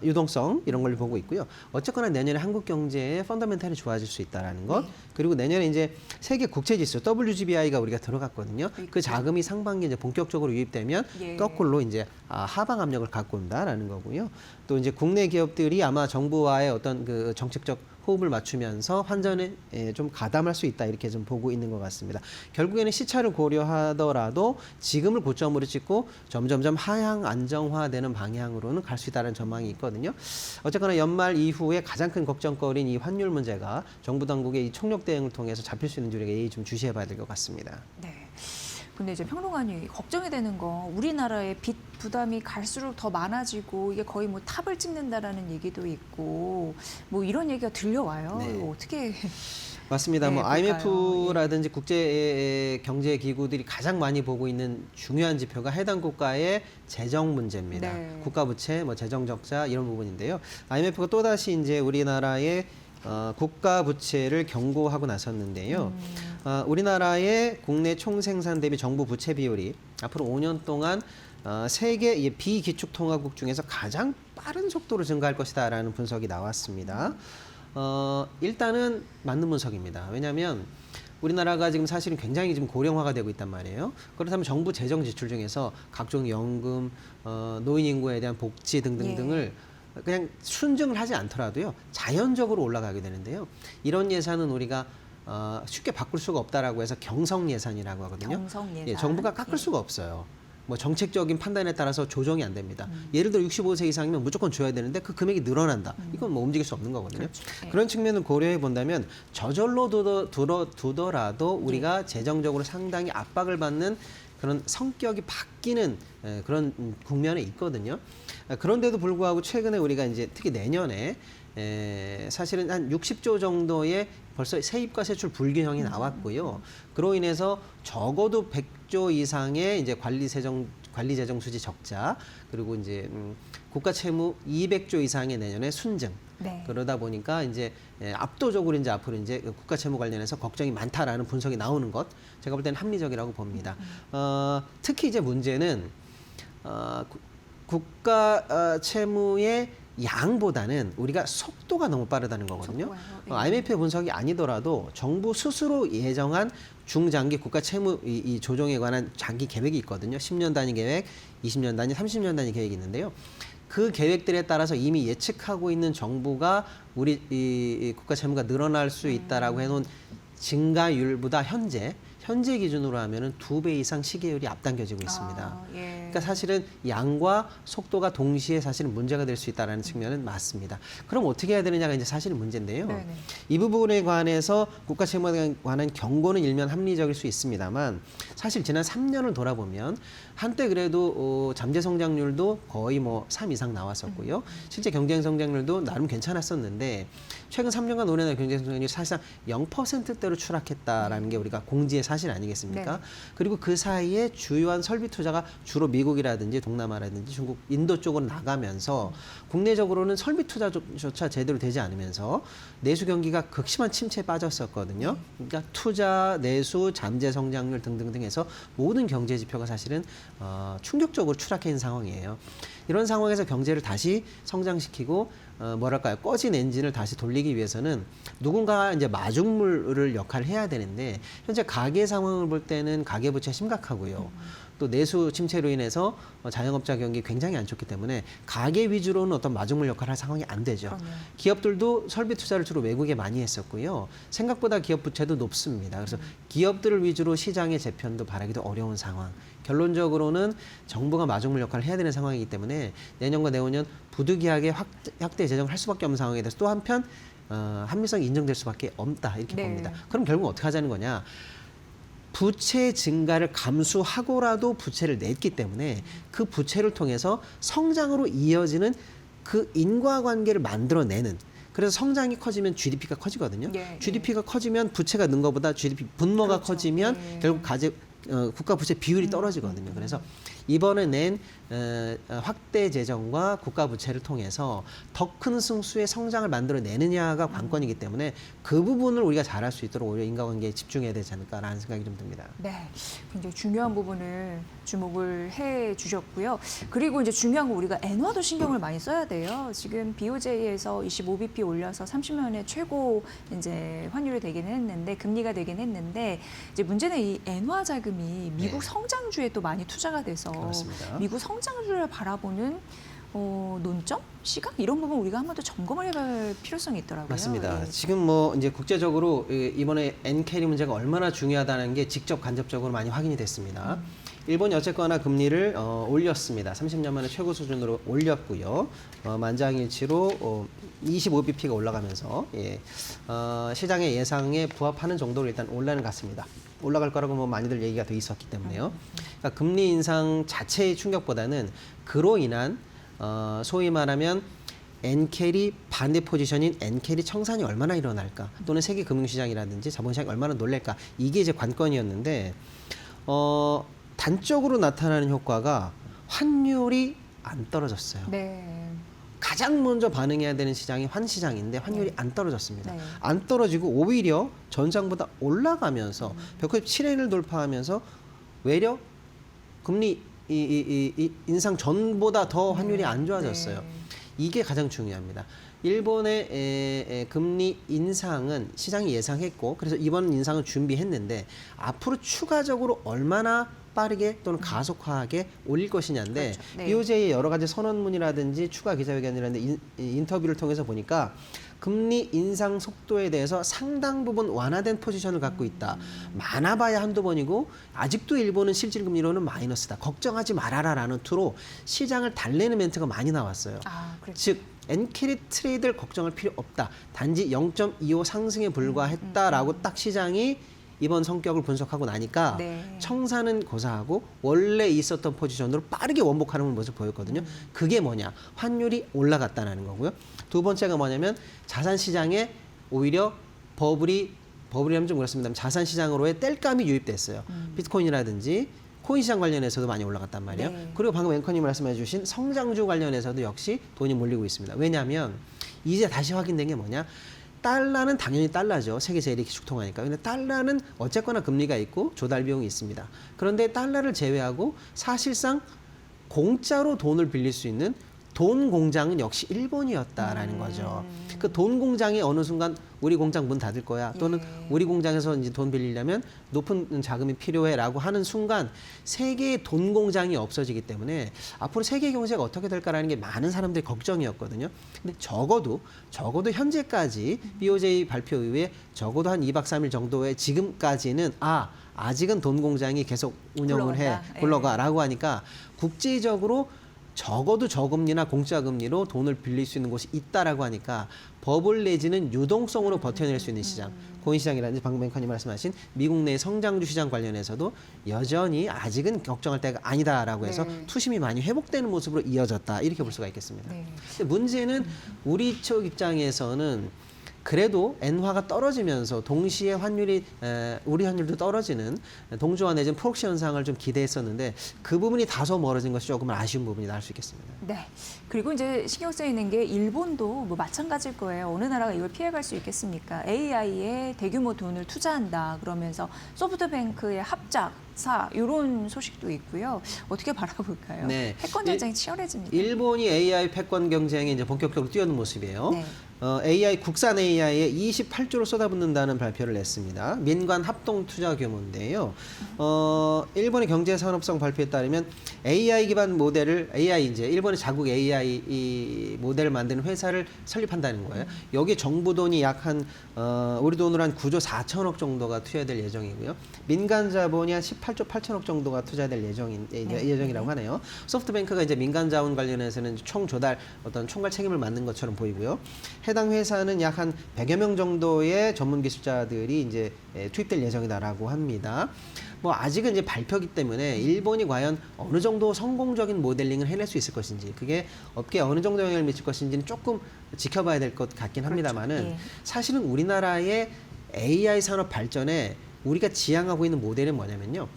유동성 이런 걸 보고 있고요. 어쨌거나 내년에 한국 경제의 펀더멘탈이 좋아질 수 있다라는 것. 그리고 내년에 이제 세계 국채 지수 WGBI가 우리가 들어갔거든요. 그 자금이 상반기에 이제 본격적으로 유입되면 거꾸로 이제 하방 압력을 갖고 온다라는 거고요. 또 이제 국내 기업들이 아마 정부와의 어떤 그 정책적 호흡을 맞추면서 환전에 좀 가담할 수 있다 이렇게 좀 보고 있는 것 같습니다. 결국에는 시차를 고려하더라도 지금을 고점으로 찍고 점점점 하향 안정화되는 방향으로는 갈 수 있다는 전망이 있거든요. 어쨌거나 연말 이후에 가장 큰 걱정거리인 이 환율 문제가 정부 당국의 이 총력 대응을 통해서 잡힐 수 있는 줄에 좀 주시해봐야 될 것 같습니다. 네. 근데 이제 평론가님 걱정이 되는 건 우리나라의 빚 부담이 갈수록 더 많아지고 이게 거의 뭐 탑을 찍는다라는 얘기도 있고 뭐 이런 얘기가 들려와요. 네. 이거 어떻게 맞습니다. 네, 뭐 볼까요? IMF라든지 국제 경제 기구들이 가장 많이 보고 있는 중요한 지표가 해당 국가의 재정 문제입니다. 네. 국가 부채, 뭐 재정 적자 이런 부분인데요. IMF가 또 다시 이제 우리나라의 국가 부채를 경고하고 나섰는데요. 우리나라의 국내 총생산 대비 정부 부채 비율이 앞으로 5년 동안 세계 비기축통화국 중에서 가장 빠른 속도로 증가할 것이다라는 분석이 나왔습니다. 일단은 맞는 분석입니다. 왜냐하면 우리나라가 지금 사실은 굉장히 지금 고령화가 되고 있단 말이에요. 그렇다면 정부 재정 지출 중에서 각종 연금, 노인 인구에 대한 복지 등등등을 그냥 순증을 하지 않더라도요 자연적으로 올라가게 되는데요. 이런 예산은 우리가 쉽게 바꿀 수가 없다라고 해서 경성 예산이라고 하거든요. 경성 예산. 예, 정부가 깎을 수가 없어요. 뭐 정책적인 판단에 따라서 조정이 안 됩니다. 예를 들어 65세 이상이면 무조건 줘야 되는데 그 금액이 늘어난다. 이건 뭐 움직일 수 없는 거거든요. 그렇죠. 네. 그런 측면을 고려해 본다면 저절로 두더라도 우리가 재정적으로 상당히 압박을 받는 그런 성격이 바뀌는 그런 국면에 있거든요. 그런데도 불구하고 최근에 우리가 이제 특히 내년에 사실은 한 60조 정도의 벌써 세입과 세출 불균형이 나왔고요. 그로 인해서 적어도 100조 이상의 이제 관리 재정 수지 적자 그리고 이제 국가 채무 200조 이상의 내년에 순증. 네. 그러다 보니까 이제 압도적으로 이제 앞으로 이제 국가 채무 관련해서 걱정이 많다라는 분석이 나오는 것 제가 볼 때는 합리적이라고 봅니다. 특히 이제 문제는 국가 채무의 양보다는 우리가 속도가 너무 빠르다는 거거든요. 속도가요? IMF의 분석이 아니더라도 정부 스스로 예정한 중장기 국가 채무 이 조정에 관한 장기 계획이 있거든요. 10년 단위 계획, 20년 단위, 30년 단위 계획이 있는데요. 그 계획들에 따라서 이미 예측하고 있는 정부가 우리 이 국가 채무가 늘어날 수 있다라고 해놓은 증가율보다 현재 기준으로 하면은 2배 이상 시계율이 앞당겨지고 있습니다. 예. 그러니까 사실은 양과 속도가 동시에 사실은 문제가 될 수 있다는 측면은 맞습니다. 그럼 어떻게 해야 되느냐가 이제 사실은 문제인데요. 네네. 이 부분에 관해서 국가 채무에 관한 경고는 일면 합리적일 수 있습니다만 사실 지난 3년을 돌아보면 한때 그래도 잠재 성장률도 거의 뭐 3 이상 나왔었고요. 실제 경쟁 성장률도 나름 괜찮았었는데 최근 3년간 우리나라 경쟁 성장률이 사실상 0%대로 추락했다라는 게 우리가 공지의 사실 아니겠습니까? 네. 그리고 그 사이에 주요한 설비 투자가 주로 미국이라든지 동남아라든지 중국, 인도 쪽으로 나가면서 국내적으로는 설비 투자조차 제대로 되지 않으면서 내수 경기가 극심한 침체에 빠졌었거든요. 그러니까 투자, 내수, 잠재 성장률 등등등 해서 모든 경제 지표가 사실은 충격적으로 추락해 있는 상황이에요. 이런 상황에서 경제를 다시 성장시키고 꺼진 엔진을 다시 돌리기 위해서는 누군가 이제 마중물을 역할을 해야 되는데 현재 가계 상황을 볼 때는 가계 부채 심각하고요. 또 내수 침체로 인해서 자영업자 경기 굉장히 안 좋기 때문에 가계 위주로는 어떤 마중물 역할을 할 상황이 안 되죠. 기업들도 설비 투자를 주로 외국에 많이 했었고요. 생각보다 기업 부채도 높습니다. 그래서 기업들을 위주로 시장의 재편도 바라기도 어려운 상황. 결론적으로는 정부가 마중물 역할을 해야 되는 상황이기 때문에 내년과 내후년 부득이하게 확대 재정을 할 수밖에 없는 상황에 대해서 또 한편 합리성이 인정될 수밖에 없다 이렇게 네. 봅니다. 그럼 결국 어떻게 하자는 거냐? 부채 증가를 감수하고라도 부채를 냈기 때문에 그 부채를 통해서 성장으로 이어지는 그 인과관계를 만들어내는 그래서 성장이 커지면 GDP가 커지거든요. 예, GDP가 커지면 부채가 는 것보다 GDP 분모가 그렇죠. 커지면 예. 결국 국가 부채 비율이 떨어지거든요. 그래서 이번에 낸 확대 재정과 국가 부채를 통해서 더 큰 승수의 성장을 만들어내느냐가 관건이기 때문에 그 부분을 우리가 잘할 수 있도록 오히려 인과관계에 집중해야 되지 않을까라는 생각이 좀 듭니다. 네, 굉장히 중요한 부분을 주목을 해 주셨고요. 그리고 이제 중요한 거 우리가 엔화도 신경을 많이 써야 돼요. 지금 BOJ에서 25bp 올려서 30년의 최고 이제 환율이 되긴 했는데 금리가 되긴 했는데 이제 문제는 이 엔화 자금이 미국 네. 성장주에 또 많이 투자가 돼서 그렇습니다. 미국 성장주를 바라보는 논점, 시각 이런 부분 우리가 한 번 더 점검을 해볼 필요성이 있더라고요. 맞습니다. 예. 지금 뭐 이제 국제적으로 이번에 엔캐리 문제가 얼마나 중요하다는 게 직접 간접적으로 많이 확인이 됐습니다. 일본이 어쨌거나 금리를 올렸습니다. 30년 만에 최고 수준으로 올렸고요. 만장일치로 25bp가 올라가면서 시장의 예상에 부합하는 정도로 일단 올라는 갔습니다. 올라갈 거라고 뭐 많이들 얘기가 돼 있었기 때문에요. 그러니까 금리 인상 자체의 충격보다는 그로 인한 소위 말하면 엔캐리 반대 포지션인 엔캐리 청산이 얼마나 일어날까 또는 세계 금융시장이라든지 자본시장이 얼마나 놀랄까 이게 이제 관건이었는데 단적으로 나타나는 효과가 환율이 안 떨어졌어요. 네. 가장 먼저 반응해야 되는 시장이 환시장인데 환율이 안 떨어졌습니다. 네. 안 떨어지고 오히려 전장보다 올라가면서 197엔을 돌파하면서 외려 금리 인상 전보다 더 환율이 안 좋아졌어요. 네. 이게 가장 중요합니다. 일본의 금리 인상은 시장이 예상했고 그래서 이번 인상을 준비했는데 앞으로 추가적으로 얼마나 빠르게 또는 가속화하게 올릴 것이냐인데 그렇죠. 네. BOJ의 여러 가지 선언문이라든지 추가 기자회견이라든지 인터뷰를 통해서 보니까 금리 인상 속도에 대해서 상당 부분 완화된 포지션을 갖고 있다. 많아봐야 한두 번이고 아직도 일본은 실질금리로는 마이너스다. 걱정하지 말아라라는 투로 시장을 달래는 멘트가 많이 나왔어요. 아, 그렇죠. 즉 엔캐리 트레이드를 걱정할 필요 없다. 단지 0.25 상승에 불과했다라고 딱 시장이 이번 성격을 분석하고 나니까 네. 청산은 고사하고 원래 있었던 포지션으로 빠르게 원복하는 모습을 보였거든요. 그게 뭐냐? 환율이 올라갔다는 거고요. 두 번째가 뭐냐면 자산 시장에 오히려 버블이라면 좀 그렇습니다. 자산 시장으로의 땔감이 유입됐어요. 비트코인이라든지 코인 시장 관련해서도 많이 올라갔단 말이에요. 네. 그리고 방금 앵커님 말씀해 주신 성장주 관련해서도 역시 돈이 몰리고 있습니다. 왜냐하면 이제 다시 확인된 게 뭐냐? 달러는 당연히 달러죠. 세계 제일이 기축통화니까. 근데 달러는 어쨌거나 금리가 있고 조달 비용이 있습니다. 그런데 달러를 제외하고 사실상 공짜로 돈을 빌릴 수 있는 돈 공장은 역시 일본이었다라는 거죠. 그 돈 공장이 어느 순간 우리 공장 문 닫을 거야 또는 우리 공장에서 이제 돈 빌리려면 높은 자금이 필요해라고 하는 순간 세계의 돈 공장이 없어지기 때문에 앞으로 세계 경제가 어떻게 될까라는 게 많은 사람들의 걱정이었거든요. 근데 적어도 현재까지 BOJ 발표 이후에 적어도 한 2박 3일 정도의 지금까지는 아직은 돈 공장이 계속 운영을 굴러가라고 하니까 국제적으로 적어도 저금리나 공짜금리로 돈을 빌릴 수 있는 곳이 있다라고 하니까 버블 내지는 유동성으로 버텨낼 수 있는 시장, 코인 시장이라든지 방금 앵커님 말씀하신 미국 내 성장주 시장 관련해서도 여전히 아직은 걱정할 때가 아니다라고 해서 네. 투심이 많이 회복되는 모습으로 이어졌다 이렇게 볼 수가 있겠습니다. 네. 근데 문제는 우리 쪽 입장에서는 그래도 엔화가 떨어지면서 동시에 우리 환율도 떨어지는 동조화 내지는 프록시 현상을 좀 기대했었는데 그 부분이 다소 멀어진 것이 조금 아쉬운 부분이 나올 수 있겠습니다. 네. 그리고 이제 신경 쓰이는 게 일본도 뭐 마찬가지일 거예요. 어느 나라가 이걸 피해갈 수 있겠습니까? AI에 대규모 돈을 투자한다 그러면서 소프트뱅크의 합작 사 이런 소식도 있고요. 어떻게 바라볼까요? 네. 패권 전쟁이 치열해집니다. 일본이 AI 패권 경쟁에 이제 본격적으로 뛰어든 모습이에요. 네. AI 국산 AI에 28조를 쏟아붓는다는 발표를 냈습니다. 민관 합동 투자 규모인데요. 일본의 경제산업성 발표에 따르면 AI 기반 모델을 이제 일본의 자국 AI 이 모델을 만드는 회사를 설립한다는 거예요. 여기 정부 돈이 약 한 우리 돈으로 한 9조 4천억 정도가 투자될 예정이고요. 민간 자본이 한 18조 8천억 정도가 투자될 예정이라고 하네요. 소프트뱅크가 이제 민간 자원 관련해서는 총 조달 어떤 총괄 책임을 맡는 것처럼 보이고요. 해당 회사는 약 한 100여 명 정도의 전문 기술자들이 이제 투입될 예정이다라고 합니다. 뭐 아직은 이제 발표기 때문에 일본이 과연 어느 정도 성공적인 모델링을 해낼 수 있을 것인지, 그게 업계에 어느 정도 영향을 미칠 것인지는 조금 지켜봐야 될 것 같긴 합니다만은 그렇죠. 예. 사실은 우리나라의 AI 산업 발전에 우리가 지향하고 있는 모델은 뭐냐면요.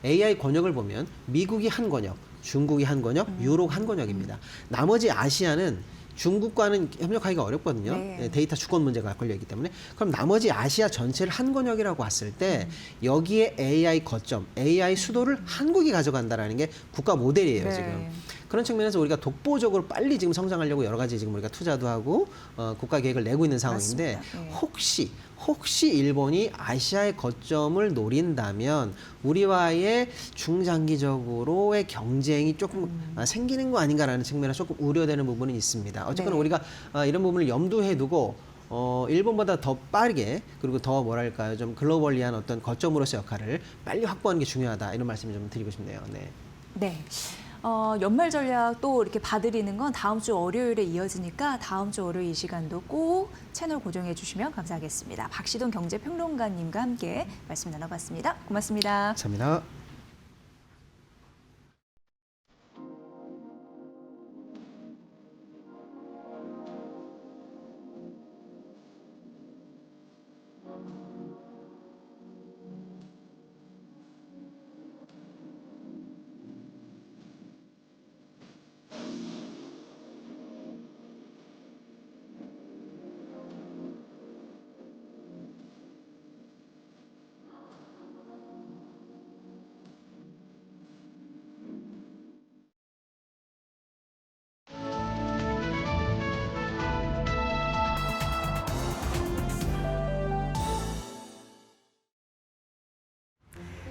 AI 권역을 보면 미국이 한 권역, 중국이 한 권역, 유럽 한 권역입니다. 나머지 아시아는 중국과는 협력하기가 어렵거든요. 네. 데이터 주권 문제가 걸려있기 때문에. 그럼 나머지 아시아 전체를 한 권역이라고 봤을 때 여기에 AI 거점, AI 수도를 한국이 가져간다라는 게 국가 모델이에요, 네. 지금. 그런 측면에서 우리가 독보적으로 빨리 지금 성장하려고 여러 가지 지금 우리가 투자도 하고 국가 계획을 내고 있는 상황인데 맞습니다. 네. 혹시 일본이 아시아의 거점을 노린다면 우리와의 중장기적으로의 경쟁이 조금 생기는 거 아닌가라는 측면에서 조금 우려되는 부분은 있습니다. 어쨌거나 네. 우리가 이런 부분을 염두에 두고 일본보다 더 빠르게 그리고 더 뭐랄까요 좀 글로벌리한 어떤 거점으로서 역할을 빨리 확보하는 게 중요하다 이런 말씀을 좀 드리고 싶네요. 네. 네. 연말 전략 또 이렇게 봐드리는 건 다음 주 월요일에 이어지니까 다음 주 월요일 이 시간도 꼭 채널 고정해 주시면 감사하겠습니다. 박시동 경제평론가님과 함께 말씀 나눠봤습니다. 고맙습니다. 감사합니다.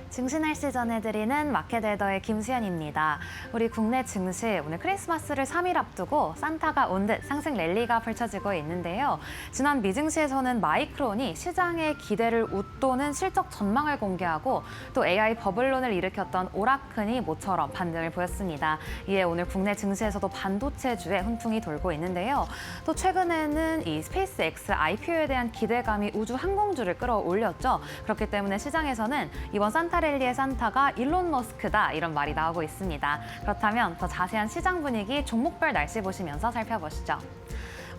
증시 날씨 전해드리는 마켓웨더의 김수현입니다. 우리 국내 증시 오늘 크리스마스를 3일 앞두고 산타가 온 듯 상승 랠리가 펼쳐지고 있는데요. 지난 미증시에서는 마이크론이 시장의 기대를 웃도는 실적 전망을 공개하고 또 AI 버블론을 일으켰던 오라큰이 모처럼 반등을 보였습니다. 이에 오늘 국내 증시에서도 반도체주에 훈풍이 돌고 있는데요. 또 최근에는 이 스페이스X IPO에 대한 기대감이 우주 항공주를 끌어올렸죠. 그렇기 때문에 시장에서는 이번 산타 랠리의 산타가 일론 머스크다 이런 말이 나오고 있습니다. 그렇다면 더 자세한 시장 분위기 종목별 날씨 보시면서 살펴보시죠.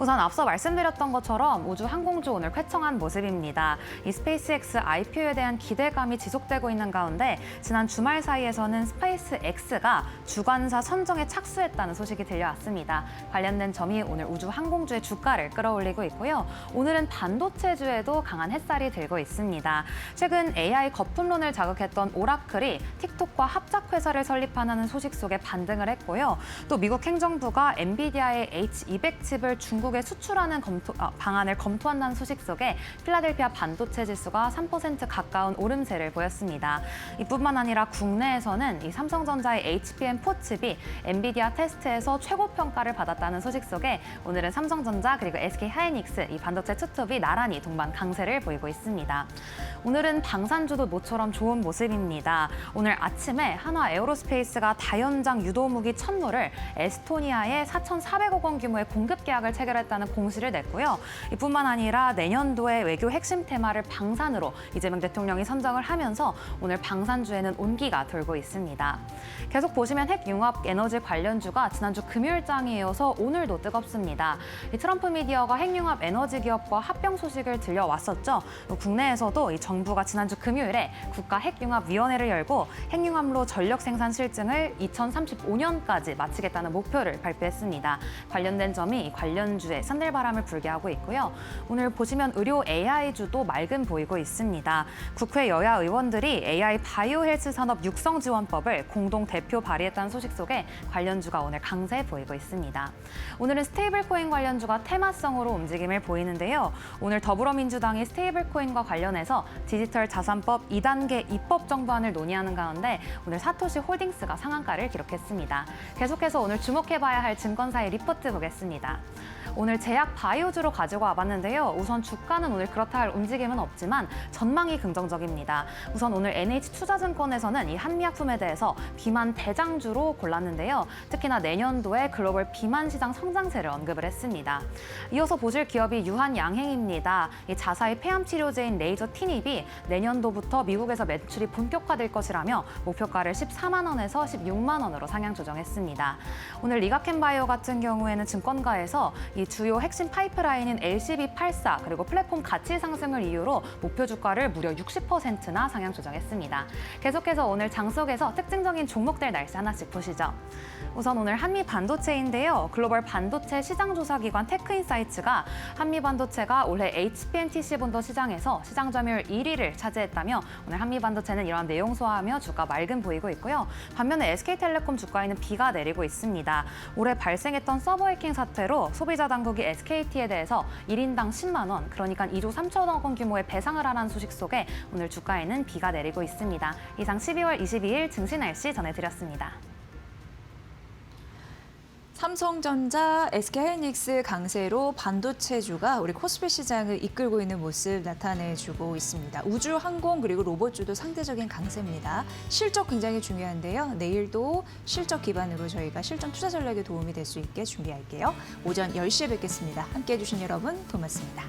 우선 앞서 말씀드렸던 것처럼 우주 항공주 오늘 쾌청한 모습입니다. 이 스페이스X IPO에 대한 기대감이 지속되고 있는 가운데 지난 주말 사이에서는 스페이스X가 주관사 선정에 착수했다는 소식이 들려왔습니다. 관련된 점이 오늘 우주 항공주의 주가를 끌어올리고 있고요. 오늘은 반도체주에도 강한 햇살이 들고 있습니다. 최근 AI 거품론을 자극했던 오라클이 틱톡과 합작 회사를 설립하는 소식 속에 반등을 했고요. 또 미국 행정부가 엔비디아의 H200 칩을 중국에 수출하는 방안을 검토한다는 소식 속에 필라델피아 반도체 지수가 3% 가까운 오름세를 보였습니다. 이뿐만 아니라 국내에서는 이 삼성전자의 HBM4 칩이 엔비디아 테스트에서 최고 평가를 받았다는 소식 속에 오늘은 삼성전자 그리고 SK하이닉스 이 반도체 투톱이 나란히 동반 강세를 보이고 있습니다. 오늘은 방산주도 모처럼 좋은 모습입니다. 오늘 아침에 한화 에어로스페이스가 다연장 유도무기 천무를 에스토니아에 4,400억 원 규모의 공급 계약을 체결했다는 공시를 냈고요. 이뿐만 아니라 내년도의 외교 핵심 테마를 방산으로 이재명 대통령이 선정을 하면서 오늘 방산주에는 온기가 돌고 있습니다. 계속 보시면 핵융합 에너지 관련주가 지난주 금요일장에 이어서 오늘도 뜨겁습니다. 이 트럼프 미디어가 핵융합 에너지 기업과 합병 소식을 들려왔었죠. 국내에서도 이 정부가 지난주 금요일에 국가 핵융합위원회를 열고 핵융합로 전력 생산 실증을 2035년까지 마치겠다는 목표를 발표했습니다. 관련된 점이 관련주 위주의 산들바람을 불게 하고 있고요. 오늘 보시면 의료 AI주도 맑은 보이고 있습니다. 국회 여야 의원들이 AI 바이오 헬스 산업 육성 지원법을 공동 대표 발의했다는 소식 속에 관련주가 오늘 강세 보이고 있습니다. 오늘은 스테이블코인 관련주가 테마성으로 움직임을 보이는데요. 오늘 더불어민주당이 스테이블코인과 관련해서 디지털 자산법 2단계 입법 정부안을 논의하는 가운데 오늘 사토시 홀딩스가 상한가를 기록했습니다. 계속해서 오늘 주목해봐야 할 증권사의 리포트 보겠습니다. 오늘 제약 바이오주로 가지고 와봤는데요. 우선 주가는 오늘 그렇다 할 움직임은 없지만 전망이 긍정적입니다. 우선 오늘 NH투자증권에서는 이 한미약품에 대해서 비만 대장주로 골랐는데요. 특히나 내년도에 글로벌 비만 시장 성장세를 언급을 했습니다. 이어서 보실 기업이 유한양행입니다. 이 자사의 폐암 치료제인 레이저 티닙이 내년도부터 미국에서 매출이 본격화될 것이라며 목표가를 14만 원에서 16만 원으로 상향 조정했습니다. 오늘 리가켄바이오 같은 경우에는 증권가에서 이 주요 핵심 파이프라인인 LCB84 그리고 플랫폼 가치 상승을 이유로 목표 주가를 무려 60%나 상향 조정했습니다. 계속해서 오늘 장 속에서 특징적인 종목들 날씨 하나씩 보시죠. 우선 오늘 한미 반도체인데요. 글로벌 반도체 시장 조사 기관 테크인사이츠가 한미 반도체가 올해 HBM/TC 본도 시장에서 시장 점유율 1위를 차지했다며 오늘 한미 반도체는 이러한 내용 소화하며 주가 맑은 보이고 있고요. 반면에 SK텔레콤 주가에는 비가 내리고 있습니다. 올해 발생했던 서버 해킹 사태로 소비자 당국이 SKT에 대해서 1인당 10만 원, 그러니까 2조 3천억 원 규모의 배상을 하라는 소식 속에 오늘 주가에는 비가 내리고 있습니다. 이상 12월 22일 증시 날씨 전해드렸습니다. 삼성전자, SK하이닉스 강세로 반도체주가 우리 코스피 시장을 이끌고 있는 모습 나타내주고 있습니다. 우주, 항공 그리고 로봇주도 상대적인 강세입니다. 실적 굉장히 중요한데요. 내일도 실적 기반으로 저희가 실전 투자 전략에 도움이 될 수 있게 준비할게요. 오전 10시에 뵙겠습니다. 함께해 주신 여러분 고맙습니다.